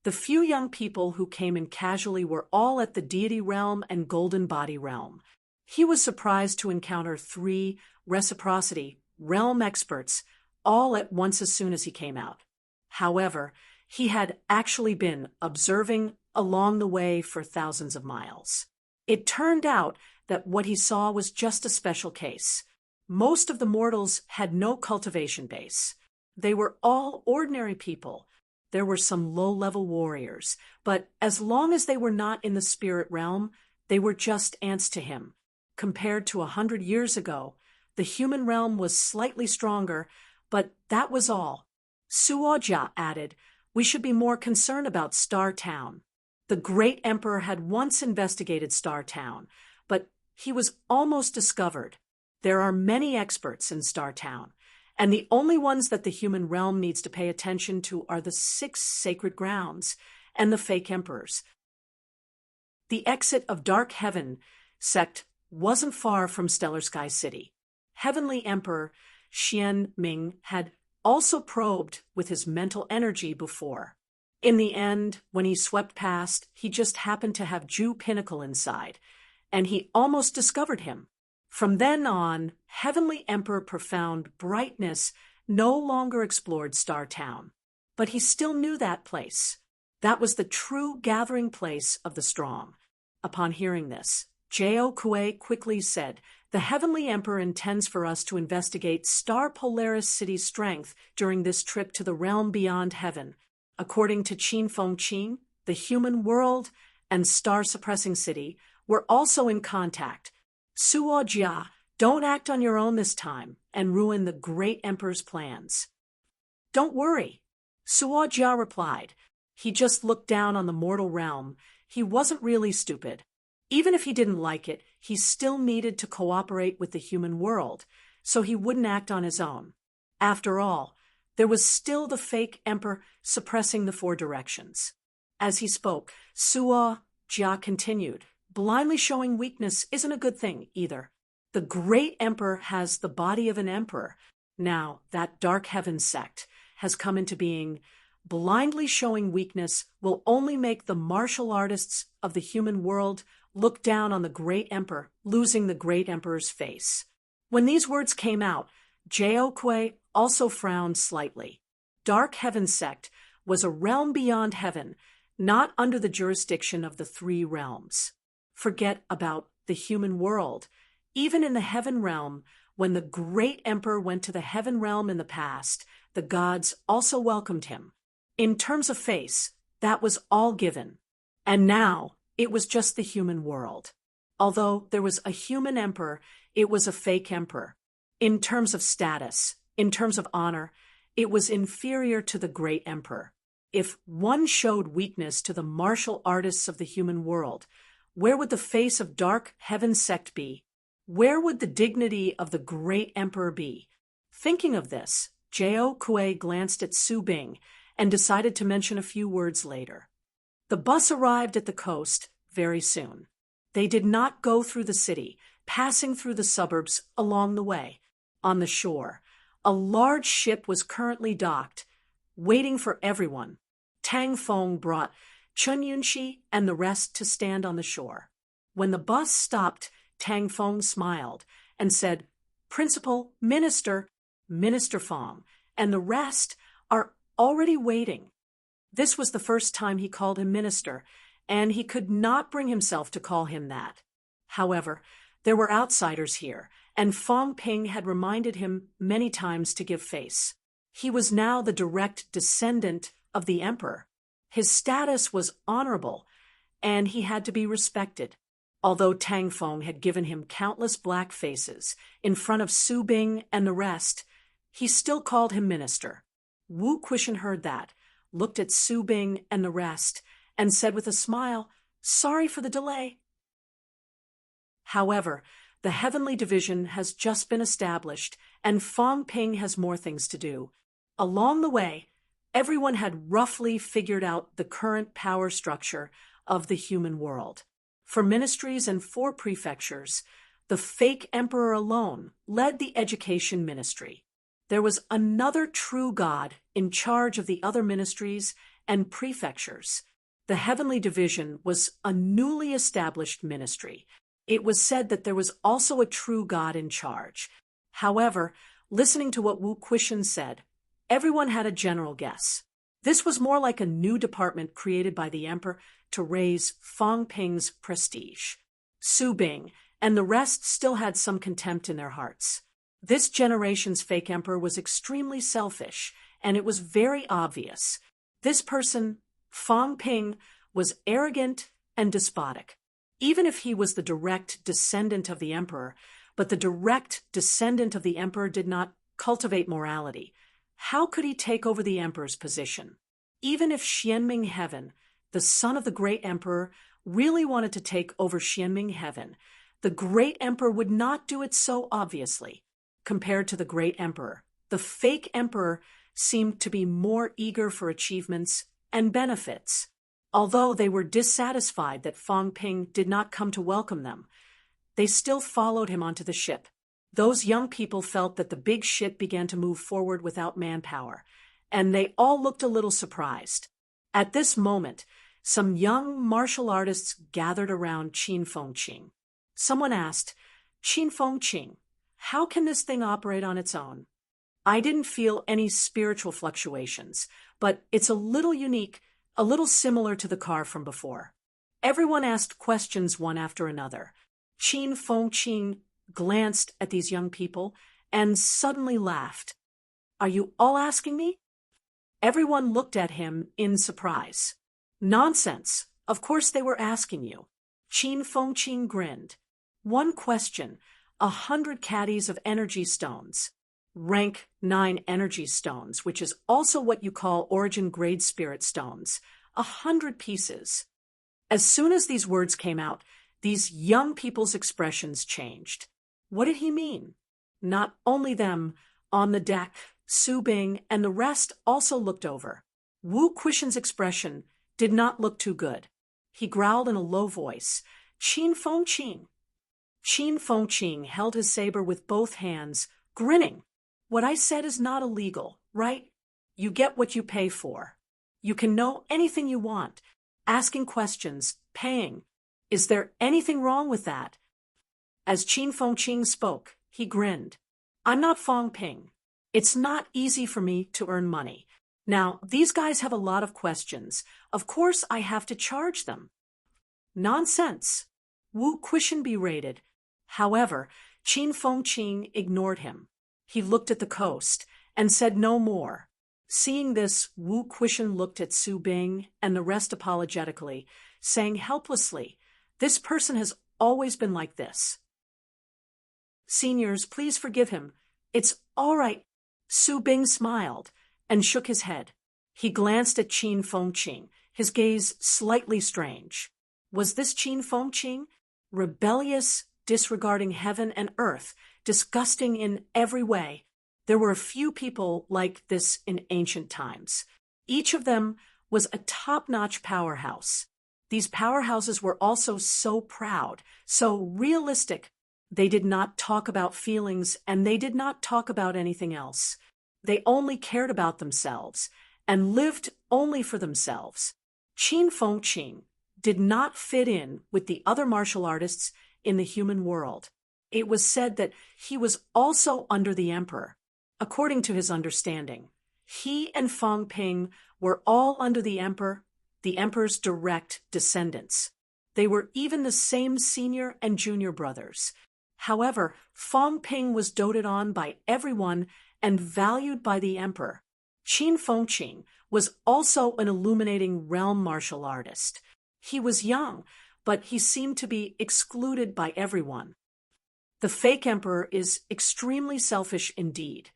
Speaker 1: The few young people who came in casually were all at the deity realm and golden body realm. He was surprised to encounter 3 reciprocity realm experts all at once as soon as he came out. However, he had actually been observing along the way for thousands of miles. It turned out that what he saw was just a special case. Most of the mortals had no cultivation base. They were all ordinary people. There were some low-level warriors, but as long as they were not in the spirit realm, they were just ants to him. Compared to 100 years ago, the human realm was slightly stronger, but that was all. Suo Jia added, "We should be more concerned about Star Town." The great emperor had once investigated Star Town, but he was almost discovered. There are many experts in Star Town, and the only ones that the human realm needs to pay attention to are the 6 sacred grounds and the fake emperors. The exit of Dark Heaven sect wasn't far from Stellar Sky City. Heavenly Emperor Xian Ming had also probed with his mental energy before. In the end, when he swept past, he just happened to have Ju Pinnacle inside, and he almost discovered him. From then on, Heavenly Emperor Profound Brightness no longer explored Star Town, but he still knew that place. That was the true gathering place of the strong. Upon hearing this, J.O. Kuei quickly said, "The Heavenly Emperor intends for us to investigate Star Polaris City's strength during this trip to the realm beyond heaven. According to Qin Feng Qing, the human world and Star Suppressing City were also in contact. Suo Jia, don't act on your own this time and ruin the great emperor's plans." "Don't worry," Suo Jia replied. He just looked down on the mortal realm. He wasn't really stupid. Even if he didn't like it, he still needed to cooperate with the human world, so he wouldn't act on his own. After all, there was still the fake emperor suppressing the 4 directions. As he spoke, Suo Jia continued, "Blindly showing weakness isn't a good thing either. The great emperor has the body of an emperor. Now that Dark Heaven sect has come into being. Blindly showing weakness will only make the martial artists of the human world look down on the great emperor, losing the great emperor's face." When these words came out, J.O. Kuei also frowned slightly. Dark Heaven sect was a realm beyond heaven, not under the jurisdiction of the 3 realms. Forget about the human world. Even in the heaven realm, When the great emperor went to the heaven realm in the past, the gods also welcomed him. In terms of face, that was all given. And now, it was just the human world. Although there was a human emperor, it was a fake emperor. In terms of status, in terms of honor, it was inferior to the great emperor. If one showed weakness to the martial artists of the human world, where would the face of dark heaven sect be? Where would the dignity of the great emperor be? Thinking of this, Jiao Kuei glanced at Su Bing and decided to mention a few words later. The bus arrived at the coast very soon. They did not go through the city, passing through the suburbs along the way. On the shore, a large ship was currently docked, waiting for everyone. Tang Feng brought Chun Yunxi and the rest to stand on the shore. When the bus stopped, Tang Feng smiled and said, "Principal, Minister, Minister Feng, and the rest are already waiting." This was the first time he called him minister, and he could not bring himself to call him that. However, there were outsiders here, and Feng Ping had reminded him many times to give face. He was now the direct descendant of the emperor. His status was honorable, and he had to be respected. Although Tang Feng had given him countless black faces in front of Su Bing and the rest, he still called him minister. Wu Quishan heard that, looked at Su Bing and the rest, and said with a smile, "Sorry for the delay." However, the heavenly division has just been established, and Feng Ping has more things to do. Along the way, everyone had roughly figured out the current power structure of the human world. For ministries and 4 prefectures, the fake emperor alone led the education ministry. There was another true god in charge of the other ministries and prefectures. The heavenly division was a newly established ministry. It was said that there was also a true god in charge. However, listening to what Wu Quishan said, everyone had a general guess. This was more like a new department created by the emperor to raise Feng Ping's prestige. Su Bing and the rest still had some contempt in their hearts. This generation's fake emperor was extremely selfish, and it was very obvious. This person, Feng Ping, was arrogant and despotic. Even if he was the direct descendant of the emperor, but the direct descendant of the emperor did not cultivate morality, how could he take over the emperor's position? Even if Xianming Heaven, the son of the great emperor, really wanted to take over Xianming Heaven, the great emperor would not do it so obviously. Compared to the great emperor, the fake emperor seemed to be more eager for achievements and benefits. Although they were dissatisfied that Feng Ping did not come to welcome them, they still followed him onto the ship. Those young people felt that the big ship began to move forward without manpower, and they all looked a little surprised. At this moment, some young martial artists gathered around Qin Fengqing. Someone asked, "Qin Fengqing, how can this thing operate on its own? I didn't feel any spiritual fluctuations, but it's a little unique, a little similar to the car from before." Everyone asked questions one after another. Qin Fengqing glanced at these young people and suddenly laughed. "Are you all asking me?" Everyone looked at him in surprise. "Nonsense. Of course they were asking you." Qin Fengqing grinned. "One question, 100 caddies of energy stones. Rank 9 energy stones, which is also what you call origin grade spirit stones. 100 pieces." As soon as these words came out, these young people's expressions changed. What did he mean? Not only them, on the deck, Su Bing and the rest also looked over. Wu Quishan's expression did not look too good. He growled in a low voice, "Qin Fengqing." Qin Fengqing held his saber with both hands, grinning. "What I said is not illegal, right? You get what you pay for. You can know anything you want, asking questions, paying. Is there anything wrong with that?" As Qin Fengqing spoke, he grinned. "I'm not Feng Ping. It's not easy for me to earn money. Now, these guys have a lot of questions. Of course I have to charge them." "Nonsense," Wu Quishan berated. However, Qin Fengqing ignored him. He looked at the coast and said no more. Seeing this, Wu Quishan looked at Su Bing and the rest apologetically, saying helplessly, "This person has always been like this. Seniors, please forgive him. It's all right." Su Bing smiled and shook his head. He glanced at Qin Fengqing, his gaze slightly strange. Was this Qin Fengqing? Rebellious, disregarding heaven and earth, disgusting in every way. There were a few people like this in ancient times. Each of them was a top-notch powerhouse. These powerhouses were also so proud, so realistic. They did not talk about feelings, and they did not talk about anything else. They only cared about themselves and lived only for themselves. Qin Fengqing did not fit in with the other martial artists in the human world. It was said that he was also under the emperor. According to his understanding, he and Fang Ping were all under the emperor's direct descendants. They were even the same senior and junior brothers. However, Fang Ping was doted on by everyone and valued by the emperor. Qin Fengqing was also an illuminating realm martial artist. He was young, but he seemed to be excluded by everyone. The fake emperor is extremely selfish indeed.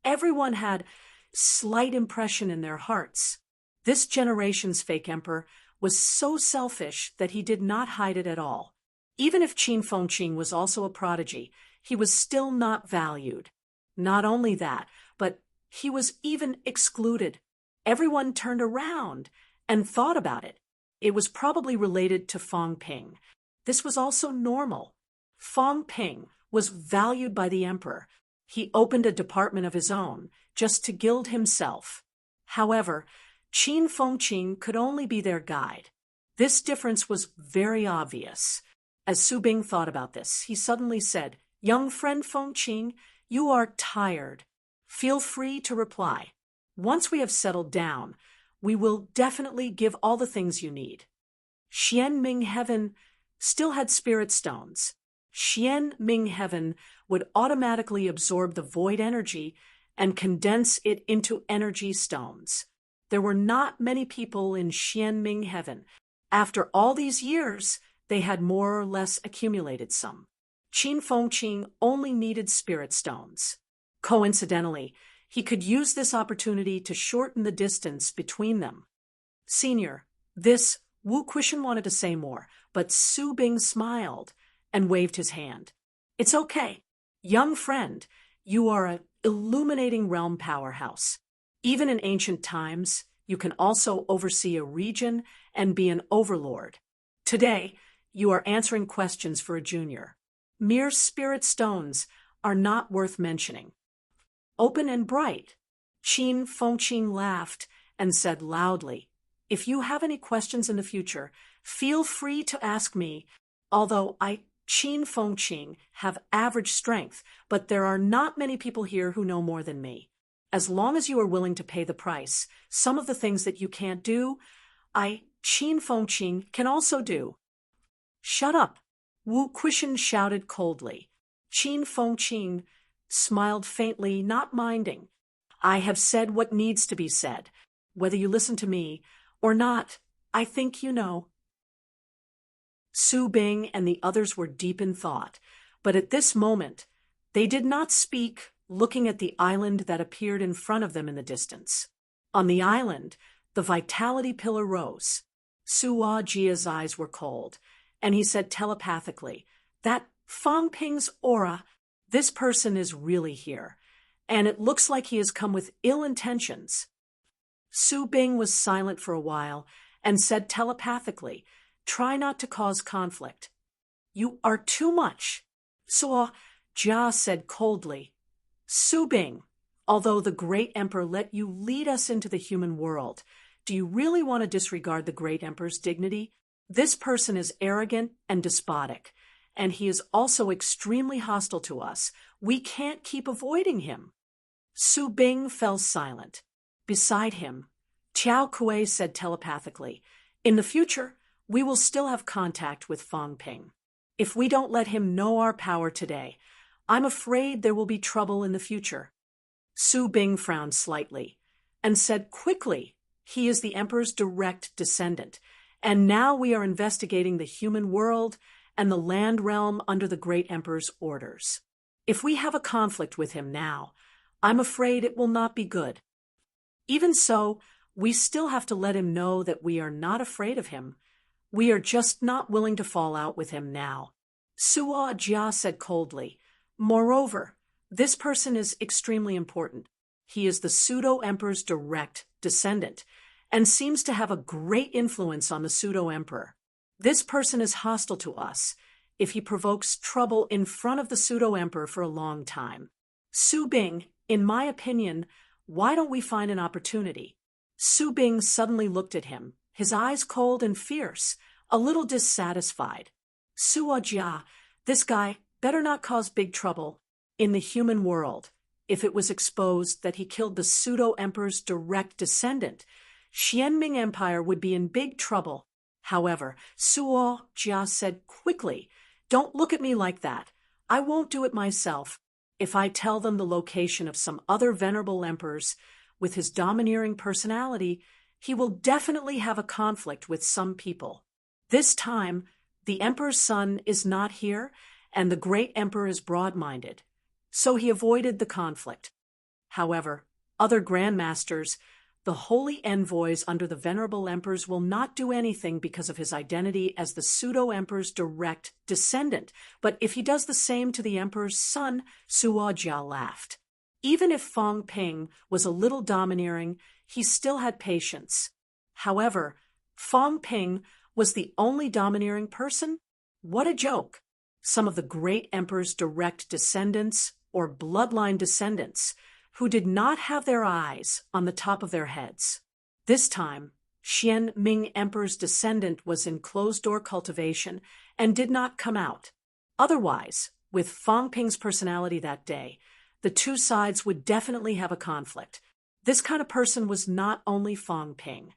Speaker 1: Everyone had slight impression in their hearts. This generation's fake emperor was so selfish that he did not hide it at all. Even if Qin Fengqing was also a prodigy, he was still not valued. Not only that, but he was even excluded. Everyone turned around and thought about it. It was probably related to Fang Ping. This was also normal. Fang Ping was valued by the emperor. He opened a department of his own, just to gild himself. However, Qin Fengqing could only be their guide. This difference was very obvious. As Su Bing thought about this, he suddenly said, "Young friend Fengqing, you are tired. Feel free to reply. Once we have settled down, we will definitely give all the things you need." Xian Ming Heaven still had spirit stones. Xian Ming Heaven would automatically absorb the void energy and condense it into energy stones. There were not many people in Xian Ming Heaven. After all these years, they had more or less accumulated some. Qin Fengqing only needed spirit stones. Coincidentally, he could use this opportunity to shorten the distance between them. "Senior, this," Wu Quishan wanted to say more, but Su Bing smiled and waved his hand. "It's okay. Young friend, you are an illuminating realm powerhouse. Even in ancient times, you can also oversee a region and be an overlord. Today, you are answering questions for a junior. Mere spirit stones are not worth mentioning." "Open and bright." Qin Fengqing laughed and said loudly, "If you have any questions in the future, feel free to ask me, although I, Qin Fengqing, have average strength, but there are not many people here who know more than me. As long as you are willing to pay the price, some of the things that you can't do, I, Qin Fengqing, can also do." "Shut up," Wu Quishan shouted coldly. Qin Fengqing smiled faintly, not minding. "I have said what needs to be said. Whether you listen to me or not, I think you know." Su Bing and the others were deep in thought, but at this moment, they did not speak, looking at the island that appeared in front of them in the distance. On the island, the vitality pillar rose. Suwa Jia's eyes were cold, and he said telepathically, "That Fang Ping's aura, this person is really here, and it looks like he has come with ill intentions." Su Bing was silent for a while and said telepathically, "Try not to cause conflict." "You are too much," Suwa Jia said coldly. "Su Bing, although the great emperor let you lead us into the human world, do you really want to disregard the great emperor's dignity? This person is arrogant and despotic, and he is also extremely hostile to us. We can't keep avoiding him." Su Bing fell silent. Beside him, Qiao Kuei said telepathically, "In the future, we will still have contact with Fang Ping. If we don't let him know our power today, I'm afraid there will be trouble in the future. Su Bing frowned slightly and said quickly, he is the emperor's direct descendant, and now we are investigating the human world and the land realm under the great emperor's orders. If we have a conflict with him now, I'm afraid it will not be good. Even so, we still have to let him know that we are not afraid of him. We are just not willing to fall out with him now. Suo Jia said coldly. Moreover, this person is extremely important. He is the pseudo-emperor's direct descendant, and seems to have a great influence on the pseudo-emperor. This person is hostile to us if he provokes trouble in front of the pseudo-emperor for a long time. Su Bing, in my opinion, why don't we find an opportunity? Su Bing suddenly looked at him, his eyes cold and fierce, a little dissatisfied. Suo Jia, this guy better not cause big trouble in the human world. If it was exposed that he killed the pseudo-emperor's direct descendant, Xianming Empire would be in big trouble. However, Suo Jia said quickly, don't look at me like that. I won't do it myself. If I tell them the location of some other venerable emperors with his domineering personality, he will definitely have a conflict with some people. This time, the emperor's son is not here, and the great emperor is broad-minded. So he avoided the conflict. However, other grandmasters, the holy envoys under the venerable emperors, will not do anything because of his identity as the pseudo-emperor's direct descendant. But if he does the same to the emperor's son, Suo Jia laughed. Even if Fang Ping was a little domineering, he still had patience. However, Fang Ping was the only domineering person? What a joke! Some of the great emperor's direct descendants, or bloodline descendants, who did not have their eyes on the top of their heads. This time, Xianming Emperor's descendant was in closed-door cultivation and did not come out. Otherwise, with Fang Ping's personality that day, the two sides would definitely have a conflict. This kind of person was not only Fang Ping.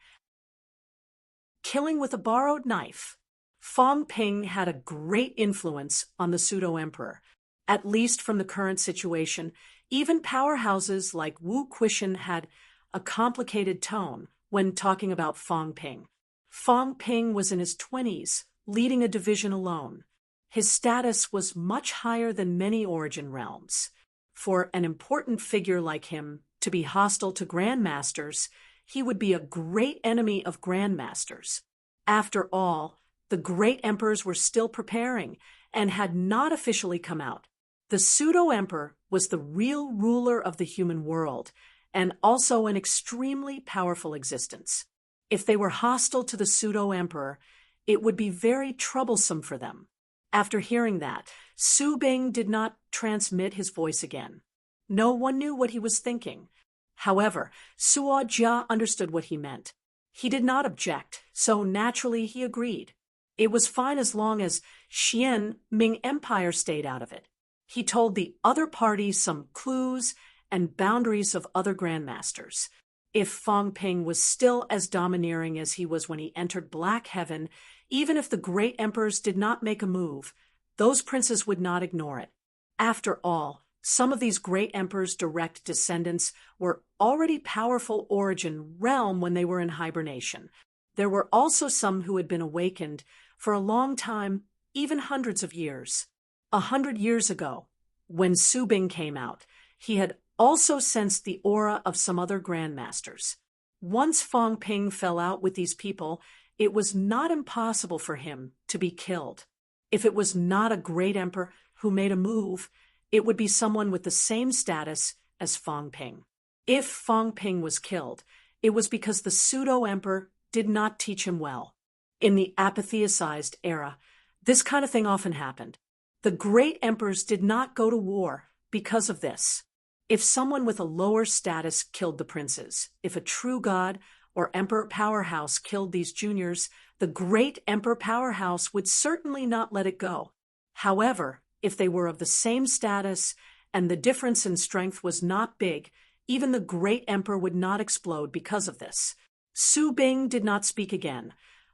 Speaker 1: Killing with a borrowed knife. Fang Ping had a great influence on the pseudo-emperor. At least from the current situation, even powerhouses like Wu Quishan had a complicated tone when talking about Fang Ping. Fang Ping was in his 20s, leading a division alone. His status was much higher than many origin realms. For an important figure like him to be hostile to grandmasters, he would be a great enemy of grandmasters. After all, the great emperors were still preparing and had not officially come out. The pseudo-emperor was the real ruler of the human world, and also an extremely powerful existence. If they were hostile to the pseudo-emperor, it would be very troublesome for them. After hearing that, Su Bing did not transmit his voice again. No one knew what he was thinking. However, Suo Jia understood what he meant. He did not object, so naturally he agreed. It was fine as long as Xianming Empire stayed out of it. He told the other party some clues and boundaries of other grandmasters. If Fang Ping was still as domineering as he was when he entered Black Heaven, even if the great emperors did not make a move, those princes would not ignore it. After all, some of these great emperors' direct descendants were already powerful origin realm when they were in hibernation. There were also some who had been awakened for a long time, even hundreds of years. 100 years ago, when Su Bing came out, he had also sensed the aura of some other grandmasters. Once Fang Ping fell out with these people, it was not impossible for him to be killed. If it was not a great emperor who made a move, it would be someone with the same status as Fang Ping. If Fang Ping was killed, it was because the pseudo-emperor did not teach him well. In the apatheicized era, this kind of thing often happened. The great emperors did not go to war because of this. If someone with a lower status killed the princes, if a true god or emperor powerhouse killed these juniors, the great emperor powerhouse would certainly not let it go. However, if they were of the same status and the difference in strength was not big, even the great emperor would not explode because of this. Su Bing did not speak again,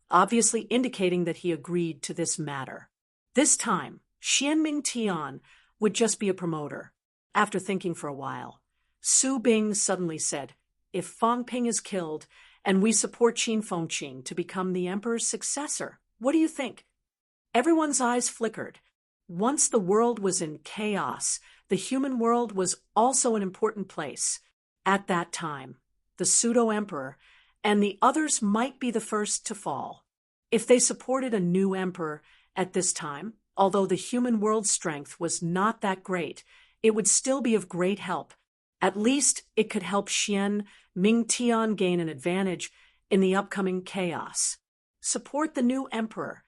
Speaker 1: obviously indicating that he agreed to this matter. This time, Xianming Tian, would just be a promoter. After thinking for a while, Su Bing suddenly said, if Fang Ping is killed and we support Qin Fengqing to become the emperor's successor, what do you think? Everyone's eyes flickered. Once the world was in chaos, the human world was also an important place. At that time, the pseudo-emperor and the others might be the first to fall. If they supported a new emperor at this time, although the human world's strength was not that great, it would still be of great help. At least it could help Xian Mingtian gain an advantage in the upcoming chaos. Support the new emperor.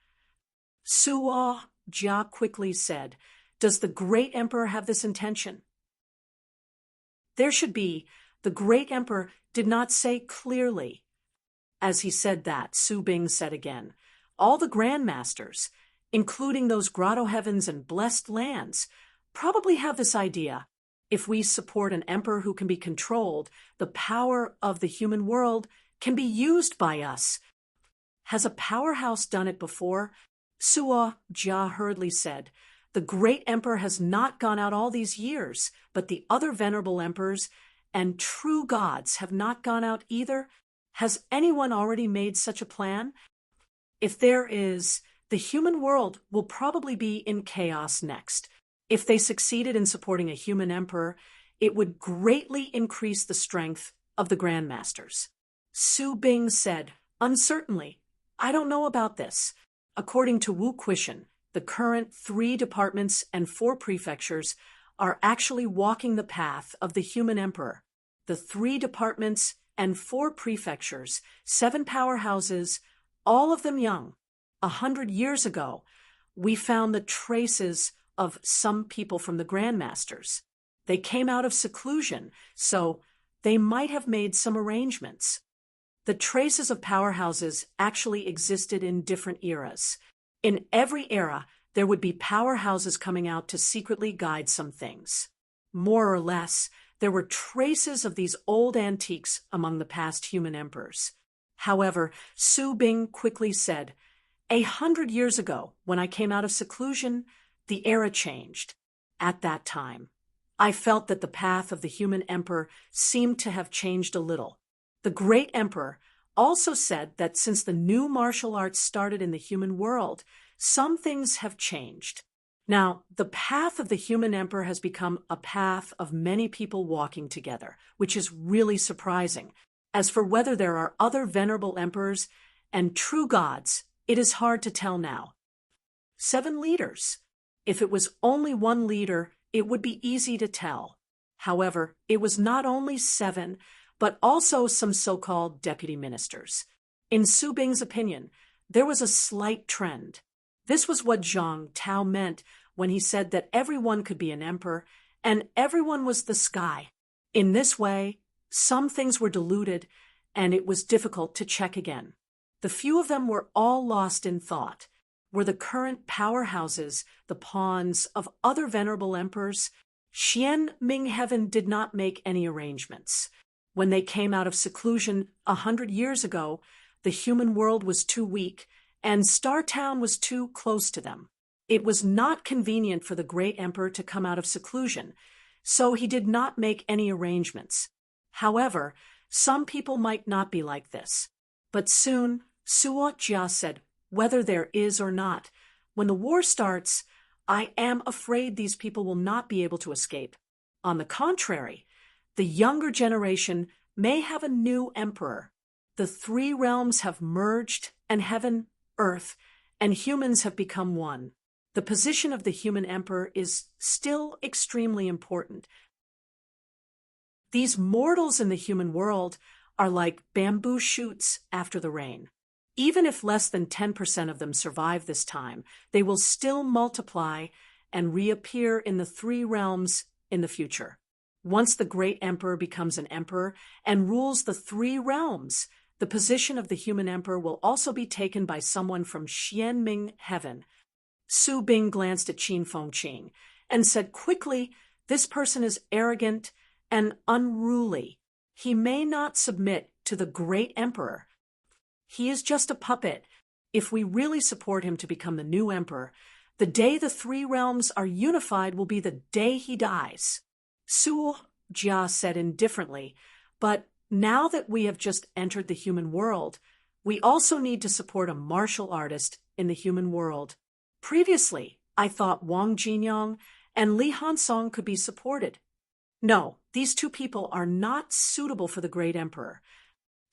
Speaker 1: Suo Jia quickly said, does the great emperor have this intention? There should be. The great emperor did not say clearly. As he said that, Su Bing said again, all the grandmasters, including those grotto heavens and blessed lands, probably have this idea. If we support an emperor who can be controlled, the power of the human world can be used by us. Has a powerhouse done it before? Suo Jia hurriedly said, the great emperor has not gone out all these years, but the other venerable emperors and true gods have not gone out either. Has anyone already made such a plan? If there is, the human world will probably be in chaos next. If they succeeded in supporting a human emperor, it would greatly increase the strength of the grandmasters. Su Bing said, uncertainly, I don't know about this. According to Wu Quishan, the current 3 departments and 4 prefectures are actually walking the path of the human emperor. The 3 departments and 4 prefectures, 7 powerhouses, all of them young. 100 years ago, we found the traces of some people from the grandmasters. They came out of seclusion, so they might have made some arrangements. The traces of powerhouses actually existed in different eras. In every era, there would be powerhouses coming out to secretly guide some things. More or less, there were traces of these old antiques among the past human emperors. However, Su Bing quickly said, 100 years ago, when I came out of seclusion, the era changed. At that time, I felt that the path of the human emperor seemed to have changed a little. The great emperor also said that since the new martial arts started in the human world, some things have changed. Now, the path of the human emperor has become a path of many people walking together, which is really surprising. As for whether there are other venerable emperors and true gods, it is hard to tell now. 7 leaders. If it was only one leader, it would be easy to tell. However, it was not only 7, but also some so-called deputy ministers. In Su Bing's opinion, there was a slight trend. This was what Zhang Tao meant when he said that everyone could be an emperor and everyone was the sky. In this way, some things were diluted and it was difficult to check again. The few of them were all lost in thought. Were the current powerhouses the pawns of other venerable emperors? Xian Ming Heaven did not make any arrangements. When they came out of seclusion 100 years ago, the human world was too weak, and Star Town was too close to them. It was not convenient for the great emperor to come out of seclusion, so he did not make any arrangements. However, some people might not be like this. But soon, Suo Jia said, whether there is or not, when the war starts, I am afraid these people will not be able to escape. On the contrary, the younger generation may have a new emperor. The 3 realms have merged, and heaven, earth, and humans have become one. The position of the human emperor is still extremely important. These mortals in the human world are like bamboo shoots after the rain. Even if less than 10% of them survive this time, they will still multiply and reappear in the 3 realms in the future. Once the great emperor becomes an emperor and rules the 3 realms, the position of the human emperor will also be taken by someone from Xianming Heaven. Su Bing glanced at Qin Fengqing and said quickly, this person is arrogant and unruly. He may not submit to the great emperor. He is just a puppet. If we really support him to become the new emperor, The day the three realms are unified will be the day he dies. Suo Jia said indifferently, but now that we have just entered the human world, we also need to support a martial artist in the human world. Previously, I thought Wang Jinyang and Li Hansong could be supported. No, these two people are not suitable for the great emperor,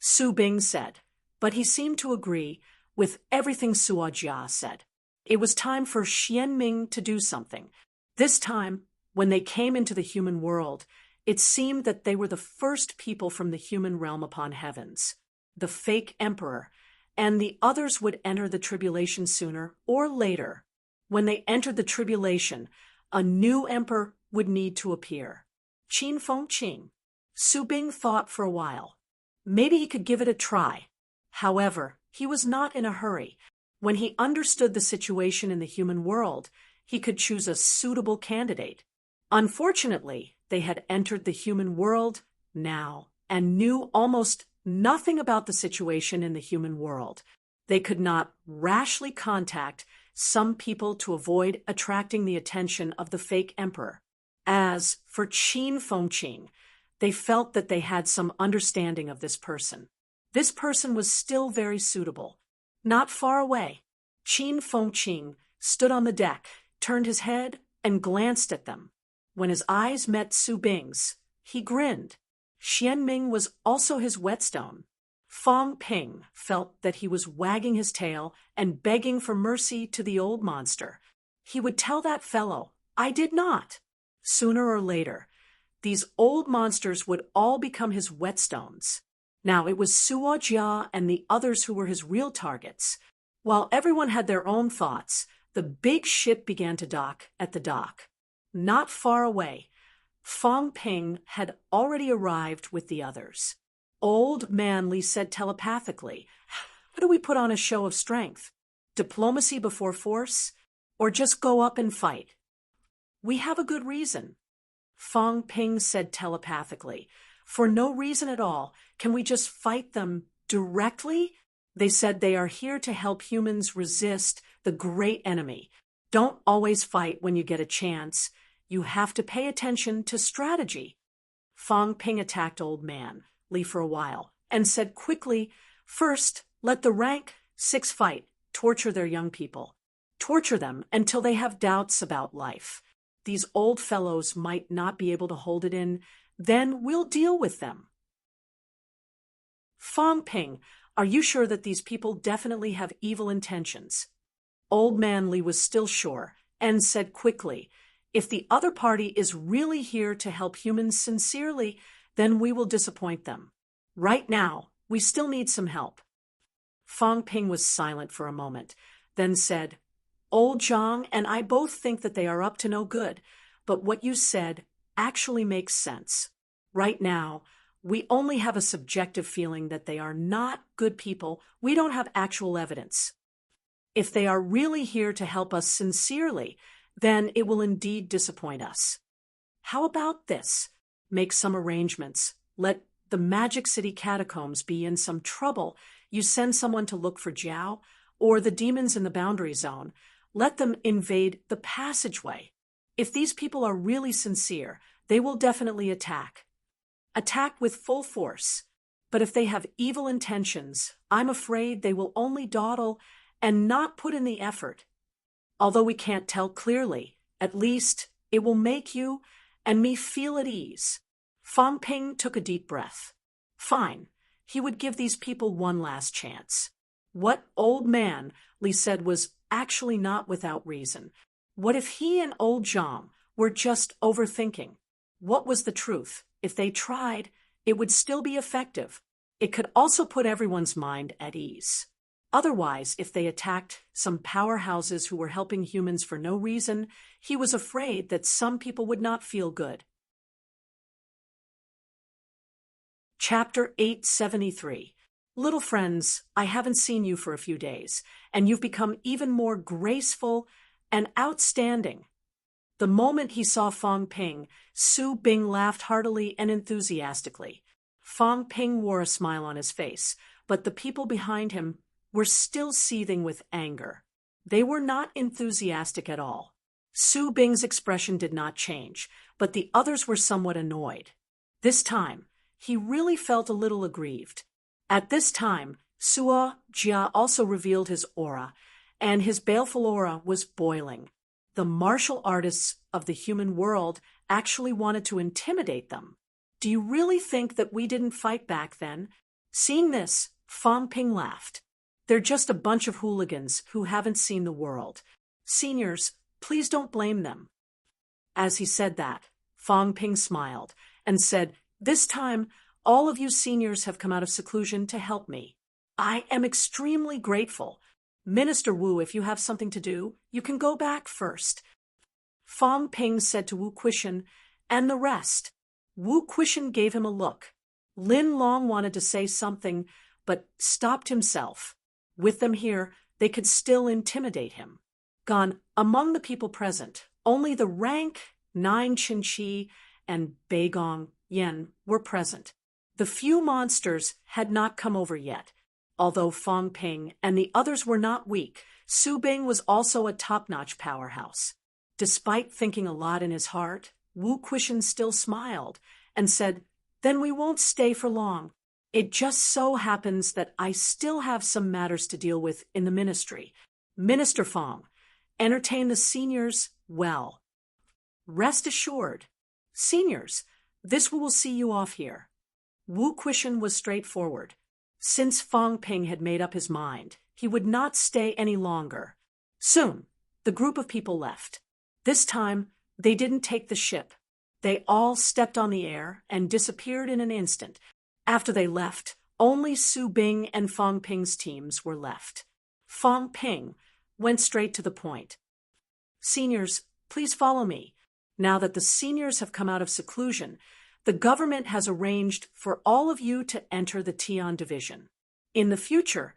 Speaker 1: Su Bing said, but he seemed to agree with everything Suo Jia said. It was time for Xian Ming to do something. This time, when they came into the human world, it seemed that they were the first people from the human realm upon heavens, the fake emperor, and the others would enter the tribulation sooner or later. When they entered the tribulation, a new emperor would need to appear. Qin Fengqing. Su Bing thought for a while. Maybe he could give it a try. However, he was not in a hurry. When he understood the situation in the human world, he could choose a suitable candidate. Unfortunately, they had entered the human world now and knew almost nothing about the situation in the human world. They could not rashly contact some people to avoid attracting the attention of the fake emperor. As for Qin Fengqing, they felt that they had some understanding of this person. This person was still very suitable. Not far away, Qin Fengqing stood on the deck, turned his head, and glanced at them. When his eyes met Su Bing's, he grinned. Xian Ming was also his whetstone. Fang Ping felt that he was wagging his tail and begging for mercy to the old monster. He would tell that fellow, "I did not." Sooner or later, these old monsters would all become his whetstones. Now it was Suo Jia and the others who were his real targets. While everyone had their own thoughts, the big ship began to dock at the dock. Not far away, Fang Ping had already arrived with the others. Old Man Li said telepathically, "How do we put on a show of strength? Diplomacy before force? Or just go up and fight?" "We have a good reason," Fang Ping said telepathically. "For no reason at all. Can we just fight them directly?" They said they are here to help humans resist the great enemy. Don't always fight when you get a chance. You have to pay attention to strategy. Fang Ping attacked Old Man Li for a while and said quickly, "First, let the rank 6 fight, torture their young people. Torture them until they have doubts about life. These old fellows might not be able to hold it in, then we'll deal with them." Fang Ping, are you sure that these people definitely have evil intentions? Old Man Li was still sure and said quickly, "If the other party is really here to help humans sincerely, then we will disappoint them. Right now, we still need some help." Fang Ping was silent for a moment, then said, "Old Zhang and I both think that they are up to no good, but what you said actually makes sense. Right now, we only have a subjective feeling that they are not good people. We don't have actual evidence. If they are really here to help us sincerely, then it will indeed disappoint us. How about this? Make some arrangements. Let the Magic City catacombs be in some trouble. You send someone to look for Jiao or the demons in the boundary zone. Let them invade the passageway. If these people are really sincere, they will definitely attack. Attack with full force. But if they have evil intentions, I'm afraid they will only dawdle and not put in the effort. Although we can't tell clearly, at least it will make you and me feel at ease." Fang Ping took a deep breath. Fine, he would give these people one last chance. What Old Man Li said was actually not without reason. What if he and Old Zhang were just overthinking? What was the truth? If they tried, it would still be effective. It could also put everyone's mind at ease. Otherwise, if they attacked some powerhouses who were helping humans for no reason, he was afraid that some people would not feel good. Chapter 873. Little friends, I haven't seen you for a few days, and you've become even more graceful and outstanding. The moment he saw Fang Ping, Su Bing laughed heartily and enthusiastically. Fang Ping wore a smile on his face, but the people behind him were still seething with anger. They were not enthusiastic at all. Su Bing's expression did not change, but the others were somewhat annoyed. This time, he really felt a little aggrieved. At this time, Suo Jia also revealed his aura, and his baleful aura was boiling. The martial artists of the human world actually wanted to intimidate them. Do you really think that we didn't fight back then? Seeing this, Fang Ping laughed. They're just a bunch of hooligans who haven't seen the world. Seniors, please don't blame them. As he said that, Fang Ping smiled and said, "This time, all of you seniors have come out of seclusion to help me. I am extremely grateful. Minister Wu, if you have something to do, you can go back first." Fang Ping said to Wu Quishan, "And the rest." Wu Quishan gave him a look. Lin Long wanted to say something, but stopped himself. With them here, they could still intimidate him. Gone among the people present, only the rank 9 Qin Chi and Beigong Yen were present. The few monsters had not come over yet. Although Fang Ping and the others were not weak, Su Bing was also a top-notch powerhouse. Despite thinking a lot in his heart, Wu Quishan still smiled and said, "Then we won't stay for long. It just so happens that I still have some matters to deal with in the ministry. Minister Fang, entertain the seniors well. Rest assured. Seniors, this will see you off here." Wu Quishan was straightforward. Since Fang Ping had made up his mind, he would not stay any longer. Soon, the group of people left. This time, they didn't take the ship. They all stepped on the air and disappeared in an instant. After they left, only Su Bing and Fang Ping's teams were left. Fang Ping went straight to the point. "Seniors, please follow me. Now that the seniors have come out of seclusion, the government has arranged for all of you to enter the Tian Division. In the future,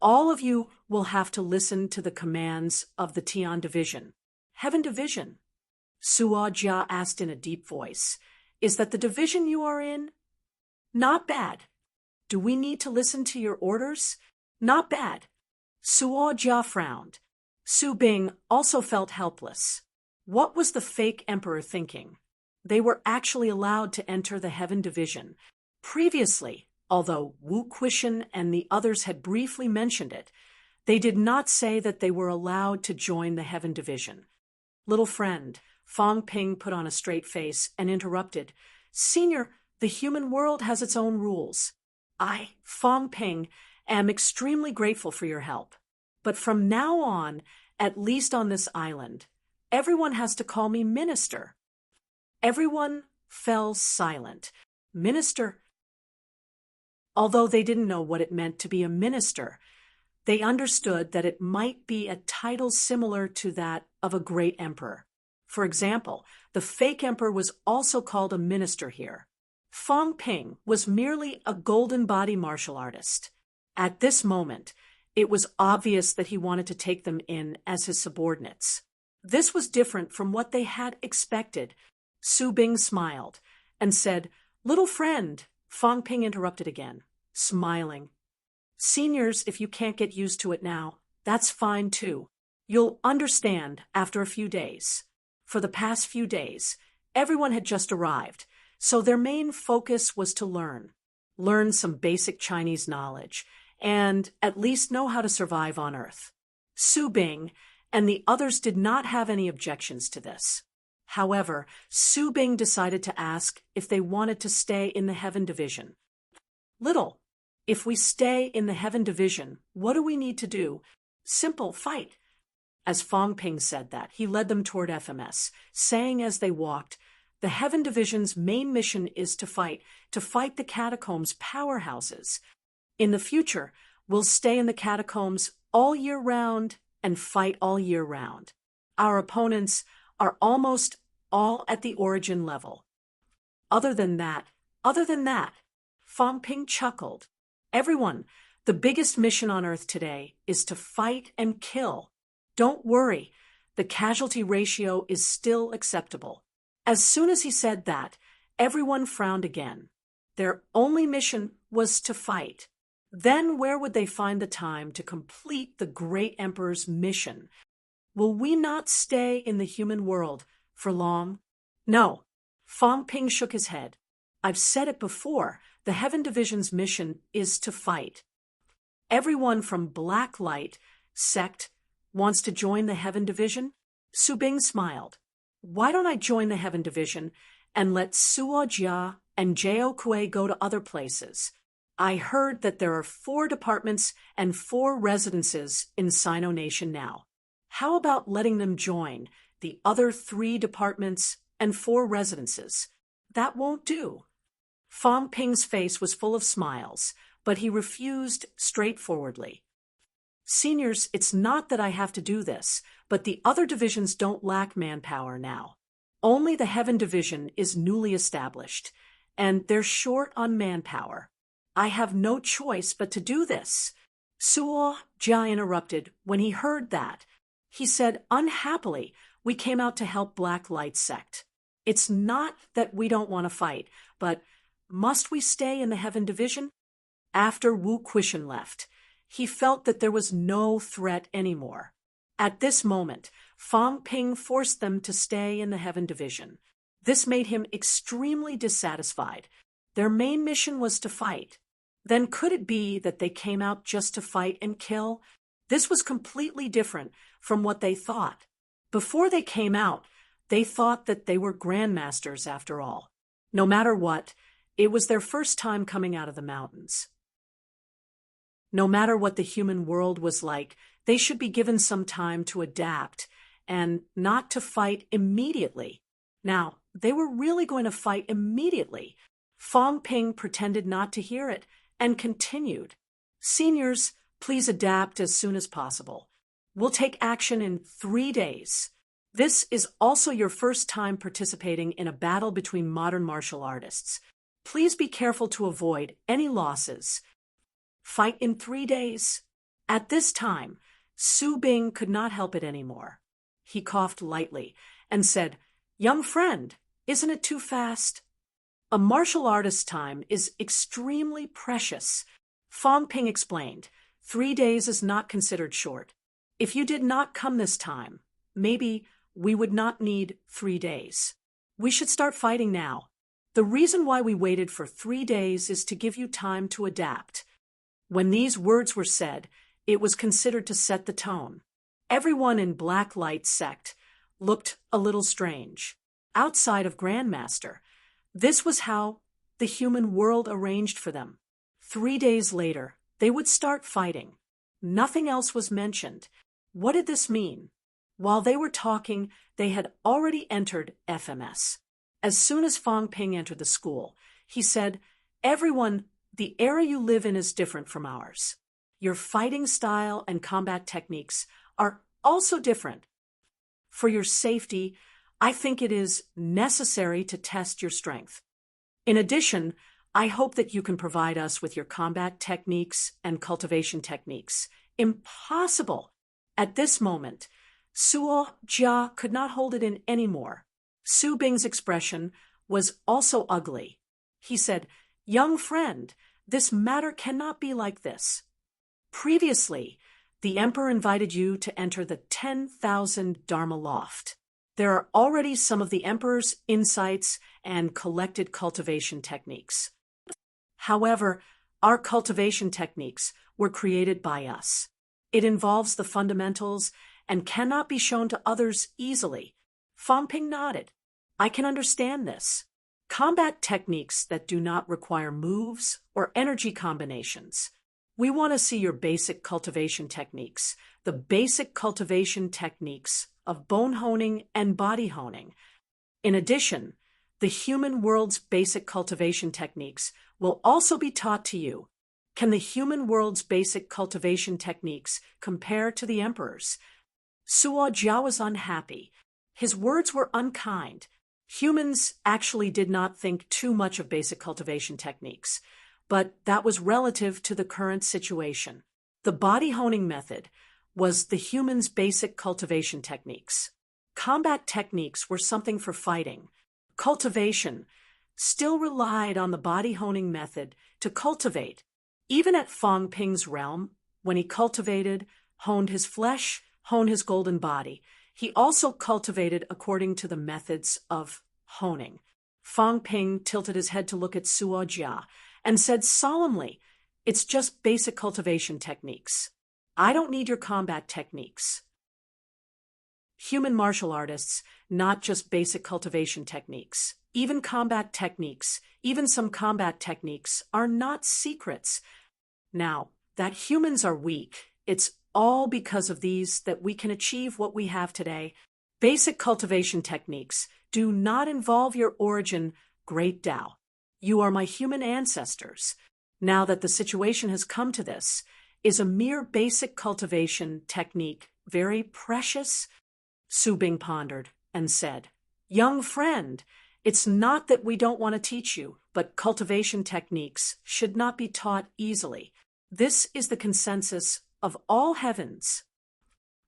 Speaker 1: all of you will have to listen to the commands of the Tian Division." "Heaven Division?" Suo Jia asked in a deep voice. "Is that the division you are in?" "Not bad." "Do we need to listen to your orders?" "Not bad." Suo Jia frowned. Su Bing also felt helpless. What was the fake emperor thinking? They were actually allowed to enter the Heaven Division. Previously, although Wu Quishan and the others had briefly mentioned it, they did not say that they were allowed to join the Heaven Division. "Little friend," Fang Ping put on a straight face and interrupted, "Senior, the human world has its own rules. I, Fang Ping, am extremely grateful for your help. But from now on, at least on this island, everyone has to call me Minister." Everyone fell silent. Minister. Although they didn't know what it meant to be a minister, they understood that it might be a title similar to that of a great emperor. For example, the fake emperor was also called a minister here. Fang Ping was merely a golden body martial artist. At this moment, it was obvious that he wanted to take them in as his subordinates. This was different from what they had expected. Su Bing smiled and said, "Little friend," Fang Ping interrupted again, smiling. "Seniors, if you can't get used to it now, that's fine too. You'll understand after a few days." For the past few days, everyone had just arrived, so their main focus was to learn some basic Chinese knowledge, and at least know how to survive on Earth. Su Bing and the others did not have any objections to this. However, Su Bing decided to ask if they wanted to stay in the Heaven Division. "Little, if we stay in the Heaven Division, what do we need to do?" "Simple, fight." As Fang Ping said that, he led them toward FMS, saying as they walked, "The Heaven Division's main mission is to fight the catacombs powerhouses. In the future, we'll stay in the catacombs all year round and fight all year round. Our opponents are almost all at the origin level." Other than that, Fang Ping chuckled. "Everyone, the biggest mission on Earth today is to fight and kill. Don't worry, the casualty ratio is still acceptable." As soon as he said that, everyone frowned again. Their only mission was to fight. Then where would they find the time to complete the great emperor's mission? Will we not stay in the human world for long? No. Fong Ping shook his head. I've said it before, the Heaven Division's mission is to fight. Everyone from Black Light sect wants to join the Heaven Division? Su Bing smiled. Why don't I join the Heaven Division and let Suo Jia and Jao Kue go to other places? I heard that there are 4 departments and 4 residences in Sino Nation now. How about letting them join the other 3 departments and 4 residences? That won't do. Fong Ping's face was full of smiles, but he refused straightforwardly. Seniors, it's not that I have to do this, but the other divisions don't lack manpower now. Only the Heaven Division is newly established, and they're short on manpower. I have no choice but to do this. Suo Jia interrupted when he heard that. He said, unhappily, we came out to help Black Light Sect. It's not that we don't want to fight, but must we stay in the Heaven Division? After Wu Quishan left, he felt that there was no threat anymore. At this moment, Fong Ping forced them to stay in the Heaven Division. This made him extremely dissatisfied. Their main mission was to fight. Then could it be that they came out just to fight and kill? This was completely different from what they thought. Before they came out, they thought that they were grandmasters after all. No matter what, it was their first time coming out of the mountains. No matter what the human world was like, they should be given some time to adapt and not to fight immediately. Now, they were really going to fight immediately. Fong Ping pretended not to hear it and continued. Seniors, please adapt as soon as possible. We'll take action in 3 days. This is also your first time participating in a battle between modern martial artists. Please be careful to avoid any losses. Fight in 3 days. At this time, Su Bing could not help it anymore. He coughed lightly and said, Young friend, isn't it too fast? A martial artist's time is extremely precious. Fong Ping explained, 3 days is not considered short. If you did not come this time, maybe we would not need 3 days. We should start fighting now. The reason why we waited for 3 days is to give you time to adapt. When these words were said, it was considered to set the tone. Everyone in Black Light Sect looked a little strange. Outside of Grandmaster, this was how the human world arranged for them. 3 days later, they would start fighting. Nothing else was mentioned. What did this mean? While they were talking, they had already entered FMS. As soon as Fong Ping entered the school, he said, Everyone, the area you live in is different from ours. Your fighting style and combat techniques are also different. For your safety, I think it is necessary to test your strength. In addition, I hope that you can provide us with your combat techniques and cultivation techniques. Impossible! At this moment, Suo Jia could not hold it in anymore. Su Bing's expression was also ugly. He said, Young friend, this matter cannot be like this. Previously, the Emperor invited you to enter the 10,000 Dharma Loft. There are already some of the Emperor's insights and collected cultivation techniques. However, our cultivation techniques were created by us. It involves the fundamentals and cannot be shown to others easily. Fong Ping nodded. I can understand this. Combat techniques that do not require moves or energy combinations. We want to see your basic cultivation techniques, the basic cultivation techniques of bone honing and body honing. In addition, the human world's basic cultivation techniques will also be taught to you. Can the human world's basic cultivation techniques compare to the Emperor's? Suo Jia was unhappy. His words were unkind. Humans actually did not think too much of basic cultivation techniques, but that was relative to the current situation. The body honing method was the human's basic cultivation techniques. Combat techniques were something for fighting. Cultivation still relied on the body honing method to cultivate. Even at Fong Ping's realm, when he cultivated, honed his flesh, honed his golden body, he also cultivated according to the methods of honing. Fong Ping tilted his head to look at Suo Jia and said solemnly, "It's just basic cultivation techniques. I don't need your combat techniques." Human martial artists, not just basic cultivation techniques. Even combat techniques, even some combat techniques, are not secrets. Now, that humans are weak, it's all because of these that we can achieve what we have today. Basic cultivation techniques do not involve your origin, great Tao. You are my human ancestors. Now that the situation has come to this, is a mere basic cultivation technique very precious? Su Bing pondered and said, "Young friend, it's not that we don't want to teach you, but cultivation techniques should not be taught easily. This is the consensus of all heavens."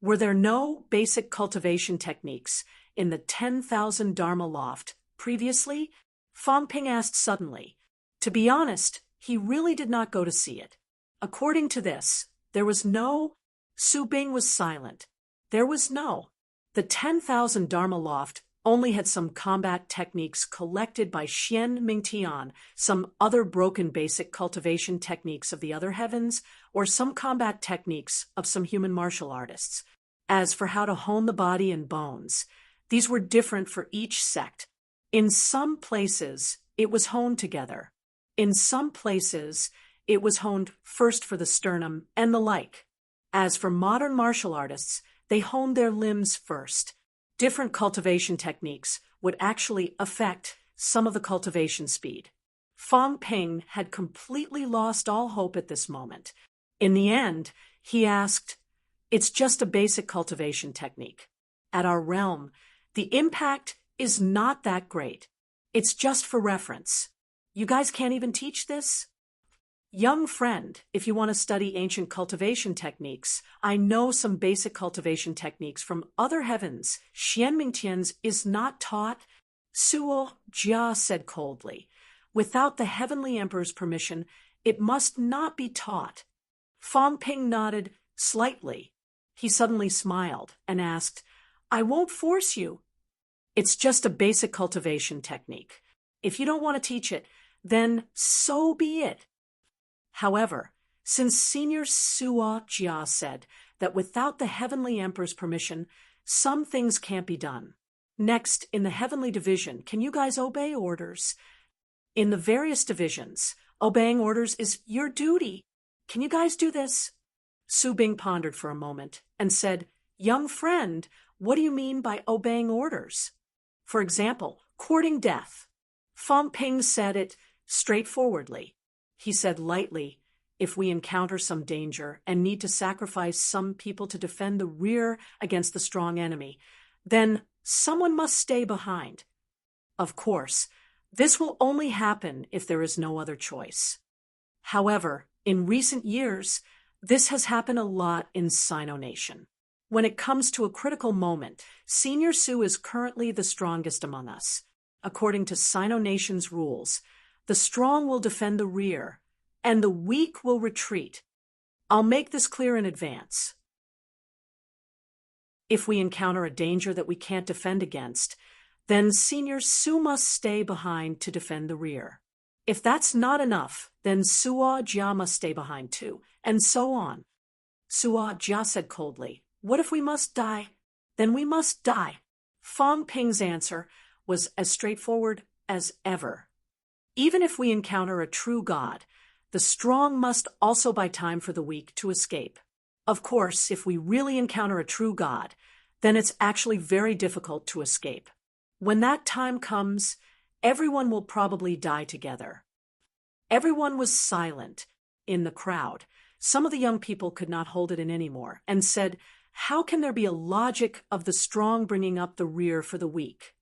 Speaker 1: Were there no basic cultivation techniques in the 10,000 Dharma loft previously? Fong Ping asked suddenly. To be honest, he really did not go to see it. According to this, there was no. Su Bing was silent. There was no. The 10,000 Dharma loft only had some combat techniques collected by Xian Mingtian, some other broken basic cultivation techniques of the other heavens, or some combat techniques of some human martial artists. As for how to hone the body and bones, these were different for each sect. In some places, it was honed together. In some places, it was honed first for the sternum and the like. As for modern martial artists, they honed their limbs first. Different cultivation techniques would actually affect some of the cultivation speed. Fong Ping had completely lost all hope at this moment. In the end, he asked, "It's just a basic cultivation technique. At our realm, the impact is not that great. It's just for reference. You guys can't even teach this?" "Young friend, if you want to study ancient cultivation techniques, I know some basic cultivation techniques from other heavens. Xian Mingtian's is not taught," Suo Jia said coldly. "Without the Heavenly Emperor's permission, it must not be taught." Fong Ping nodded slightly. He suddenly smiled and asked, "I won't force you. It's just a basic cultivation technique. If you don't want to teach it, then so be it." However, since Senior Suo Jia said that without the Heavenly Emperor's permission, some things can't be done. Next, in the Heavenly Division, can you guys obey orders? In the various divisions, obeying orders is your duty. Can you guys do this? Su Bing pondered for a moment and said, "Young friend, what do you mean by obeying orders?" For example, courting death. Fong Ping said it straightforwardly. He said lightly, "If we encounter some danger and need to sacrifice some people to defend the rear against the strong enemy, then someone must stay behind. Of course, this will only happen if there is no other choice." However, in recent years, this has happened a lot in Sino Nation. When it comes to a critical moment, Senior Su is currently the strongest among us. According to Sino Nation's rules, the strong will defend the rear, and the weak will retreat. I'll make this clear in advance. If we encounter a danger that we can't defend against, then Senior Su must stay behind to defend the rear. If that's not enough, then Suo Jia must stay behind too, and so on. Suo Jia said coldly, "What if we must die? Then we must die." Fong Ping's answer was as straightforward as ever. Even if we encounter a true god, the strong must also buy time for the weak to escape. Of course, if we really encounter a true god, then it's actually very difficult to escape. When that time comes, everyone will probably die together. Everyone was silent in the crowd. Some of the young people could not hold it in anymore and said, "How can there be a logic of the strong bringing up the rear for the weak?"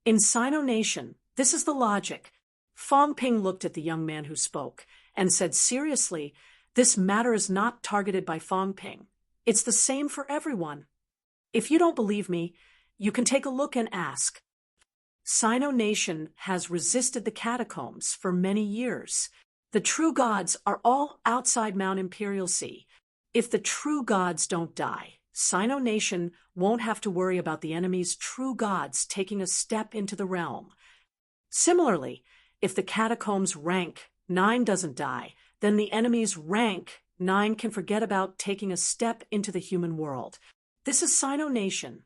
Speaker 1: In Sino Nation, this is the logic. Fong Ping looked at the young man who spoke and said seriously, "This matter is not targeted by Fong Ping. It's the same for everyone. If you don't believe me, you can take a look and ask. Sino Nation has resisted the catacombs for many years. The true gods are all outside Mount Imperial Sea. If the true gods don't die, Sino Nation won't have to worry about the enemy's true gods taking a step into the realm. Similarly, if the catacombs rank 9 doesn't die, then the enemy's rank 9 can forget about taking a step into the human world. This is Sino Nation.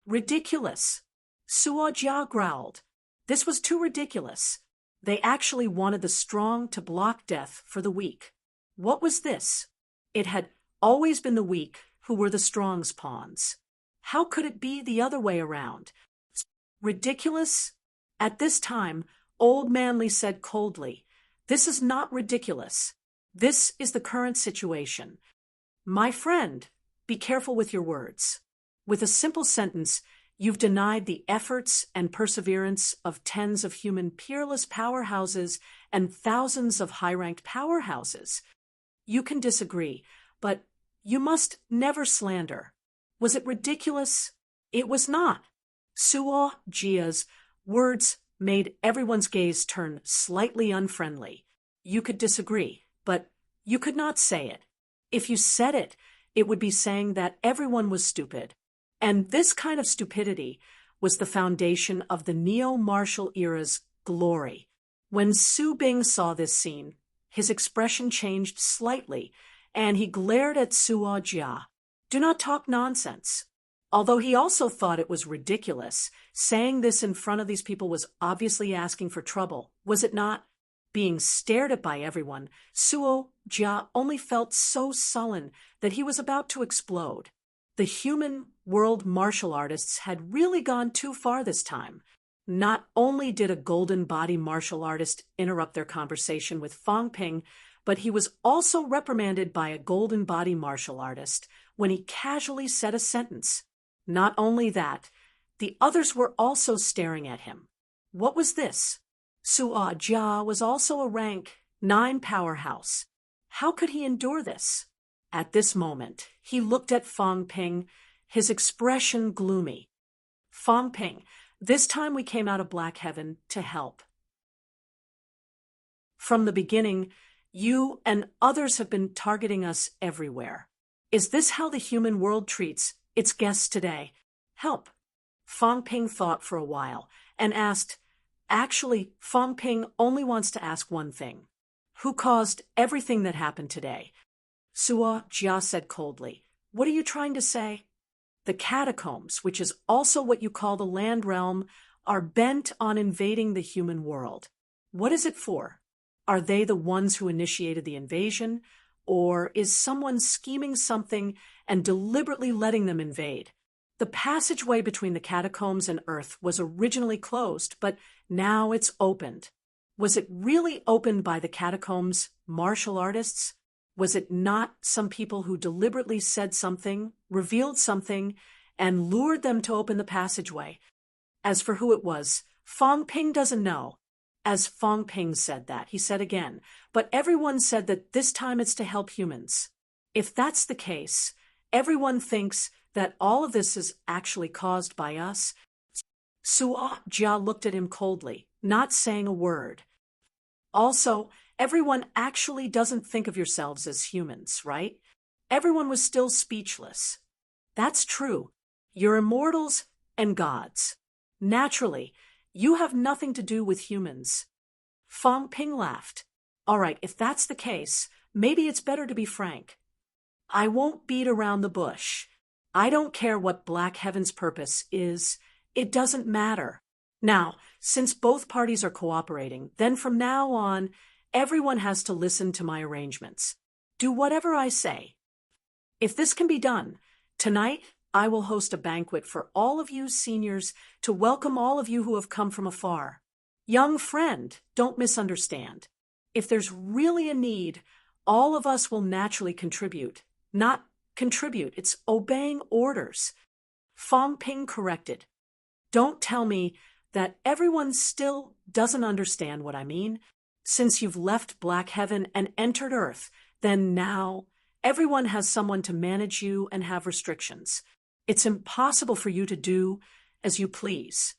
Speaker 1: Ridiculous. Suo Jia growled. This was too ridiculous. They actually wanted the strong to block death for the weak. What was this? It had always been the weak who were the strong's pawns. How could it be the other way around? Ridiculous? At this time, Old Manly said coldly, "This is not ridiculous. This is the current situation. My friend, be careful with your words. With a simple sentence, you've denied the efforts and perseverance of tens of human peerless powerhouses and thousands of high-ranked powerhouses. You can disagree, but you must never slander. Was it ridiculous? It was not." Suo Jia's words made everyone's gaze turn slightly unfriendly. You could disagree, but you could not say it. If you said it, it would be saying that everyone was stupid. And this kind of stupidity was the foundation of the neo-martial era's glory. When Su Bing saw this scene, his expression changed slightly, and he glared at Suo Jia. Do not talk nonsense. Although he also thought it was ridiculous, saying this in front of these people was obviously asking for trouble, was it not? Being stared at by everyone, Suo Jia only felt so sullen that he was about to explode. The human world martial artists had really gone too far this time. Not only did a golden body martial artist interrupt their conversation with Fang Ping, but he was also reprimanded by a golden body martial artist when he casually said a sentence. Not only that, the others were also staring at him. What was this? Suo Jia was also a rank 9 powerhouse. How could he endure this? At this moment, he looked at Fang Ping, his expression gloomy. "Fang Ping, this time we came out of Black Heaven to help. From the beginning, you and others have been targeting us everywhere. Is this how the human world treats its guests today? Help." Fang Ping thought for a while and asked, "Actually, Fang Ping only wants to ask one thing. Who caused everything that happened today?" Suo Jia said coldly, "What are you trying to say?" "The catacombs, which is also what you call the land realm, are bent on invading the human world. What is it for? Are they the ones who initiated the invasion, or is someone scheming something and deliberately letting them invade? The passageway between the catacombs and Earth was originally closed, but now it's opened. Was it really opened by the catacombs' martial artists? Was it not some people who deliberately said something, revealed something, and lured them to open the passageway? As for who it was, Fang Ping doesn't know." As Fang Ping said that, he said again, "But everyone said that this time it's to help humans. If that's the case, everyone thinks that all of this is actually caused by us." Suo Jia looked at him coldly, not saying a word. "Also, everyone actually doesn't think of yourselves as humans, right?" Everyone was still speechless. "That's true. You're immortals and gods. Naturally, you have nothing to do with humans." Fang Ping laughed. "All right, if that's the case, maybe it's better to be frank. I won't beat around the bush. I don't care what Black Heaven's purpose is. It doesn't matter. Now, since both parties are cooperating, then from now on, everyone has to listen to my arrangements. Do whatever I say. If this can be done, tonight I will host a banquet for all of you seniors to welcome all of you who have come from afar. Young friend, don't misunderstand. If there's really a need, all of us will naturally contribute. Not contribute, it's obeying orders." Fang Ping corrected. "Don't tell me that everyone still doesn't understand what I mean. Since you've left Black Heaven and entered Earth, then now everyone has someone to manage you and have restrictions. It's impossible for you to do as you please."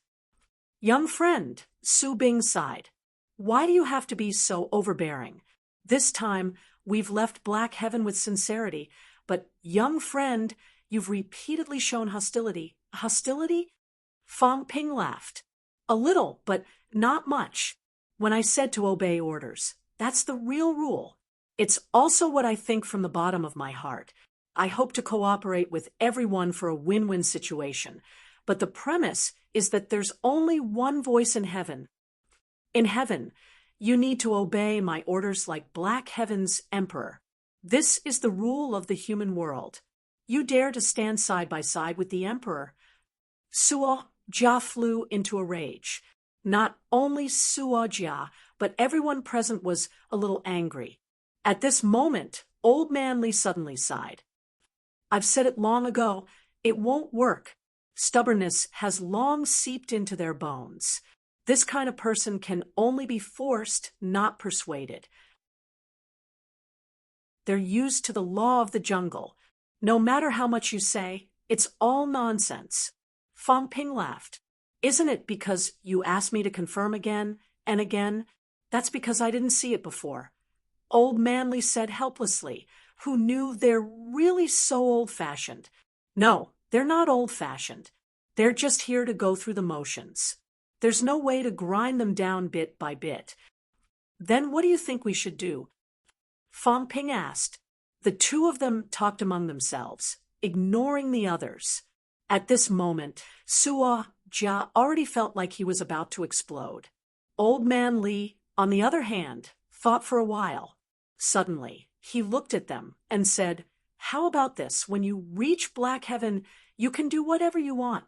Speaker 1: "Young friend," Su Bing sighed, "why do you have to be so overbearing? This time, we've left Black Heaven with sincerity, but young friend, you've repeatedly shown hostility. Hostility? Fong Ping laughed. A little, but not much. When I said to obey orders, that's the real rule. It's also what I think from the bottom of my heart. I hope to cooperate with everyone for a win-win situation, but the premise is that there's only one voice in heaven. In heaven, you need to obey my orders like Black Heaven's emperor. This is the rule of the human world. You dare to stand side by side with the emperor. Suo Jia flew into a rage. Not only Suo Jia, but everyone present was a little angry. At this moment, Old Man Li suddenly sighed. I've said it long ago, it won't work. Stubbornness has long seeped into their bones. This kind of person can only be forced, not persuaded. They're used to the law of the jungle. No matter how much you say, it's all nonsense. Fong Ping laughed. Isn't it because you asked me to confirm again and again? That's because I didn't see it before. Old Man Li said helplessly, who knew they're really so old-fashioned. No, they're not old-fashioned. They're just here to go through the motions. There's no way to grind them down bit by bit. Then what do you think we should do? Fong Ping asked. The two of them talked among themselves, ignoring the others. At this moment, Suo Jia already felt like he was about to explode. Old Man Li, on the other hand, thought for a while. Suddenly, he looked at them and said, how about this? When you reach Black Heaven, you can do whatever you want.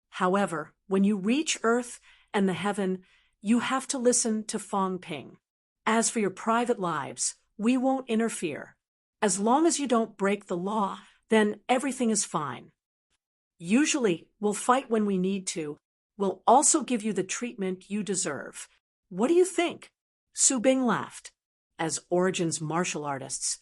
Speaker 1: However, when you reach Earth and the heaven, you have to listen to Fong Ping. As for your private lives, we won't interfere. As long as you don't break the law, then everything is fine. Usually, we'll fight when we need to. We'll also give you the treatment you deserve. What do you think? Su Bing laughed. As Origin's martial artists,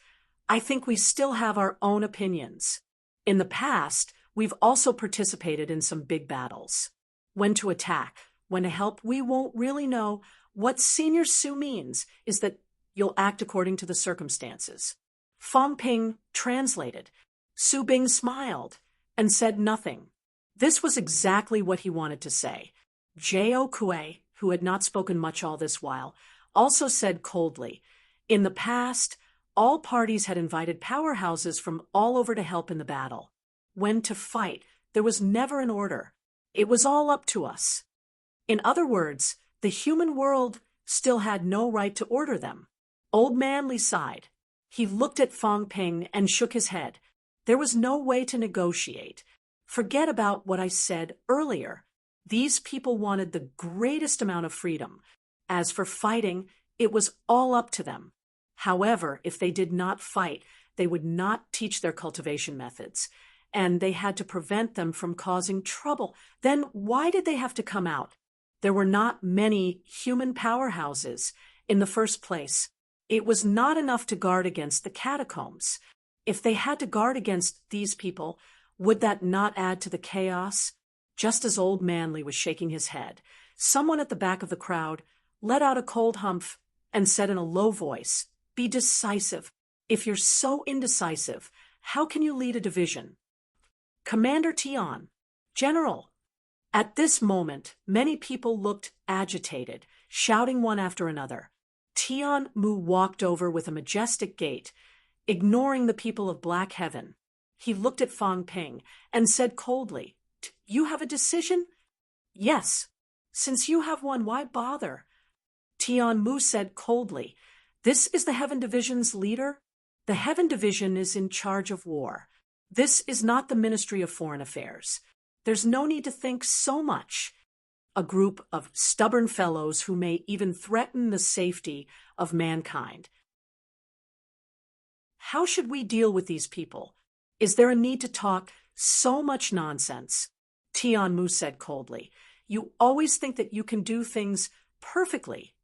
Speaker 1: I think we still have our own opinions. In the past, we've also participated in some big battles. When to attack, when to help, we won't really know. What Senior Su means is that you'll act according to the circumstances. Fong Ping translated. Su Bing smiled and said nothing. This was exactly what he wanted to say. J.O. Kue, who had not spoken much all this while, also said coldly, in the past, all parties had invited powerhouses from all over to help in the battle. When to fight, there was never an order. It was all up to us. In other words, the human world still had no right to order them. Old Man Li sighed. He looked at Fong Ping and shook his head. There was no way to negotiate. Forget about what I said earlier. These people wanted the greatest amount of freedom. As for fighting, it was all up to them. However, if they did not fight, they would not teach their cultivation methods, and they had to prevent them from causing trouble. Then why did they have to come out? There were not many human powerhouses. In the first place, it was not enough to guard against the catacombs. If they had to guard against these people, would that not add to the chaos? Just as Old Man Li was shaking his head, someone at the back of the crowd let out a cold humph and said in a low voice, be decisive. If you're so indecisive, how can you lead a division? Commander Tian, General. At this moment, many people looked agitated, shouting one after another. Tian Mu walked over with a majestic gait, ignoring the people of Black Heaven. He looked at Fong Ping and said coldly, you have a decision? Yes. Since you have one, why bother? Tian Mu said coldly, this is the Heaven Division's leader? The Heaven Division is in charge of war. This is not the Ministry of Foreign Affairs. There's no need to think so much. A group of stubborn fellows who may even threaten the safety of mankind. How should we deal with these people? Is there a need to talk so much nonsense? Tian Mu said coldly. You always think that you can do things perfectly.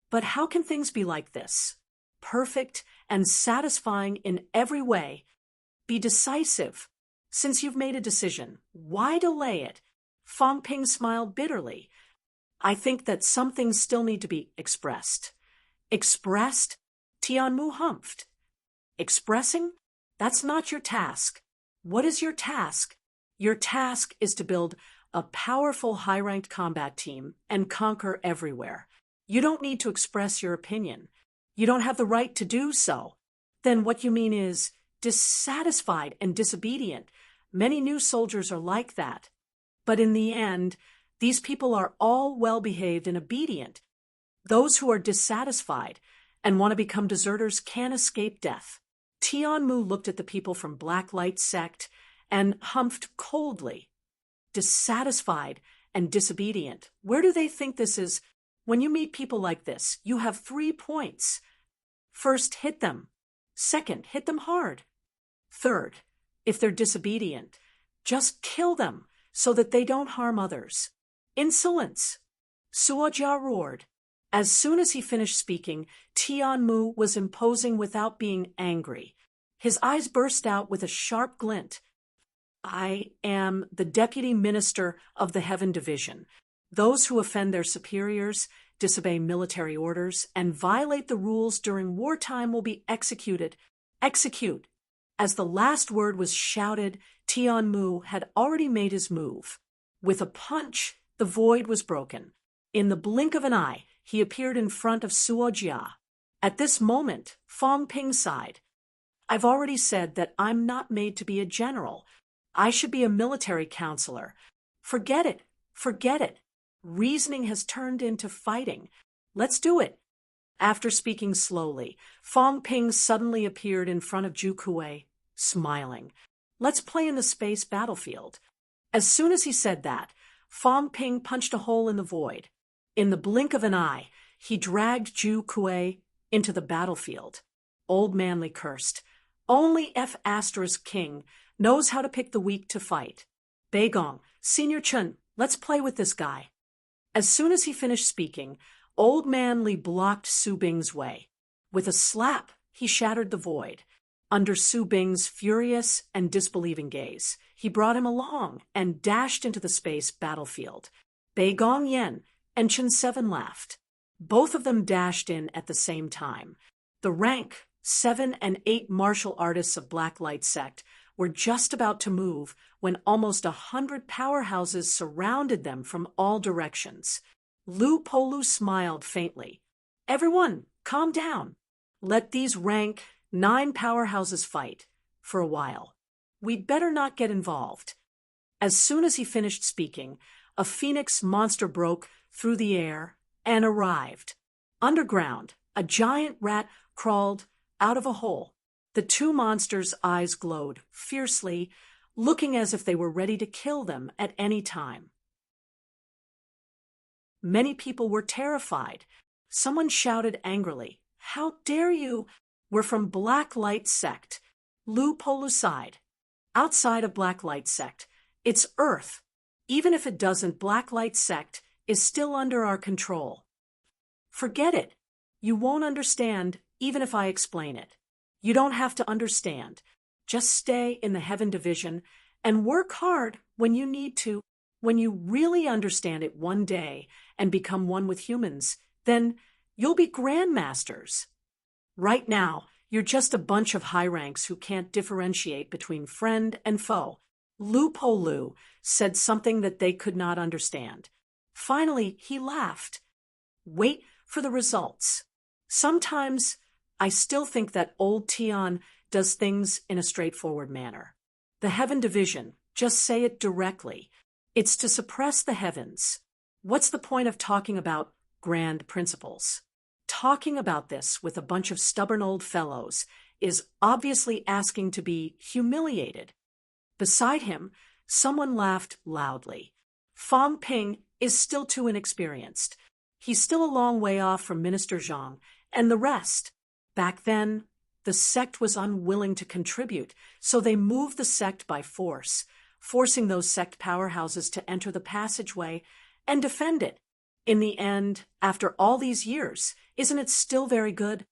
Speaker 1: But how can things be like this? Perfect and satisfying in every way. Be decisive. Since you've made a decision, why delay it? Fong Ping smiled bitterly. I think that some things still need to be expressed. Expressed? Tianmu humphed. Expressing? That's not your task. What is your task? Your task is to build a powerful high-ranked combat team and conquer everywhere. You don't need to express your opinion. You don't have the right to do so. Then what you mean is dissatisfied and disobedient. Many new soldiers are like that. But in the end, these people are all well-behaved and obedient. Those who are dissatisfied and want to become deserters can't escape death. Tianmu looked at the people from Black Light sect and humphed coldly. Dissatisfied and disobedient. Where do they think this is? When you meet people like this, you have 3 points. First, hit them. Second, hit them hard. Third, if they're disobedient, just kill them so that they don't harm others. Insolence. Suojia roared. As soon as he finished speaking, Tianmu was imposing without being angry. His eyes burst out with a sharp glint. I am the Deputy Minister of the Heaven Division. Those who offend their superiors, disobey military orders, and violate the rules during wartime will be executed. Execute. As the last word was shouted, Tianmu had already made his move. With a punch, the void was broken. In the blink of an eye, he appeared in front of Suojia. At this moment, Fong Ping sighed. I've already said that I'm not made to be a general. I should be a military counselor. Forget it. Forget it. Reasoning has turned into fighting. Let's do it. After speaking slowly, Fong Ping suddenly appeared in front of Zhu Kuei, smiling. Let's play in the space battlefield. As soon as he said that, Fong Ping punched a hole in the void. In the blink of an eye, he dragged Zhu Kuei into the battlefield. Old Manly cursed. Only F** King knows how to pick the weak to fight. Beigong, Senior Chun, let's play with this guy. As soon as he finished speaking, Old Manly blocked Su Bing's way. With a slap, he shattered the void. Under Su Bing's furious and disbelieving gaze, he brought him along and dashed into the space battlefield. Beigong Yen and Chun Seven laughed. Both of them dashed in at the same time. The rank 7 and 8 martial artists of Black Light sect were just about to move when almost 100 powerhouses surrounded them from all directions. Lu Polu smiled faintly. Everyone, calm down. Let these rank 9 powerhouses fight for a while. We'd better not get involved. As soon as he finished speaking, a phoenix monster broke through the air and arrived. Underground, a giant rat crawled out of a hole. The 2 monsters' eyes glowed fiercely, looking as if they were ready to kill them at any time. Many people were terrified. Someone shouted angrily, "How dare you? We're from Black Light sect." Lu Polu sighed. Outside of Black Light sect, it's Earth. Even if it doesn't, Black Light sect is still under our control. Forget it. You won't understand even if I explain it. You don't have to understand. Just stay in the Heaven Division and work hard when you need to. When you really understand it one day and become one with humans, then you'll be grandmasters. Right now, you're just a bunch of high ranks who can't differentiate between friend and foe. Lu Polu said something that they could not understand. Finally, he laughed. Wait for the results. Sometimes I still think that old Tian does things in a straightforward manner. The Heaven Division, just say it directly. It's to suppress the heavens. What's the point of talking about grand principles? Talking about this with a bunch of stubborn old fellows is obviously asking to be humiliated. Beside him, someone laughed loudly. Fong Ping is still too inexperienced. He's still a long way off from Minister Zhang and the rest. Back then, the sect was unwilling to contribute, so they moved the sect by force, forcing those sect powerhouses to enter the passageway and defend it. In the end, after all these years, isn't it still very good?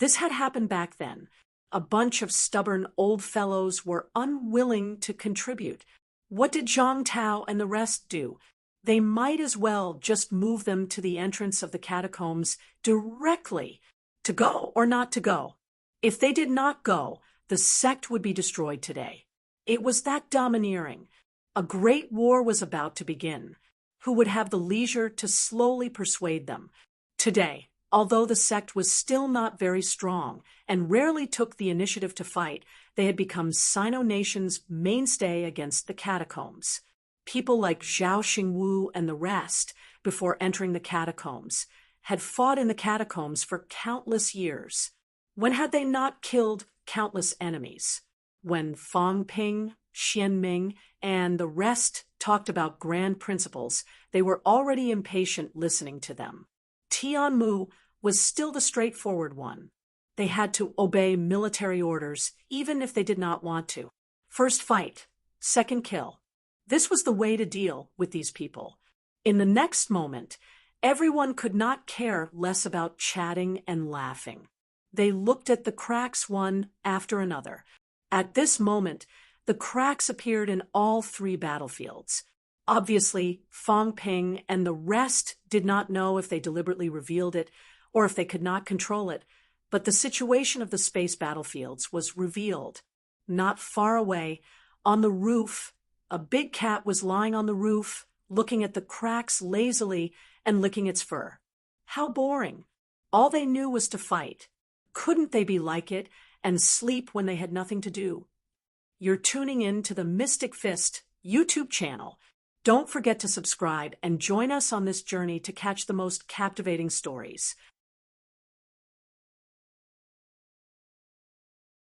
Speaker 1: This had happened back then. A bunch of stubborn old fellows were unwilling to contribute. What did Zhang Tao and the rest do? They might as well just move them to the entrance of the catacombs directly. to go or not to go. If they did not go, the sect would be destroyed today. It was that domineering. A great war was about to begin. Who would have the leisure to slowly persuade them? Today, although the sect was still not very strong and rarely took the initiative to fight, they had become Sino Nation's mainstay against the catacombs. People like Zhao Xingwu and the rest, before entering the catacombs, had fought in the catacombs for countless years. When had they not killed countless enemies? When Fang Ping, Xian Ming, and the rest talked about grand principles, they were already impatient listening to them. Tianmu was still the straightforward one. They had to obey military orders, even if they did not want to. First fight, second kill. This was the way to deal with these people. In the next moment, everyone could not care less about chatting and laughing. They looked at the cracks one after another. At this moment, the cracks appeared in all three battlefields. Obviously, Fang Ping and the rest did not know if they deliberately revealed it or if they could not control it, but the situation of the space battlefields was revealed. Not far away, on the roof, a big cat was lying on the roof, looking at the cracks lazily and licking its fur. How boring. All they knew was to fight. Couldn't they be like it and sleep when they had nothing to do? You're tuning in to the Mystic Fist YouTube channel. Don't forget to subscribe and join us on this journey to catch the most captivating stories.